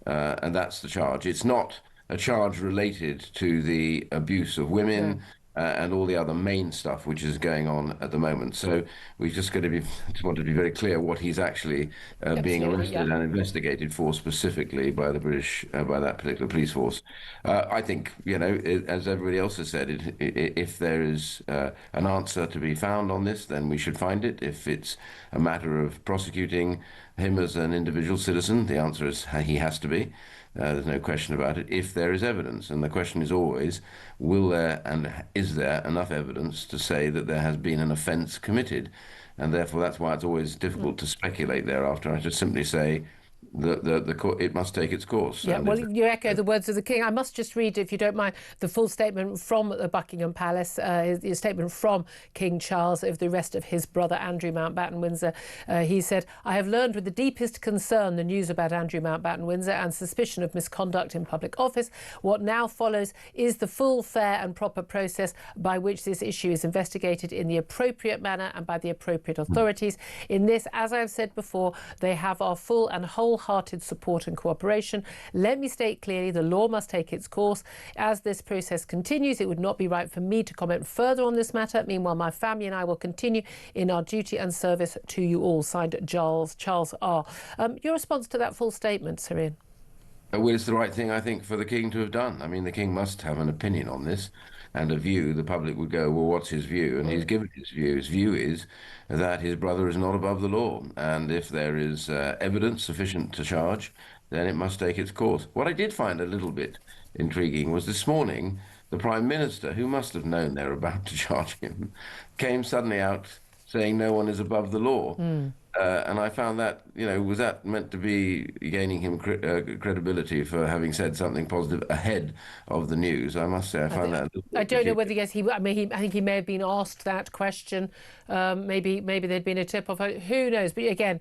and that's the charge. It's not a charge related to the abuse of women. And all the other main stuff which is going on at the moment. So we just want to be very clear what he's actually being arrested and investigated for specifically by the British, by that particular police force. I think, as everybody else has said, if there is an answer to be found on this, then we should find it. If it's a matter of prosecuting him as an individual citizen, the answer is he has to be. There's no question about it, if there is evidence. And the question is always, will there and is there enough evidence to say that there has been an offence committed? And therefore, that's why it's always difficult to speculate thereafter. I just simply say the court, it must take its course.
Yeah, well, you echo the words of the King. I must just read, if you don't mind, the full statement from the Buckingham Palace, his statement from King Charles of the arrest of his brother Andrew Mountbatten-Windsor. He said, "I have learned with the deepest concern the news about Andrew Mountbatten-Windsor and suspicion of misconduct in public office. What now follows is the full, fair and proper process by which this issue is investigated in the appropriate manner and by the appropriate authorities. In this, as I've said before, they have our full and wholehearted support and cooperation. Let me state clearly, the law must take its course. As this process continues, it would not be right for me to comment further on this matter. Meanwhile, my family and I will continue in our duty and service to you all." Signed, Charles R. Your response to that full statement, Sir Ian?
Well, it's the right thing, I think, for the King to have done. I mean, the King must have an opinion on this and a view. The public would go, well, what's his view? And he's given his view. His view is that his brother is not above the law. And if there is evidence sufficient to charge, then it must take its course. What I did find a little bit intriguing was this morning, the Prime Minister, who must have known they're about to charge him, came suddenly out saying no one is above the law. And I found that, was that meant to be gaining him credibility for having said something positive ahead of the news? I must say, I found that.
I don't know whether, I think he may have been asked that question. Maybe there'd been a tip-off. Who knows? But again,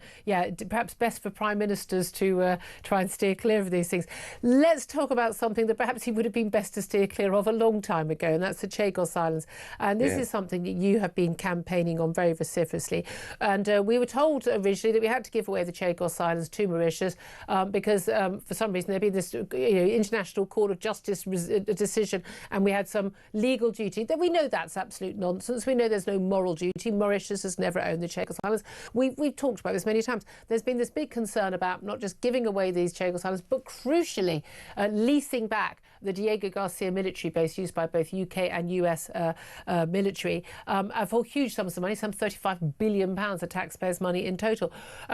perhaps best for Prime Ministers to try and steer clear of these things. Let's talk about something that perhaps he would have been best to steer clear of a long time ago, and that's the Chagos Islands. And this is something that you have been campaigning on very vociferously. And we were told told originally that we had to give away the Chagos Islands to Mauritius because for some reason there'd been this International Court of Justice decision, and we had some legal duty. That we know that's absolute nonsense. We know there's no moral duty. Mauritius has never owned the Chagos Islands. We've talked about this many times. There's been this big concern about not just giving away these Chagos Islands, but crucially leasing back the Diego Garcia military base used by both UK and US military for huge sums of money, some £35 billion of taxpayers' money in total.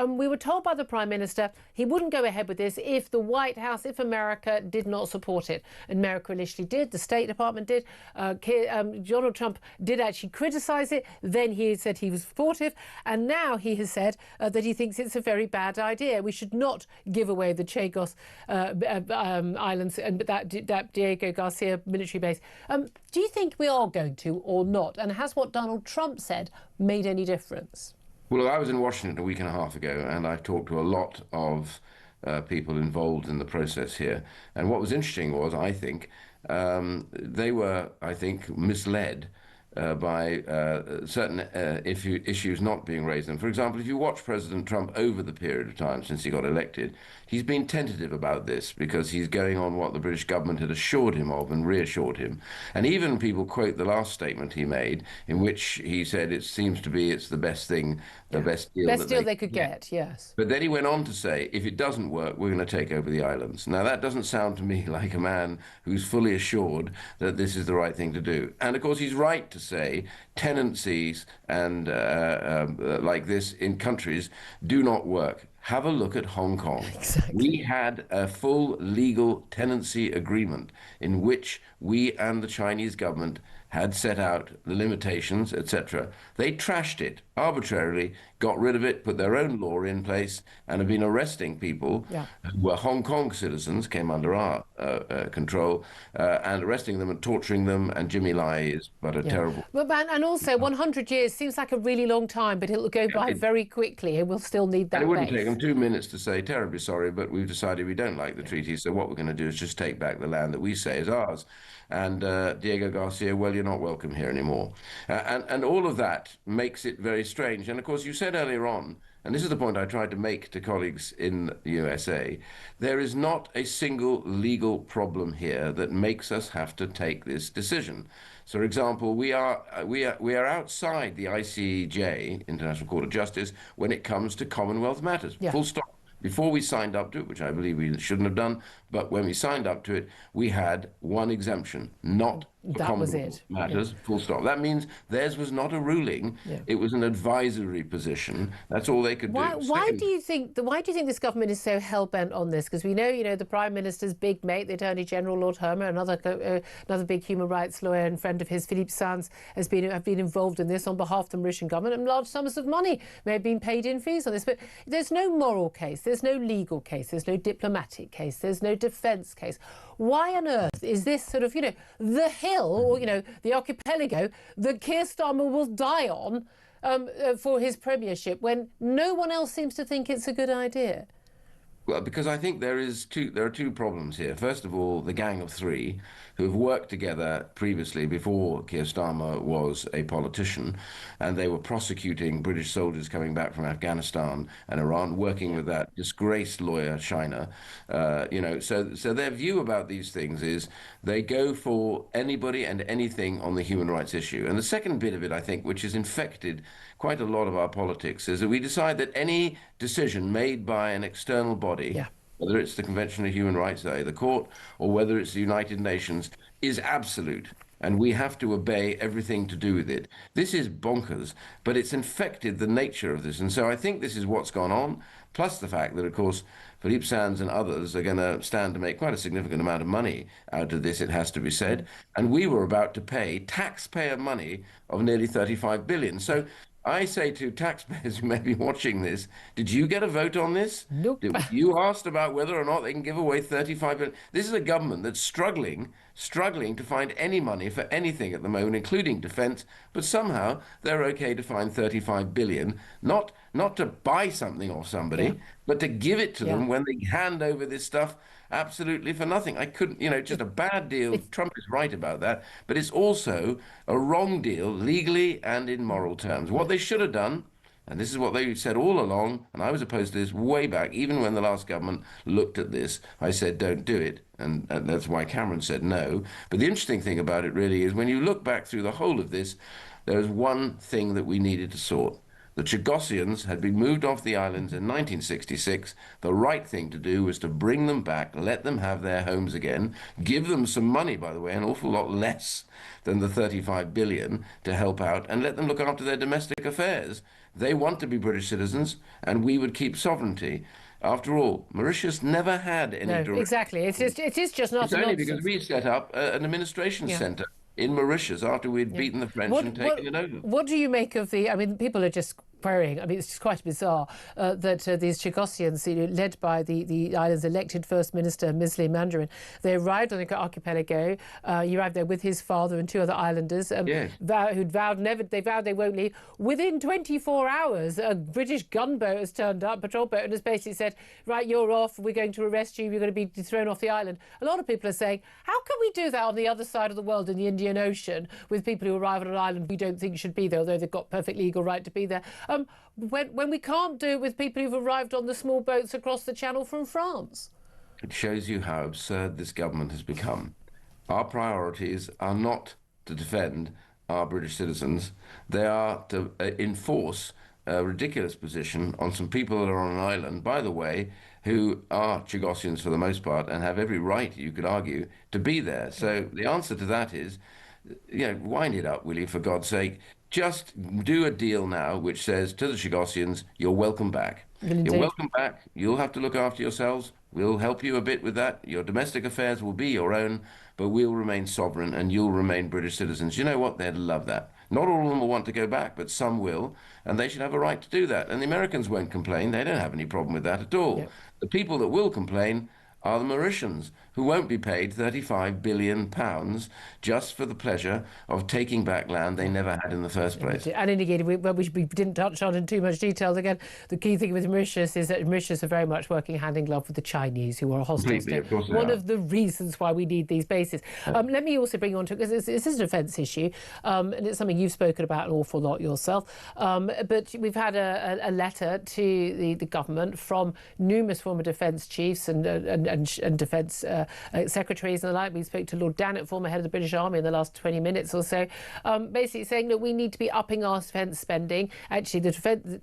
We were told by the Prime Minister he wouldn't go ahead with this if the White House, if America did not support it. America initially did, the State Department did. Donald Trump did actually criticise it. Then he said he was supportive, and now he has said that he thinks it's a very bad idea. We should not give away the Chagos Islands and that Diego Garcia military base. Do you think we are going to or not? And has what Donald Trump said made any difference?
Well, I was in Washington a week and a half ago, and I talked to a lot of people involved in the process here. And what was interesting was, I think, they were, misled by certain issues not being raised. And for example, if you watch President Trump over the period of time since he got elected, he's been tentative about this because he's going on what the British government had assured him of and reassured him. And even people quote the last statement he made, in which he said it seems to be it's the best thing, the best deal
they could get, yes.
But then he went on to say, if it doesn't work, we're going to take over the islands. Now, that doesn't sound to me like a man who's fully assured that this is the right thing to do. And of course, he's right to say tenancies and like this in countries do not work. Have a look at Hong Kong. Exactly. We had a full legal tenancy agreement in which we and the Chinese government had set out the limitations, etc. They trashed it arbitrarily, got rid of it, put their own law in place, and have been arresting people who were Hong Kong citizens, came under our control, and arresting them and torturing them, and Jimmy Lai is but a terrible...
And also, 100 years seems like a really long time, but it'll go by very quickly, and we'll still need that
and it wouldn't
base.
take them 2 minutes to say, terribly sorry, but we've decided we don't like the treaty, so what we're going to do is just take back the land that we say is ours. And Diego Garcia, well, you're not welcome here anymore. And all of that makes it very strange. And of course, you said earlier on, and this is the point I tried to make to colleagues in the USA, there is not a single legal problem here that makes us have to take this decision. So, for example, we are outside the ICJ, International Court of Justice, when it comes to Commonwealth matters. Full stop. Before we signed up to it, which I believe we shouldn't have done, but when we signed up to it, we had one exemption, not for Commonwealth matters, full stop. That means theirs was not a ruling, it was an advisory position. That's all they could do.
Why do you think this government is so hell-bent on this? Because we know, the Prime Minister's big mate, the Attorney General, Lord Hermer, another big human rights lawyer and friend of his, Philippe Sands, have been involved in this on behalf of the Mauritian government, and large sums of money may have been paid in fees on this. But there's no moral case, there's no legal case, there's no diplomatic case, there's no defence case. Why on earth is this sort of, the hill, or, the archipelago that Keir Starmer will die on for his premiership when no one else seems to think it's a good idea?
Well, because I think there are two problems here. First of all, the Gang of Three, who have worked together previously before Keir Starmer was a politician, and they were prosecuting British soldiers coming back from Afghanistan and Iran, working with that disgraced lawyer, China. So their view about these things is they go for anybody and anything on the human rights issue. And the second bit of it, I think, which has infected quite a lot of our politics, is that we decide that any decision made by an external body, whether it's the Convention of Human Rights, the court, or whether it's the United Nations, is absolute. And we have to obey everything to do with it. This is bonkers, but it's infected the nature of this. And so I think this is what's gone on, plus the fact that, of course, Philippe Sands and others are going to stand to make quite a significant amount of money out of this, it has to be said. And we were about to pay taxpayer money of nearly 35 billion. So I say to taxpayers who may be watching this, did you get a vote on this?
Nope.
You asked about whether or not they can give away 35 billion. This is a government that's struggling to find any money for anything at the moment, including defence, but somehow they're okay to find 35 billion, not to buy something off somebody, but to give it to them when they hand over this stuff absolutely for nothing. I couldn't, just a bad deal. Trump is right about that, but it's also a wrong deal legally and in moral terms. What they should have done, and this is what they said all along, and I was opposed to this way back, even when the last government looked at this, I said, don't do it. And that's why Cameron said no. But the interesting thing about it really is when you look back through the whole of this, there is one thing that we needed to sort. The Chagosians had been moved off the islands in 1966. The right thing to do was to bring them back, let them have their homes again, give them some money, by the way, an awful lot less than the 35 billion to help out, and let them look after their domestic affairs. They want to be British citizens, and we would keep sovereignty. After all, Mauritius never had any
No,
direct...
exactly. It is just not
It's only because we set up an administration centre in Mauritius after we'd beaten the French and taken it over.
What do you make of the... I mean, people are just querying. I mean, it's just quite bizarre that these Chagosians, led by the island's elected First Minister, Misli Mandarin, they arrived on the archipelago. He arrived there with his father and two other islanders who'd vowed they won't leave. Within 24 hours, a British gunboat has turned up, patrol boat, and has basically said, right, you're off, we're going to arrest you, you're going to be thrown off the island. A lot of people are saying, how can we do that on the other side of the world in the Indian Ocean with people who arrive on an island we don't think should be there, although they've got perfect legal right to be there? When we can't do it with people who've arrived on the small boats across the Channel from France.
It shows you how absurd this government has become. Our priorities are not to defend our British citizens. They are to enforce a ridiculous position on some people that are on an island, by the way, who are Chagosians for the most part and have every right, you could argue, to be there. So the answer to that is, wind it up, will you, for God's sake. Just do a deal now which says to the Chagosians, you're welcome back. Indeed. You're welcome back. You'll have to look after yourselves. We'll help you a bit with that. Your domestic affairs will be your own, but we'll remain sovereign and you'll remain British citizens. You know what? They'd love that. Not all of them will want to go back, but some will, and they should have a right to do that. And the Americans won't complain. They don't have any problem with that at all. Yep. The people that will complain are the Mauritians, who won't be paid £35 billion just for the pleasure of taking back land they never had in the first place.
And indicated, we didn't touch on in too much detail. Again, the key thing with Mauritius is that Mauritius are very much working hand in glove with the Chinese, who are hostile state. One of the reasons why we need these bases. Let me also bring on to, because this is a defence issue, and it's something you've spoken about an awful lot yourself, but we've had a letter to the government from numerous former defence chiefs and defence secretaries and the like. We spoke to Lord Dannatt, former head of the British Army, in the last 20 minutes or so, basically saying that we need to be upping our defence spending. Actually, the defence,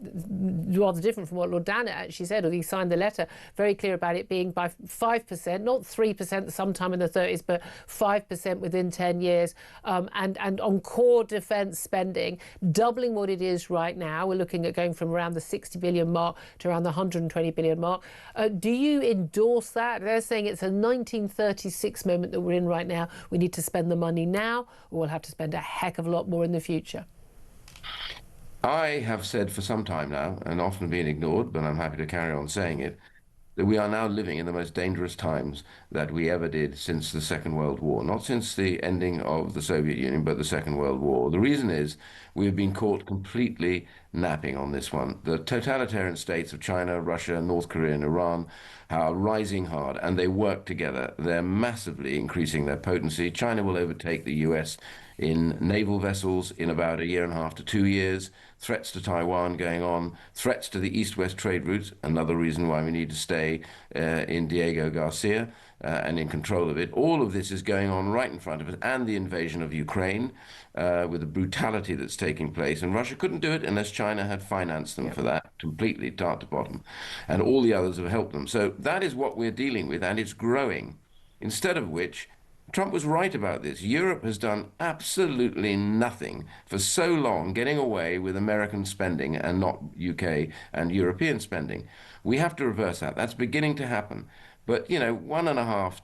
rather different from what Lord Dannatt actually said, or he signed the letter, very clear about it being by 5%, not 3% sometime in the 30s, but 5% within 10 years, and on core defence spending, doubling what it is right now. We're looking at going from around the 60 billion mark to around the 120 billion mark. Do you endorse that? They're saying it's a 1936 moment that we're in right now. We need to spend the money now, or we'll have to spend a heck of a lot more in the future.
I have said for some time now, and often been ignored, but I'm happy to carry on saying it, that we are now living in the most dangerous times that we ever did since the Second World War. Not since the ending of the Soviet Union, but the Second World War. The reason is we have been caught completely napping on this one. The totalitarian states of China, Russia, North Korea, and Iran are rising hard, and they work together. They're massively increasing their potency. China will overtake the US in naval vessels in about 1.5 to 2 years. Threats to Taiwan going on, threats to the east-west trade routes, another reason why we need to stay in Diego Garcia and in control of it. All of this is going on right in front of us, and the invasion of Ukraine with the brutality that's taking place. And Russia couldn't do it unless China had financed them for that, completely top to bottom. And all the others have helped them. So that is what we're dealing with, and it's growing. Instead of which, Trump was right about this. Europe has done absolutely nothing for so long, getting away with American spending and not UK and European spending. We have to reverse that. That's beginning to happen. But, 2.5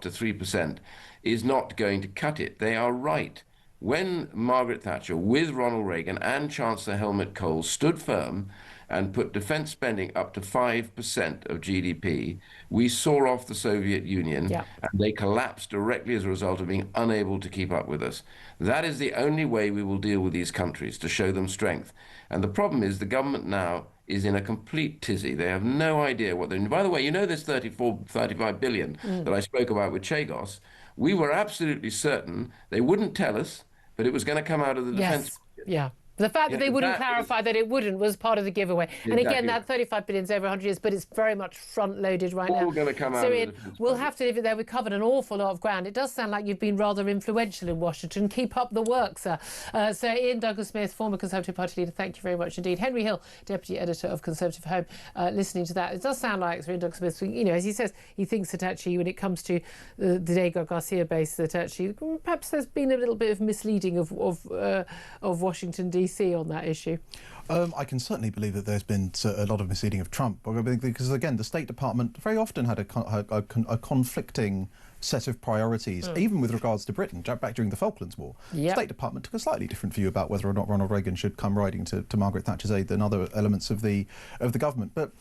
to 3% is not going to cut it. They are right. When Margaret Thatcher, with Ronald Reagan and Chancellor Helmut Kohl, stood firm and put defense spending up to 5% of GDP, we saw off the Soviet Union, and they collapsed directly as a result of being unable to keep up with us. That is the only way we will deal with these countries, to show them strength. And the problem is the government now is in a complete tizzy. They have no idea what they're doing. By the way, this 35 billion that I spoke about with Chagos, we were absolutely certain they wouldn't tell us, but it was going to come out of the defense budget.
The fact that they wouldn't clarify that it wouldn't was part of the giveaway. And again, that 35 billion is over 100 years, but it's very much front-loaded right now.
All going to come out.
So Ian, we'll have to leave it there. We've covered an awful lot of ground. It does sound like you've been rather influential in Washington. Keep up the work, sir. So Ian Douglas-Smith, former Conservative Party leader, thank you very much indeed. Henry Hill, deputy editor of Conservative Home, listening to that. It does sound like Ian Douglas-Smith, you know, as he says, he thinks that actually when it comes to the Diego Garcia base, that actually perhaps there's been a little bit of misleading of Washington DC on that issue.
I can certainly believe that there's been a lot of misleading of Trump, because again, the State Department very often had a conflicting set of priorities, even with regards to Britain. Back during the Falklands War, the State Department took a slightly different view about whether or not Ronald Reagan should come riding to Margaret Thatcher's aid than other elements of the government. But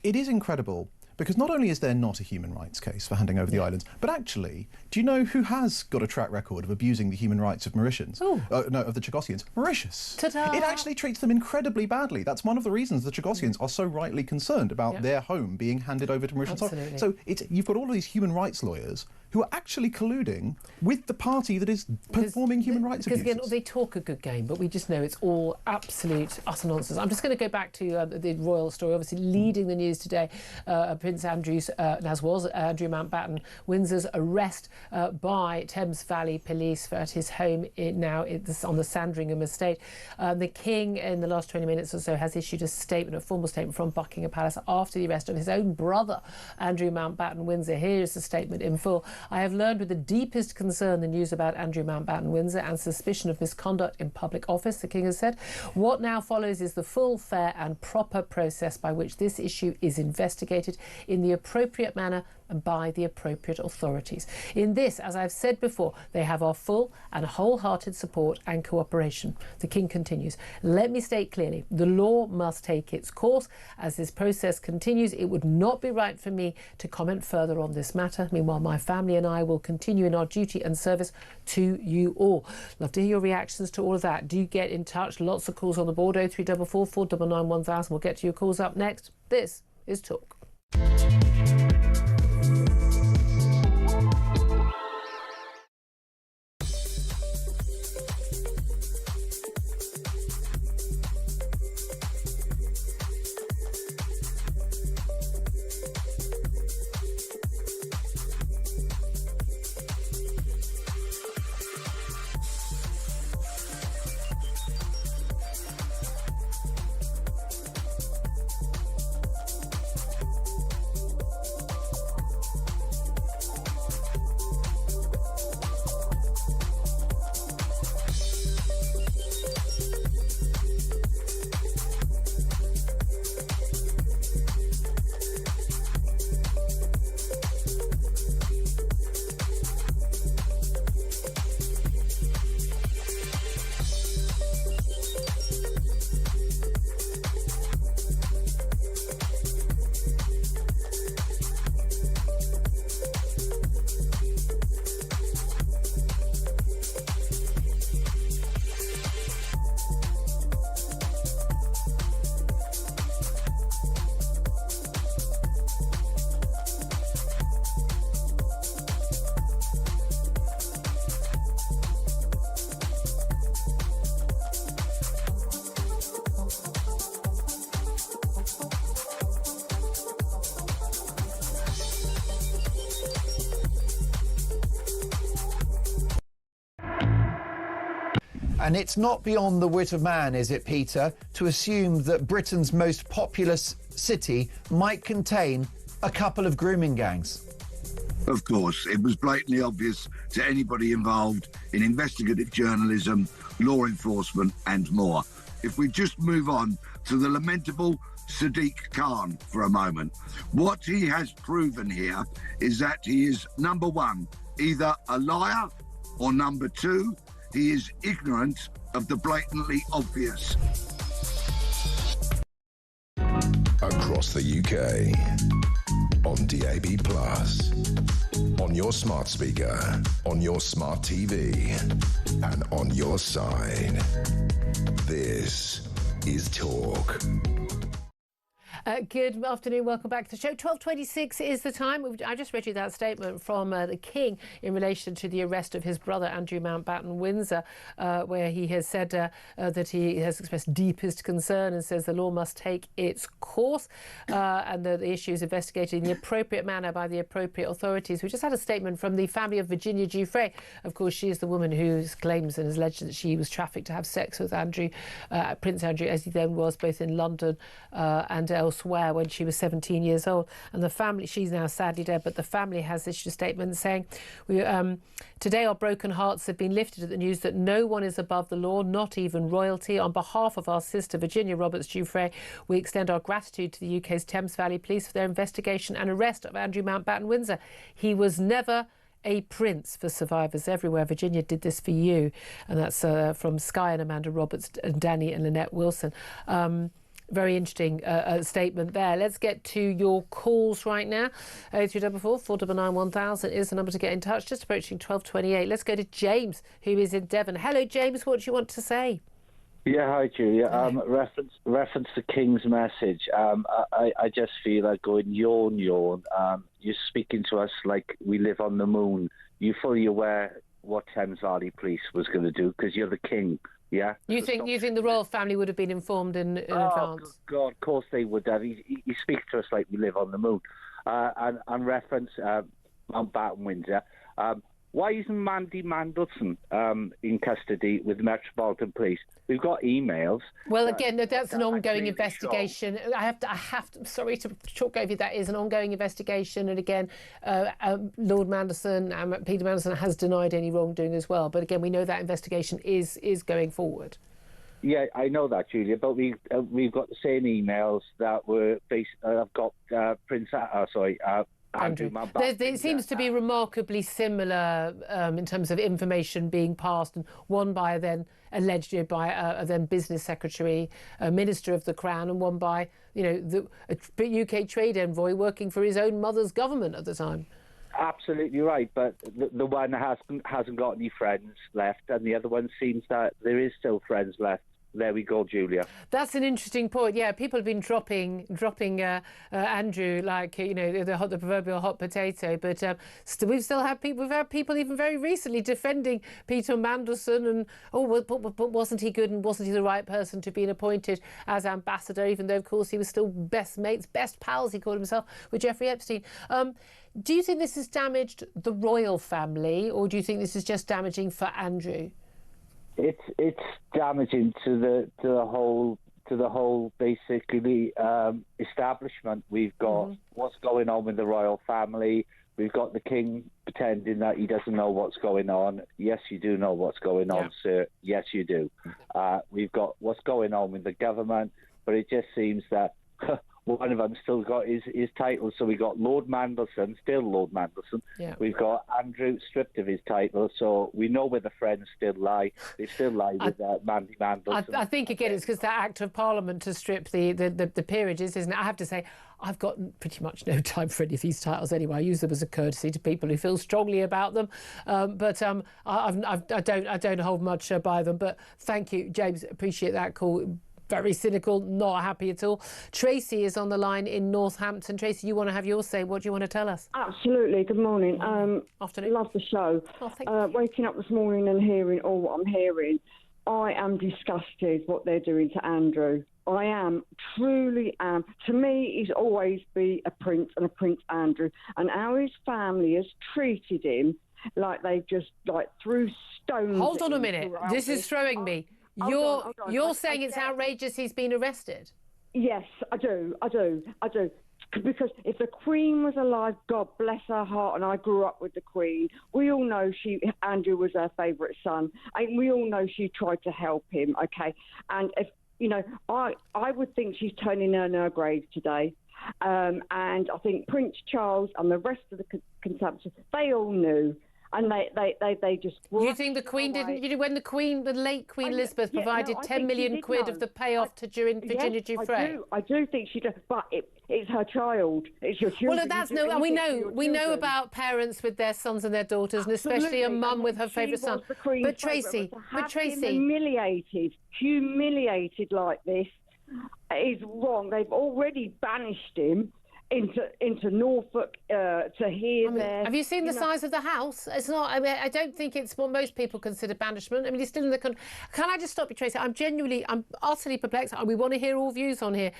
it is incredible, because not only is there not a human rights case for handing over the islands, but actually, do you know who has got a track record of abusing the human rights of Mauritians? Of the Chagosians? Mauritius.
Ta-da!
It actually treats them incredibly badly. That's one of the reasons the Chagosians are so rightly concerned about their home being handed over to Mauritians.
Absolutely.
So you've got all of these human rights lawyers who are actually colluding with the party that is performing human rights abuses.
Because again, they talk a good game, but we just know it's all absolute utter nonsense. I'm just going to go back to the royal story. Obviously, leading the news today, Prince Andrew's, Andrew Mountbatten-Windsor's arrest by Thames Valley Police at his home on the Sandringham estate. The King, in the last 20 minutes or so, has issued a formal statement from Buckingham Palace after the arrest of his own brother, Andrew Mountbatten-Windsor. Here is the statement in full. I have learned with the deepest concern the news about Andrew Mountbatten-Windsor and suspicion of misconduct in public office, the King has said. What now follows is the full, fair and proper process by which this issue is investigated in the appropriate manner and by the appropriate authorities. In this, as I've said before, they have our full and wholehearted support and cooperation. The King continues, let me state clearly, the law must take its course. As this process continues, it would not be right for me to comment further on this matter. Meanwhile, my family and I will continue in our duty and service to you all. Love to hear your reactions to all of that. Do get in touch. Lots of calls on the board, 0344 499 1000. We'll get to your calls up next. This is Talk.
And it's not beyond the wit of man, is it, Peter, to assume that Britain's most populous city might contain a couple of grooming gangs?
Of course, it was blatantly obvious to anybody involved in investigative journalism, law enforcement and more. If we just move on to the lamentable Sadiq Khan for a moment, what he has proven here is that he is, number one, either a liar, or number two, he is ignorant of the blatantly obvious.
Across the UK, on DAB+, on your smart speaker, on your smart TV, and on your side. This is Talk.
Good afternoon, welcome back to the show. 12:26 is the time. I just read you that statement from the King in relation to the arrest of his brother Andrew Mountbatten-Windsor, where he has said that he has expressed deepest concern and says the law must take its course and that the issue is investigated in the appropriate manner by the appropriate authorities. We just had a statement from the family of Virginia Giuffre. Of course, she is the woman who claims and has alleged that she was trafficked to have sex with Prince Andrew, as he then was, both in London and elsewhere when she was 17 years old. And the family, she's now sadly dead, but the family has issued a statement saying, today our broken hearts have been lifted at the news that no one is above the law, not even royalty. On behalf of our sister Virginia Roberts Giuffre, we extend our gratitude to the UK's Thames Valley Police for their investigation and arrest of Andrew Mountbatten-Windsor. He was never a prince, for survivors everywhere. Virginia did this for you. And that's from Sky and Amanda Roberts and Danny and Lynette Wilson. Very interesting statement there. Let's get to your calls right now. 0344 499 1000 is the number to get in touch. Just approaching 12:28. Let's go to James, who is in Devon. Hello, James. What do you want to say?
Yeah, hi, Julia. Reference the King's message. I just feel like going yawn. You're speaking to us like we live on the moon. You're fully aware what Thames Valley Police was going to do because you're the King. Yeah.
You think the royal family would have been informed in advance?
God, of course they would have. He speaks to us like we live on the moon. And reference Mountbatten-Windsor. Why isn't Mandy Mandelson in custody with the Metropolitan Police? We've got emails.
Well, again, that's an ongoing investigation. I have to. Sorry to talk over you. That is an ongoing investigation, and again, Lord Mandelson and Peter Mandelson has denied any wrongdoing as well. But again, we know that investigation is going forward.
Yeah, I know that, Julia. But we've got the same emails that were based. I've got Andrew Mountbatten.
There seems to be remarkably similar in terms of information being passed, and one by allegedly by a then business secretary, a minister of the Crown, and one by the UK trade envoy working for his own mother's government at the time.
Absolutely right, but the one hasn't got any friends left, and the other one seems that there is still friends left. There we go, Julia.
That's an interesting point. Yeah, people have been dropping Andrew like the proverbial hot potato. But we've had people even very recently defending Peter Mandelson and but wasn't he good and wasn't he the right person to be appointed as ambassador? Even though of course he was still best mates, best pals, he called himself, with Jeffrey Epstein. Do you think this has damaged the royal family, or do you think this is just damaging for Andrew?
It's damaging to the whole basically establishment. We've got what's going on with the royal family. We've got the King pretending that he doesn't know what's going on. Yes, you do know what's going on, sir. Yes, you do. We've got what's going on with the government, but it just seems that one of them still got his title. So we got Lord Mandelson, still Lord Mandelson. Yeah. We've got Andrew stripped of his title. So we know where the friends still lie. They still lie with Mandy Mandelson.
I think, again, it's because that Act of Parliament to strip the peerages, isn't it? I have to say, I've got pretty much no time for any of these titles anyway. I use them as a courtesy to people who feel strongly about them. I don't hold much by them. But thank you, James. Appreciate that call. Very cynical, not happy at all. Tracy is on the line in Northampton. Tracy, you want to have your say. What do you want to tell us?
Absolutely. Good morning.
Afternoon.
Love the show.
Oh,
waking up this morning and hearing all what I'm hearing, I am disgusted what they're doing to Andrew. I am, truly am. To me, he's always been a prince and a Prince Andrew. And how his family has treated him like they've just threw stones.
Hold on a minute. This is throwing me. You're saying it's outrageous he's been arrested?
Yes, I do. Because if the Queen was alive, God bless her heart, and I grew up with the Queen, we all know Andrew was her favourite son, and we all know she tried to help him, okay? And if, I would think she's turning in her grave today. And I think Prince Charles and the rest of the consumption, they all knew. And they just...
You think the Queen didn't... When the late Queen Elizabeth provided 10 million quid of the payoff to Virginia Giuffre?
I do think she does, but it's her child. It's your children.
Well, we know about parents with their sons and their daughters, and especially a mum with her favourite son. But Tracy...
humiliated like this, is wrong. They've already banished him into Norfolk to here, there.
Have you seen the size of the house? It's not. I mean, I don't think it's what most people consider banishment. I mean, he's still in the country. Can I just stop you, Tracy? I'm utterly perplexed. We want to hear all views on here.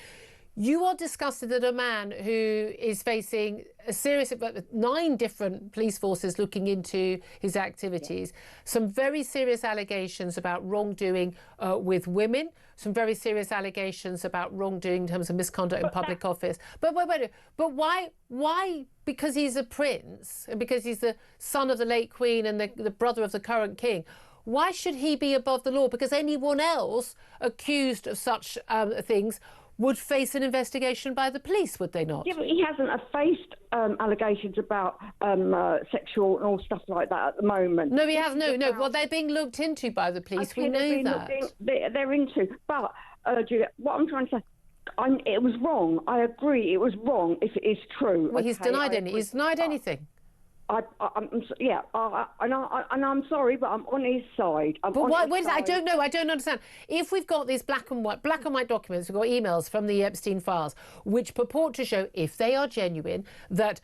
You are disgusted that a man who is facing a serious 9 different police forces looking into his activities, some very serious allegations about wrongdoing with women, some very serious allegations about wrongdoing in terms of misconduct in public office. But why? Because he's a prince and because he's the son of the late Queen and the brother of the current king. Why should he be above the law? Because anyone else accused of such things would face an investigation by the police, would they not?
Yeah, but he hasn't faced allegations about sexual and all stuff like that at the moment.
No, he has no. Well, they're being looked into by the police.
Okay,
we know that.
They're into. But, Julia, what I'm trying to say, it was wrong. I agree, it was wrong if it is true.
Well, he's denied anything.
And I'm sorry, but I'm on his side.
But why? I don't know. I don't understand. If we've got these black and white documents, we've got emails from the Epstein files, which purport to show, if they are genuine, that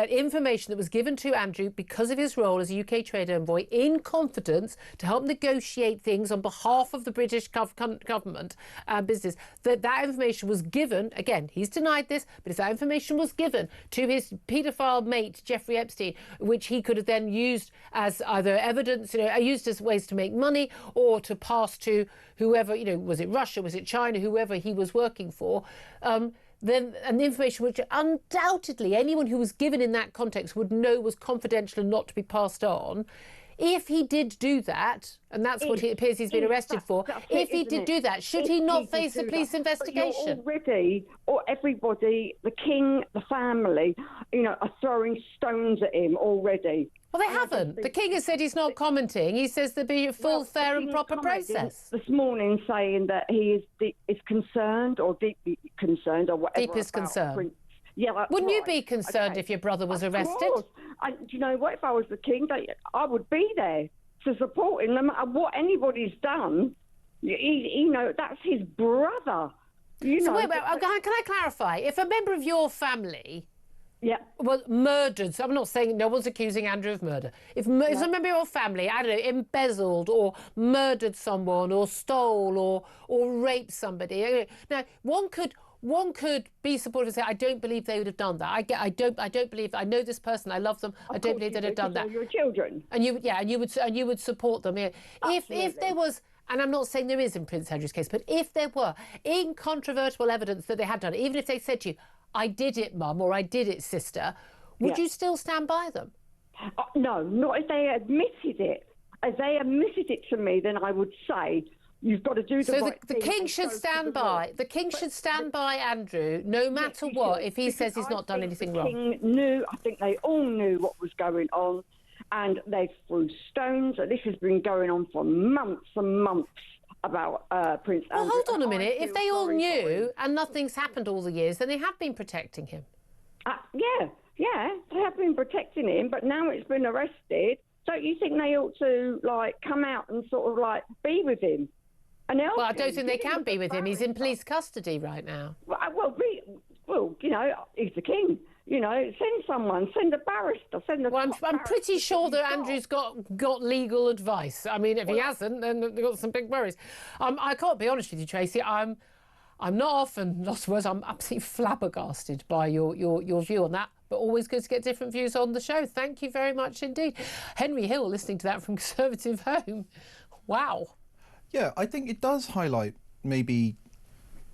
information that was given to Andrew because of his role as a UK trade envoy in confidence to help negotiate things on behalf of the British government and business, that information was given. Again, he's denied this, but if that information was given to his paedophile mate Jeffrey Epstein, which he could have then used as either evidence, used as ways to make money or to pass to whoever, was it Russia, was it China, whoever he was working for, then the information which undoubtedly anyone who was given in that context would know was confidential and not to be passed on. If he did do that, and that's what it appears he's been arrested for, if he did do that, should he not face a police investigation?
Already, or everybody, the king, the family, are throwing stones at him already.
Well, they haven't. The king has said he's not commenting. He says there'll be a full, fair and proper process.
This morning saying that he is concerned or deeply concerned or whatever.
Deepest concern.
Yeah,
wouldn't you be concerned if your brother was arrested?
Of course. And do you know what? If I was the king, I would be there to support him, no matter what anybody's done. That's his brother.
So wait, can I clarify? If a member of your family, was murdered, so I'm not saying no one's accusing Andrew of murder. If a member of your family, I don't know, embezzled or murdered someone or stole or raped somebody, now one could be supportive and say, I don't believe they would have done that. I don't believe. I know this person. I love them. I don't believe they'd have done that.
Your children.
And you would support them. Yeah. If there was, and I'm not saying there is in Prince Andrew's case, but if there were incontrovertible evidence that they had done it, even if they said to you, I did it, Mum, or I did it, sister, would you still stand by them?
No, not if they admitted it. If they admitted it to me, then I would say, you've got to do the right thing.
So the king should stand by. The king should stand by Andrew, no matter what, if he says he's not done anything wrong.
The king knew. I think they all knew what was going on, and they threw stones. This has been going on for months and months about Prince Andrew.
Well, hold on a minute. If they all knew and nothing's happened all the years, then they have been protecting him.
Yeah, they have been protecting him, but now it's been arrested. Don't you think they ought to come out and sort of be with him?
Well, I don't think they can be with him. He's in police custody right now.
Well, he's the king. Send someone, send a barrister, send a...
Well, I'm pretty sure that Andrew's got legal advice. I mean, if he hasn't, then they've got some big worries. I can't be honest with you, Tracy. I'm not often, lost words, I'm absolutely flabbergasted by your view on that. But always good to get different views on the show. Thank you very much indeed. Henry Hill, listening to that from Conservative Home. Wow.
Yeah, I think it does highlight maybe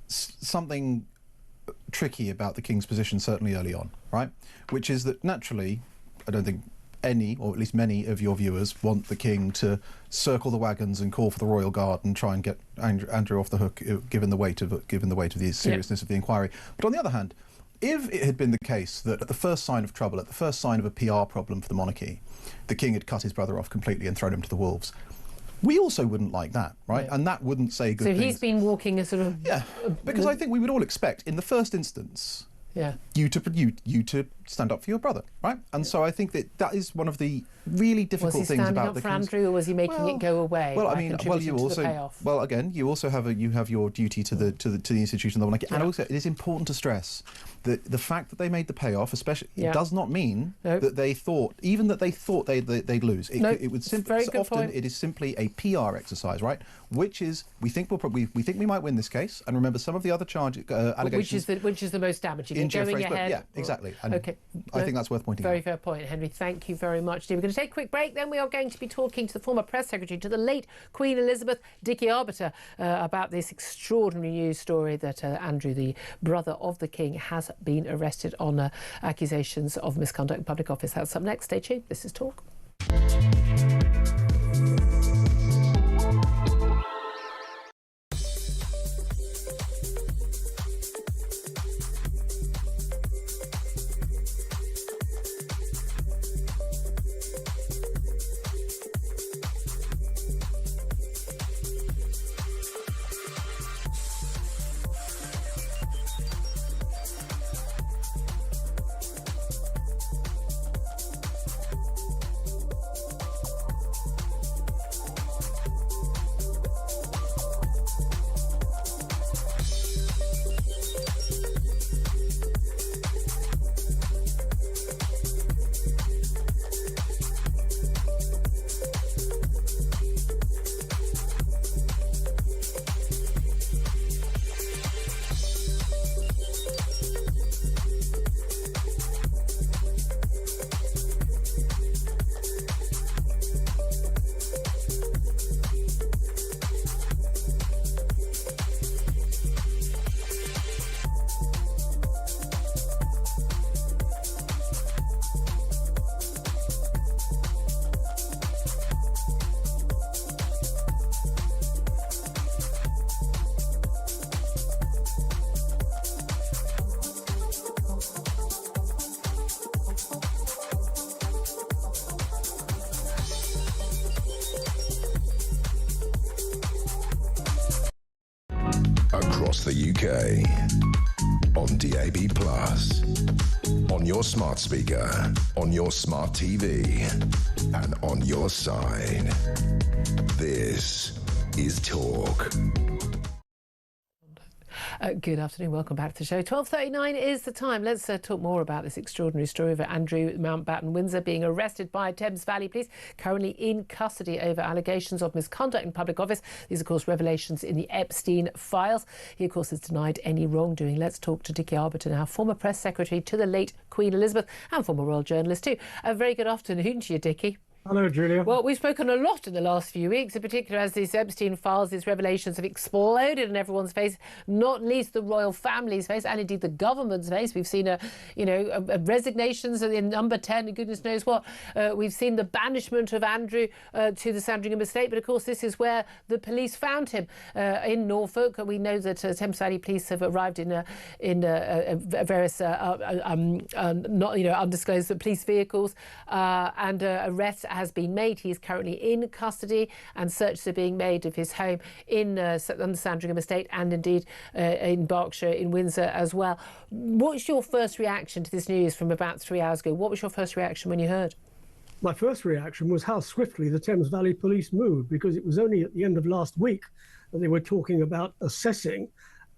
something tricky about the King's position, certainly early on, right? Which is that naturally, I don't think any, or at least many of your viewers want the King to circle the wagons and call for the Royal Guard and try and get Andrew off the hook, given the weight of the seriousness of the inquiry. But on the other hand, if it had been the case that at the first sign of trouble, at the first sign of a PR problem for the monarchy, the King had cut his brother off completely and thrown him to the wolves, we also wouldn't like that, right? Yeah. And that wouldn't say good things.
So he's been walking a sort of...
Yeah, because I think we would all expect, in the first instance, you to stand up for your brother, right? And so I think that is one of the really difficult things about the
Was he standing up for Andrew, or was he making it go away?
Well, I mean, you also have your duty to the institution, and also it is important to stress that the fact that they made the payoff, especially, it does not mean that they thought they'd lose. It would simply often it is simply a PR exercise, right? Which is we think we might win this case, and remember some of the other allegations,
which is the most damaging.
In
going ahead,
yeah, exactly. And I think that's worth pointing out.
Very fair point, Henry. Thank you very much. We're going to take a quick break. Then we are going to be talking to the former press secretary to the late Queen Elizabeth, Dickie Arbiter, about this extraordinary news story that Andrew, the brother of the King, has been arrested on accusations of misconduct in public office. That's up next. Stay tuned. This is Talk.
Across the UK, on DAB+, on your smart speaker, on your smart TV, and on your side. This is Talk.
Good afternoon, welcome back to the show. 12:39 is the time. Let's talk more about this extraordinary story of Andrew Mountbatten-Windsor being arrested by Thames Valley Police, currently in custody over allegations of misconduct in public office. These, of course, revelations in the Epstein files. He, of course, has denied any wrongdoing. Let's talk to Dickie Arbiter now, former press secretary to the late Queen Elizabeth and former royal journalist too. A very good afternoon to you, Dickie.
Hello, Julia.
Well, we've spoken a lot in the last few weeks, in particular as these Epstein files, these revelations have exploded in everyone's face, not least the royal family's face, and indeed the government's face. We've seen resignations in number 10 and goodness knows what. We've seen the banishment of Andrew to the Sandringham estate, but of course this is where the police found him in Norfolk. We know that Thames Valley Police have arrived in various undisclosed police vehicles, and arrests has been made. He is currently in custody, and searches are being made of his home in the Sandringham estate, and indeed in Berkshire, in Windsor as well. What's your first reaction to this news from about 3 hours ago? What was your first reaction when you heard?
My first reaction was how swiftly the Thames Valley Police moved, because it was only at the end of last week that they were talking about assessing.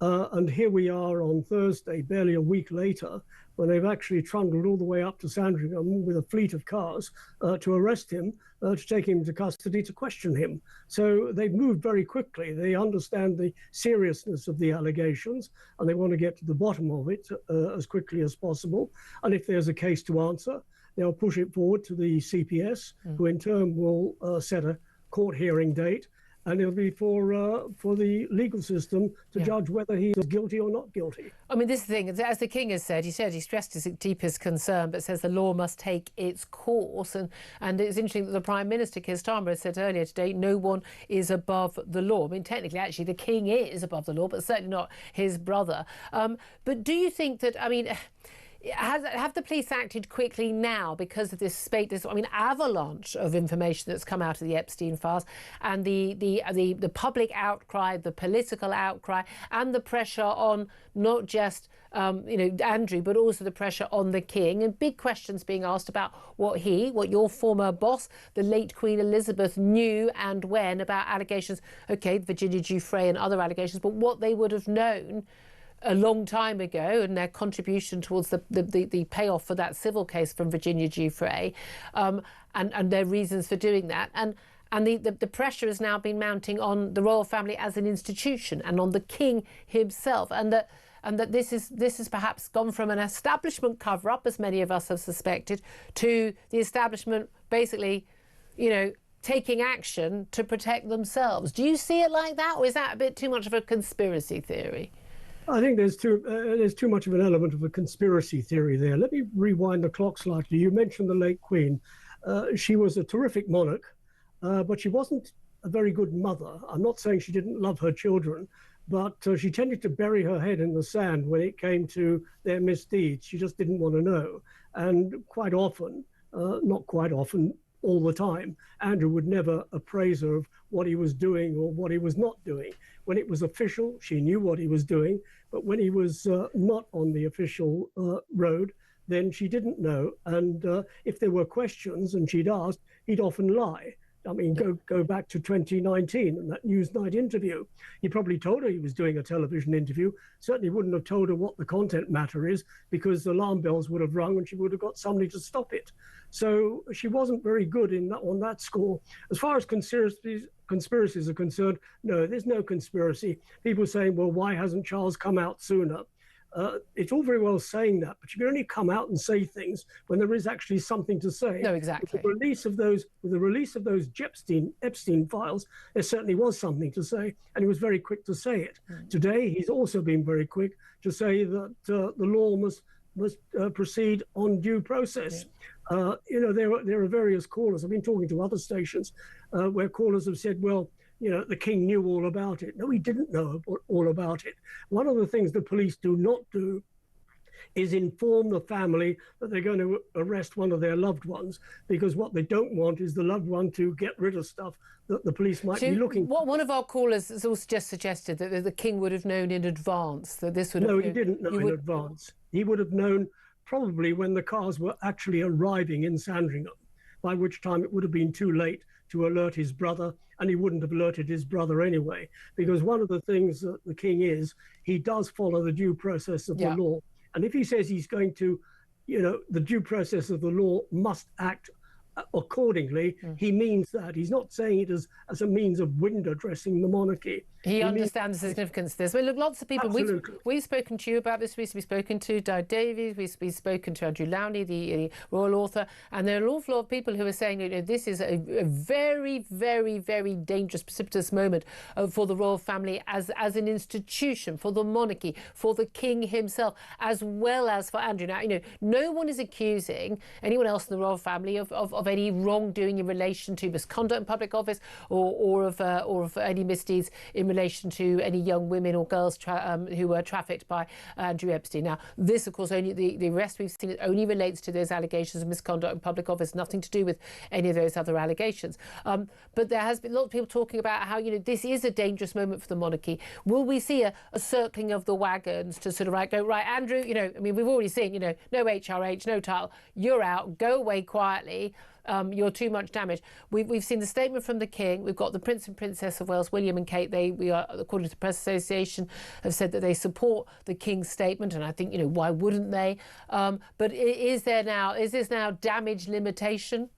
And here we are on Thursday, barely a week later, when they've actually trundled all the way up to Sandringham with a fleet of cars to arrest him, to take him to custody, to question him. So they've moved very quickly. They understand the seriousness of the allegations, and they want to get to the bottom of it as quickly as possible. And if there's a case to answer, they'll push it forward to the CPS, who in turn will set a court hearing date. And it'll be for the legal system to judge whether he's guilty or not guilty.
I mean, this is the thing, as the King has said, he stressed his deepest concern, but says the law must take its course. And it's interesting that the Prime Minister, Keir Starmer, said earlier today, no one is above the law. I mean, technically, actually, the King is above the law, but certainly not his brother. But do you think that, have the police acted quickly now because of this avalanche of information that's come out of the Epstein files, and the public outcry, the political outcry, and the pressure on not just Andrew, but also the pressure on the King, and big questions being asked about what your former boss, the late Queen Elizabeth, knew and when about allegations, Virginia Giuffre and other allegations, but what they would have known a long time ago, and their contribution towards the payoff for that civil case from Virginia Giuffre, and their reasons for doing that. And the pressure has now been mounting on the royal family as an institution and on the King himself, and that this has perhaps gone from an establishment cover-up, as many of us have suspected, to the establishment basically, taking action to protect themselves. Do you see it like that, or is that a bit too much of a conspiracy theory?
I think there's too much of an element of a conspiracy theory there. Let me rewind the clock slightly. You mentioned the late Queen. She was a terrific monarch, but she wasn't a very good mother. I'm not saying she didn't love her children, but she tended to bury her head in the sand when it came to their misdeeds. She just didn't want to know. And quite often, not quite often, all the time, Andrew would never appraise her of what he was doing or what he was not doing. When it was official, she knew what he was doing, but when he was not on the official road, then she didn't know. And if there were questions and she'd asked, he'd often lie. I mean, go back to 2019 and that Newsnight interview. He probably told her he was doing a television interview, certainly wouldn't have told her what the content matter is, because alarm bells would have rung and she would have got somebody to stop it. So she wasn't very good on that score. As far as conspiracies are concerned, no, there's no conspiracy. People saying, well, why hasn't Charles come out sooner? It's all very well saying that, but you can only come out and say things when there is actually something to say.
No, exactly.
With the release of those Epstein files, there certainly was something to say, and he was very quick to say it. Today, he's also been very quick to say that the law must proceed on due process. There are various callers. I've been talking to other stations where callers have said, well, the King knew all about it. No, he didn't know all about it. One of the things the police do not do is inform the family that they're going to arrest one of their loved ones, because what they don't want is the loved one to get rid of stuff that the police might be looking for.
One of our callers has also just suggested that the King would have known in advance that this would have...
No, he didn't know in advance. He would have known probably when the cars were actually arriving in Sandringham, by which time it would have been too late to alert his brother, and he wouldn't have alerted his brother anyway, because one of the things that the King is, he does follow the due process of the law. And if he says he's going to, the due process of the law must act accordingly, he means that. He's not saying it as a means of window dressing the monarchy.
He understands the significance of this. Well, look, lots of people, we've spoken to you about this. We've spoken to Di Davies, we've spoken to Andrew Lowney, the royal author, and there are an awful lot of people who are saying this is a very, very, very dangerous, precipitous moment for the royal family as an institution, for the monarchy, for the King himself, as well as for Andrew. Now, no one is accusing anyone else in the royal family of any wrongdoing in relation to misconduct in public office or of any misdeeds in relation to any young women or girls who were trafficked by Andrew Epstein. Now, this, of course, only the arrest we've seen, it only relates to those allegations of misconduct in public office, nothing to do with any of those other allegations. But there has been a lot of people talking about how, this is a dangerous moment for the monarchy. Will we see a circling of the wagons to sort of go, right, Andrew, we've already seen, no HRH, no title, you're out, go away quietly. You're too much damage. We've seen the statement from the King. We've got the Prince and Princess of Wales, William and Kate. We are, according to the Press Association, have said that they support the King's statement, and I think why wouldn't they? But is this now damage limitation?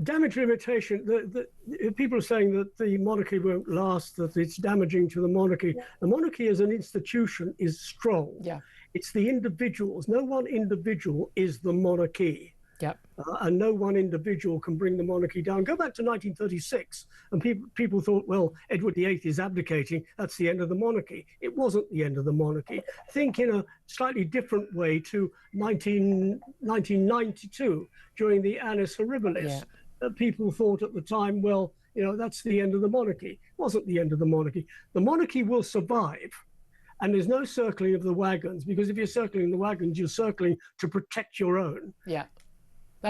Damage limitation. The people are saying that the monarchy won't last, that it's damaging to the monarchy. Yeah. The monarchy as an institution is strong. Yeah. It's the individuals. No one individual is the monarchy. Yep. And no one individual can bring the monarchy down. Go back to 1936, and people thought, well, Edward VIII is abdicating. That's the end of the monarchy. It wasn't the end of the monarchy. Think in a slightly different way to 1992, during the Annus Horribilis. Yeah. People thought at the time, well, that's the end of the monarchy. It wasn't the end of the monarchy. The monarchy will survive. And there's no circling of the wagons, because if you're circling the wagons, you're circling to protect your own. Yeah.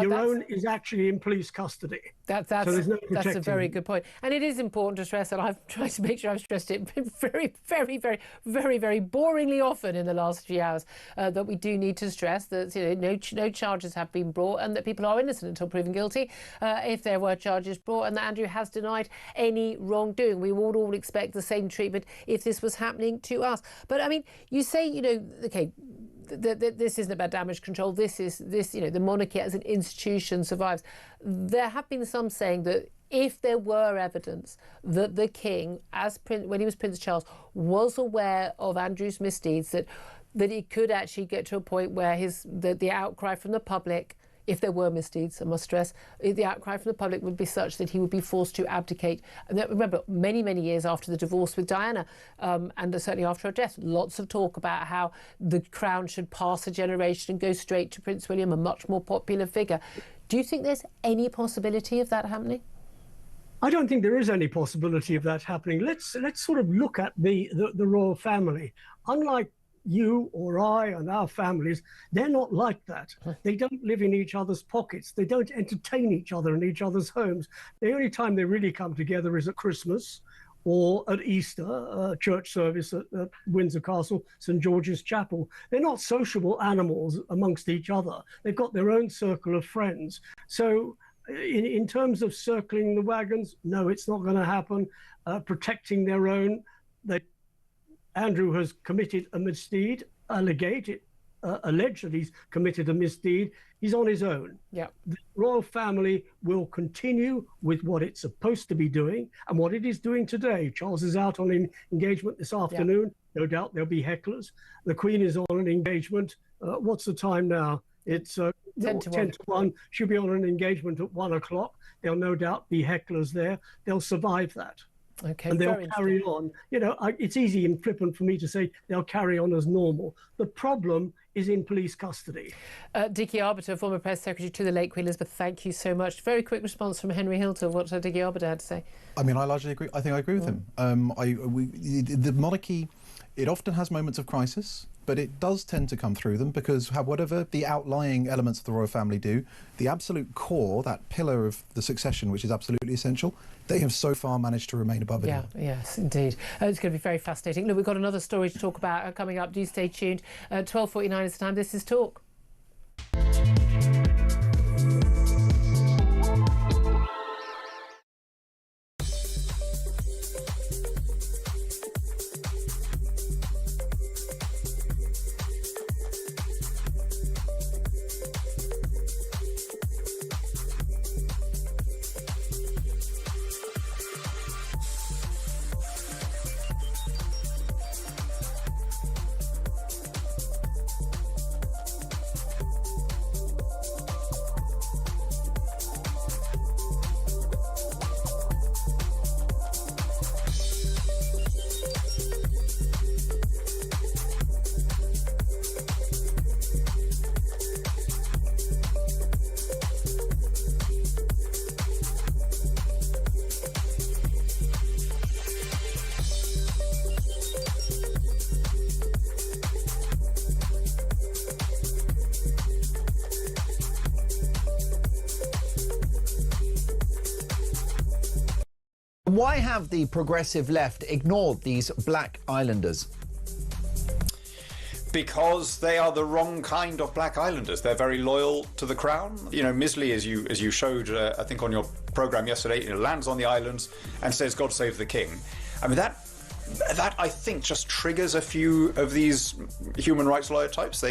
your own is actually in police custody.
That's a very good point. And it is important to stress, and I've tried to make sure I've stressed it very, very, very, very, very boringly often in the last few hours, that we do need to stress that no charges have been brought and that people are innocent until proven guilty, if there were charges brought, and that Andrew has denied any wrongdoing. We would all expect the same treatment if this was happening to us. But I mean, you say, okay, this isn't about damage control. This, the monarchy as an institution survives. There have been some saying that if there were evidence that the king, when he was Prince Charles, was aware of Andrew's misdeeds, that it could actually get to a point where the outcry from the public, if there were misdeeds, I must stress, the outcry from the public would be such that he would be forced to abdicate. And remember, many, many years after the divorce with Diana, and certainly after her death, lots of talk about how the crown should pass a generation and go straight to Prince William, a much more popular figure. Do you think there's any possibility of that happening?
I don't think there is any possibility of that happening. Let's sort of look at the royal family. Unlike you or I and our families, they're not like that. They don't live in each other's pockets. They don't entertain each other in each other's homes. The only time they really come together is at Christmas or at Easter, church service at Windsor Castle, St George's Chapel. They're not sociable animals amongst each other. They've got their own circle of friends. So in terms of circling the wagons, no, it's not going to happen. Protecting their own, Andrew has committed a misdeed, alleged that he's committed a misdeed. He's on his own.
Yeah.
The royal family will continue with what it's supposed to be doing and what it is doing today. Charles is out on an engagement this afternoon. Yeah. No doubt there'll be hecklers. The Queen is on an engagement. What's the time now? It's 10 to 1. She'll be on an engagement at 1 o'clock. There'll no doubt be hecklers there. They'll survive that.
Okay,
and they'll carry on. It's easy and flippant for me to say they'll carry on as normal. The problem is in police custody.
Dickie Arbiter, former press secretary to the late Queen Elizabeth, thank you so much. Very quick response from Henry Hill to what Dickie Arbiter had to say.
I mean, I largely agree. I think I agree with him. The monarchy, it often has moments of crisis, but it does tend to come through them because whatever the outlying elements of the royal family do, the absolute core, that pillar of the succession, which is absolutely essential, they have so far managed to remain above it.
Yeah, yes, indeed. It's going to be very fascinating. Look, we've got another story to talk about coming up. Do stay tuned. 12:49 is the time. This is Talk.
Why have the progressive left ignored these Black Islanders?
Because they are the wrong kind of Black Islanders. They're very loyal to the crown. Misley, as you showed, I think on your programme yesterday, lands on the islands and says, "God save the king." I mean, that I think just triggers a few of these human rights lawyer types.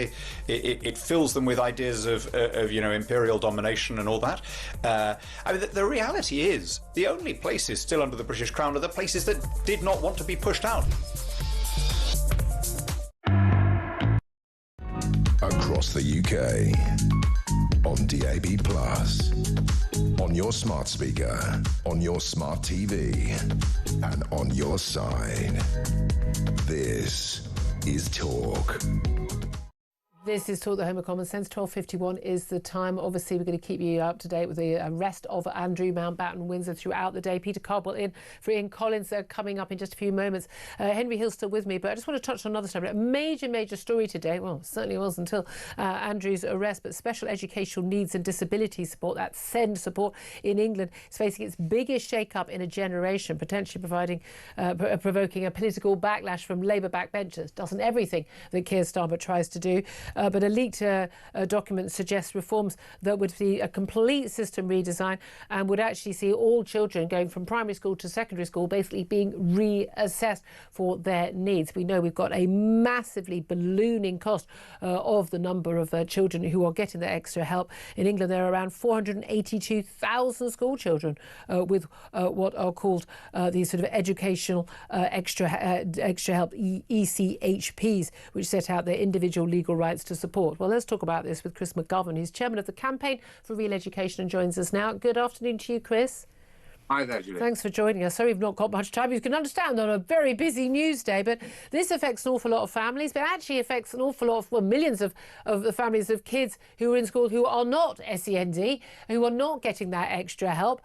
It fills them with ideas of imperial domination and all that. I mean, the reality is the only places still under the British Crown are the places that did not want to be pushed out.
Across the UK, on DAB+, on your smart speaker, on your smart TV, and on your side. This is Talk.
This is Talk the Home of Common Sense. 12:51 is the time. Obviously, we're going to keep you up to date with the arrest of Andrew Mountbatten-Windsor throughout the day. Peter Cardwell in for Ian Collins coming up in just a few moments. Henry Hill's still with me, but I just want to touch on another story. A major story today. Well, certainly was until Andrew's arrest, but special educational needs and disability support, that SEND support in England, is facing its biggest shake-up in a generation, potentially provoking a political backlash from Labour backbenchers. Doesn't everything that Keir Starmer tries to do. But a leaked document suggests reforms that would see a complete system redesign and would actually see all children going from primary school to secondary school basically being reassessed for their needs. We know we've got a massively ballooning cost of the number of children who are getting the extra help. In England, there are around 482,000 school children with what are called these sort of educational extra help, ECHPs, which set out their individual legal rights to support. Well, let's talk about this with Chris McGovern, who's chairman of the Campaign for Real Education and joins us now. Good afternoon to you, Chris.
Hi there, Julie.
Thanks for joining us. Sorry we've not got much time. You can understand on a very busy news day, but this affects an awful lot of families, but actually affects an awful lot of, well, millions of the families of kids who are in school who are not SEND, who are not getting that extra help,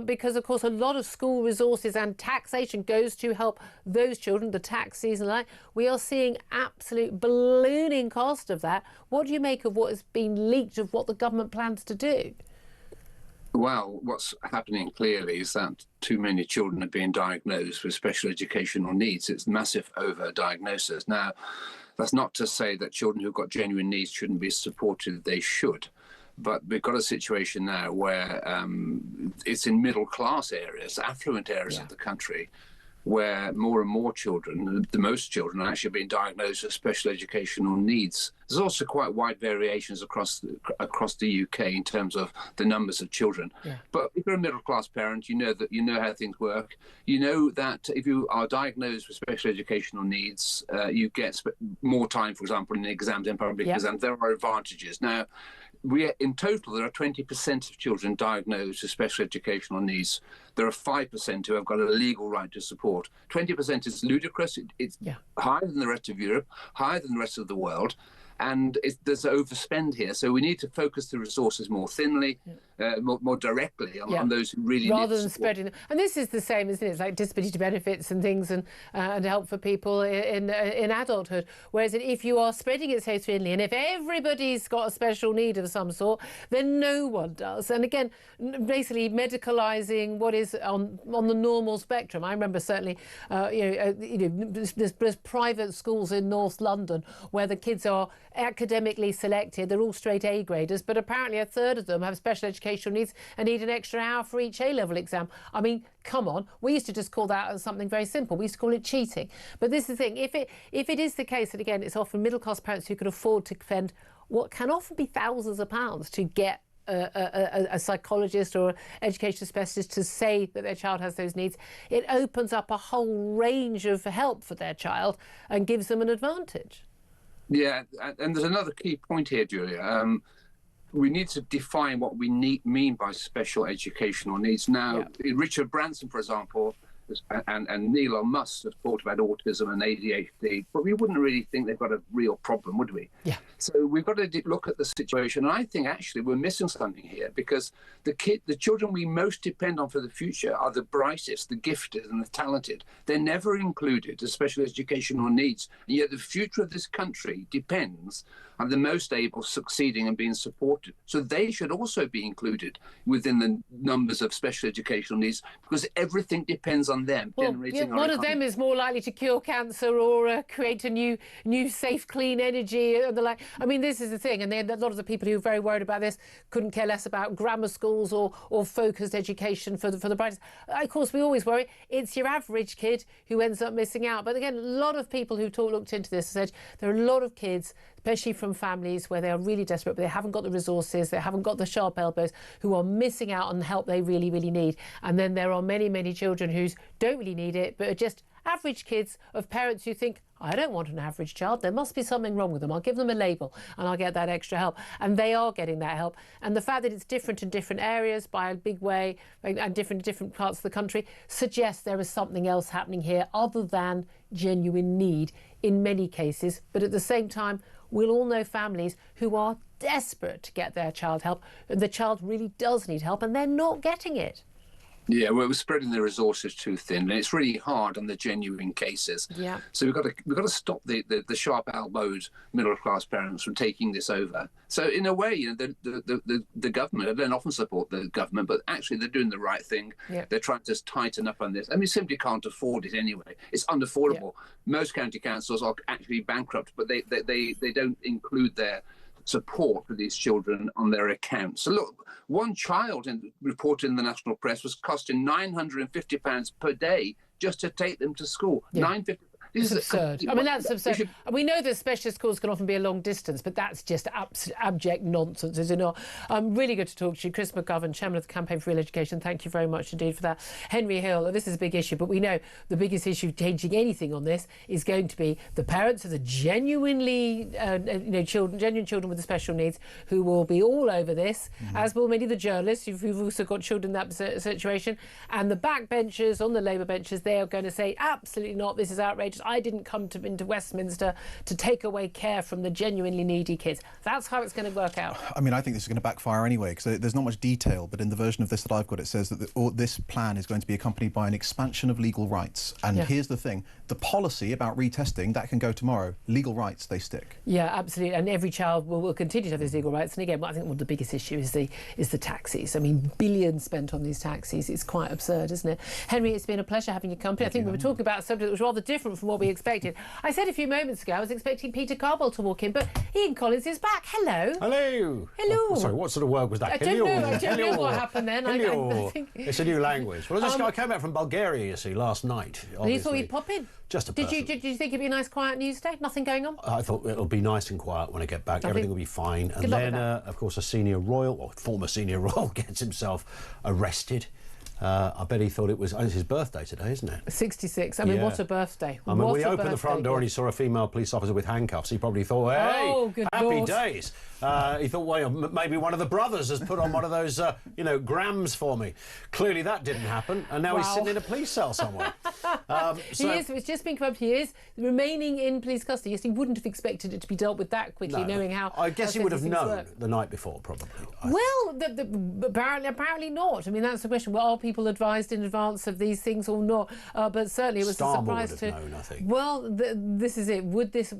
because, of course, a lot of school resources and taxation goes to help those children, the tax season. We are seeing absolute ballooning cost of that. What do you make of what has been leaked of what the government plans to do?
Well, what's happening clearly is that too many children are being diagnosed with special educational needs. It's massive over-diagnosis. Now, that's not to say that children who've got genuine needs shouldn't be supported. They should. But we've got a situation now where it's in middle-class areas, affluent areas of the country, where more and more children, the most children, are actually being diagnosed with special educational needs. There's also quite wide variations across the UK in terms of the numbers of children. Yeah. But if you're a middle-class parent, you know how things work. You know that if you are diagnosed with special educational needs, you get more time, for example, in exams, in public exams. There are advantages. Now, in total, there are 20% of children diagnosed with special educational needs. There are 5% who have got a legal right to support. 20% is ludicrous. It's higher than the rest of Europe, higher than the rest of the world. And there's overspend here. So we need to focus the resources more thinly, more directly on those who really
rather
need
than
support.
spreading them. And this is the same, isn't it? It's like disability benefits and things and help for people in adulthood. Whereas if you are spreading it so thinly, and if everybody's got a special need of some sort, then no one does. And again, basically medicalising what is on the normal spectrum. I remember certainly, there's private schools in North London where the kids are academically selected. They're all straight A graders, but apparently a third of them have special educational needs and need an extra hour for each A-level exam. I mean, come on. We used to just call that as something very simple. We used to call it cheating. But this is the thing. If it is the case that, again, it's often middle-class parents who can afford to spend what can often be thousands of pounds to get a psychologist or educational specialist to say that their child has those needs, it opens up a whole range of help for their child and gives them an advantage.
Yeah, and there's another key point here, Julia. We need to define what we mean by special educational needs. Now, Richard Branson, for example, and Elon Musk has talked about autism and ADHD, but we wouldn't really think they've got a real problem, would we? Yeah. So we've got to look at the situation. And I think actually we're missing something here, because the children we most depend on for the future are the brightest, the gifted and the talented. They're never included as special educational needs. And yet the future of this country depends on the most able succeeding and being supported. So they should also be included within the numbers of special educational needs, because everything depends on them.
Well, one of them is more likely to cure cancer or create a new safe, clean energy and the like. I mean, this is the thing, and then a lot of the people who are very worried about this couldn't care less about grammar schools or focused education for the brightest. Of course, we always worry it's your average kid who ends up missing out. But again, a lot of people who looked into this said there are a lot of kids, especially from families where they are really desperate, but they haven't got the resources, they haven't got the sharp elbows, who are missing out on the help they really, really need. And then there are many, many children who don't really need it, but are just average kids of parents who think, I don't want an average child. There must be something wrong with them. I'll give them a label and I'll get that extra help. And they are getting that help. And the fact that it's different in different areas by a big way and different parts of the country suggests there is something else happening here other than genuine need in many cases. But at the same time, we'll all know families who are desperate to get their child help, and the child really does need help, and they're not getting it.
Yeah, well, we're spreading the resources too thin, and it's really hard on the genuine cases.
Yeah.
So we've got to stop the sharp-elbowed middle-class parents from taking this over. So in a way, you know, the government, I don't often support the government, but actually they're doing the right thing.
Yeah.
They're trying to tighten up on this. I mean, simply can't afford it anyway. It's unaffordable. Yeah. Most county councils are actually bankrupt, but they don't include their support for these children on their accounts. So look, one child reported in the national press was costing £950 per day just to take them to school.
Yeah.
£950.
It's absurd. I mean, that's absurd. We know that specialist schools can often be a long distance, but that's just abject nonsense, is it not? Really good to talk to you. Chris McGovern, Chairman of the Campaign for Real Education, thank you very much indeed for that. Henry Hill, this is a big issue, but we know the biggest issue changing anything on this is going to be the parents of the genuinely, genuine children with the special needs who will be all over this, as will many of the journalists who've also got children in that situation. And the backbenchers on the Labour benches, they are going to say, absolutely not, this is outrageous. I didn't come into Westminster to take away care from the genuinely needy kids. That's how it's going to work out.
I mean, I think this is going to backfire anyway, because there's not much detail, but in the version of this that I've got, it says that this plan is going to be accompanied by an expansion of legal rights. And here's the thing, the policy about retesting, that can go tomorrow. Legal rights, they stick.
Yeah, absolutely. And every child will continue to have those legal rights. And again, I think one of the biggest issue is the taxis. I mean, billions spent on these taxis. It's quite absurd, isn't it? Henry, it's been a pleasure having your company. I think we were talking about a subject that was rather different from what we expected. I said a few moments ago I was expecting Peter Carball to walk in, but Ian Collins is back. Hello.
Hello.
Hello.
Oh, sorry, what sort of word was that?
I don't know what happened then. I think...
It's a new language. Well, I came back from Bulgaria, you see, last night.
And you thought you'd pop in?
Just a
Did you think it'd be a nice quiet news day? Nothing going on?
I thought it'll be nice and quiet when I get back. Everything will be fine. And then, of course, a senior royal, or former senior royal, gets himself arrested. I bet he thought it was his birthday today, isn't it?
66. I mean, what a birthday.
I mean, when he opened the front door and he saw a female police officer with handcuffs, he probably thought, hey, happy days. He thought, well, maybe one of the brothers has put on one of those, grams for me. Clearly that didn't happen, and now he's sitting in a police cell somewhere.
He is. It's just been confirmed he is remaining in police custody. Yes, he wouldn't have expected it to be dealt with that quickly, knowing how...
I guess he would have known the night before, probably.
Well, apparently not. I mean, that's the question. Well, are people advised in advance of these things or not? But certainly it was a surprise to...
known, I think.
Well, this is it. Would this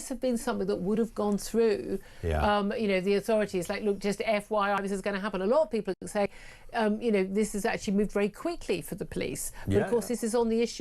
have been something that would have gone through... the authorities, like, look, just FYI, this is going to happen. A lot of people say, this has actually moved very quickly for the police. But of course, this is on the issue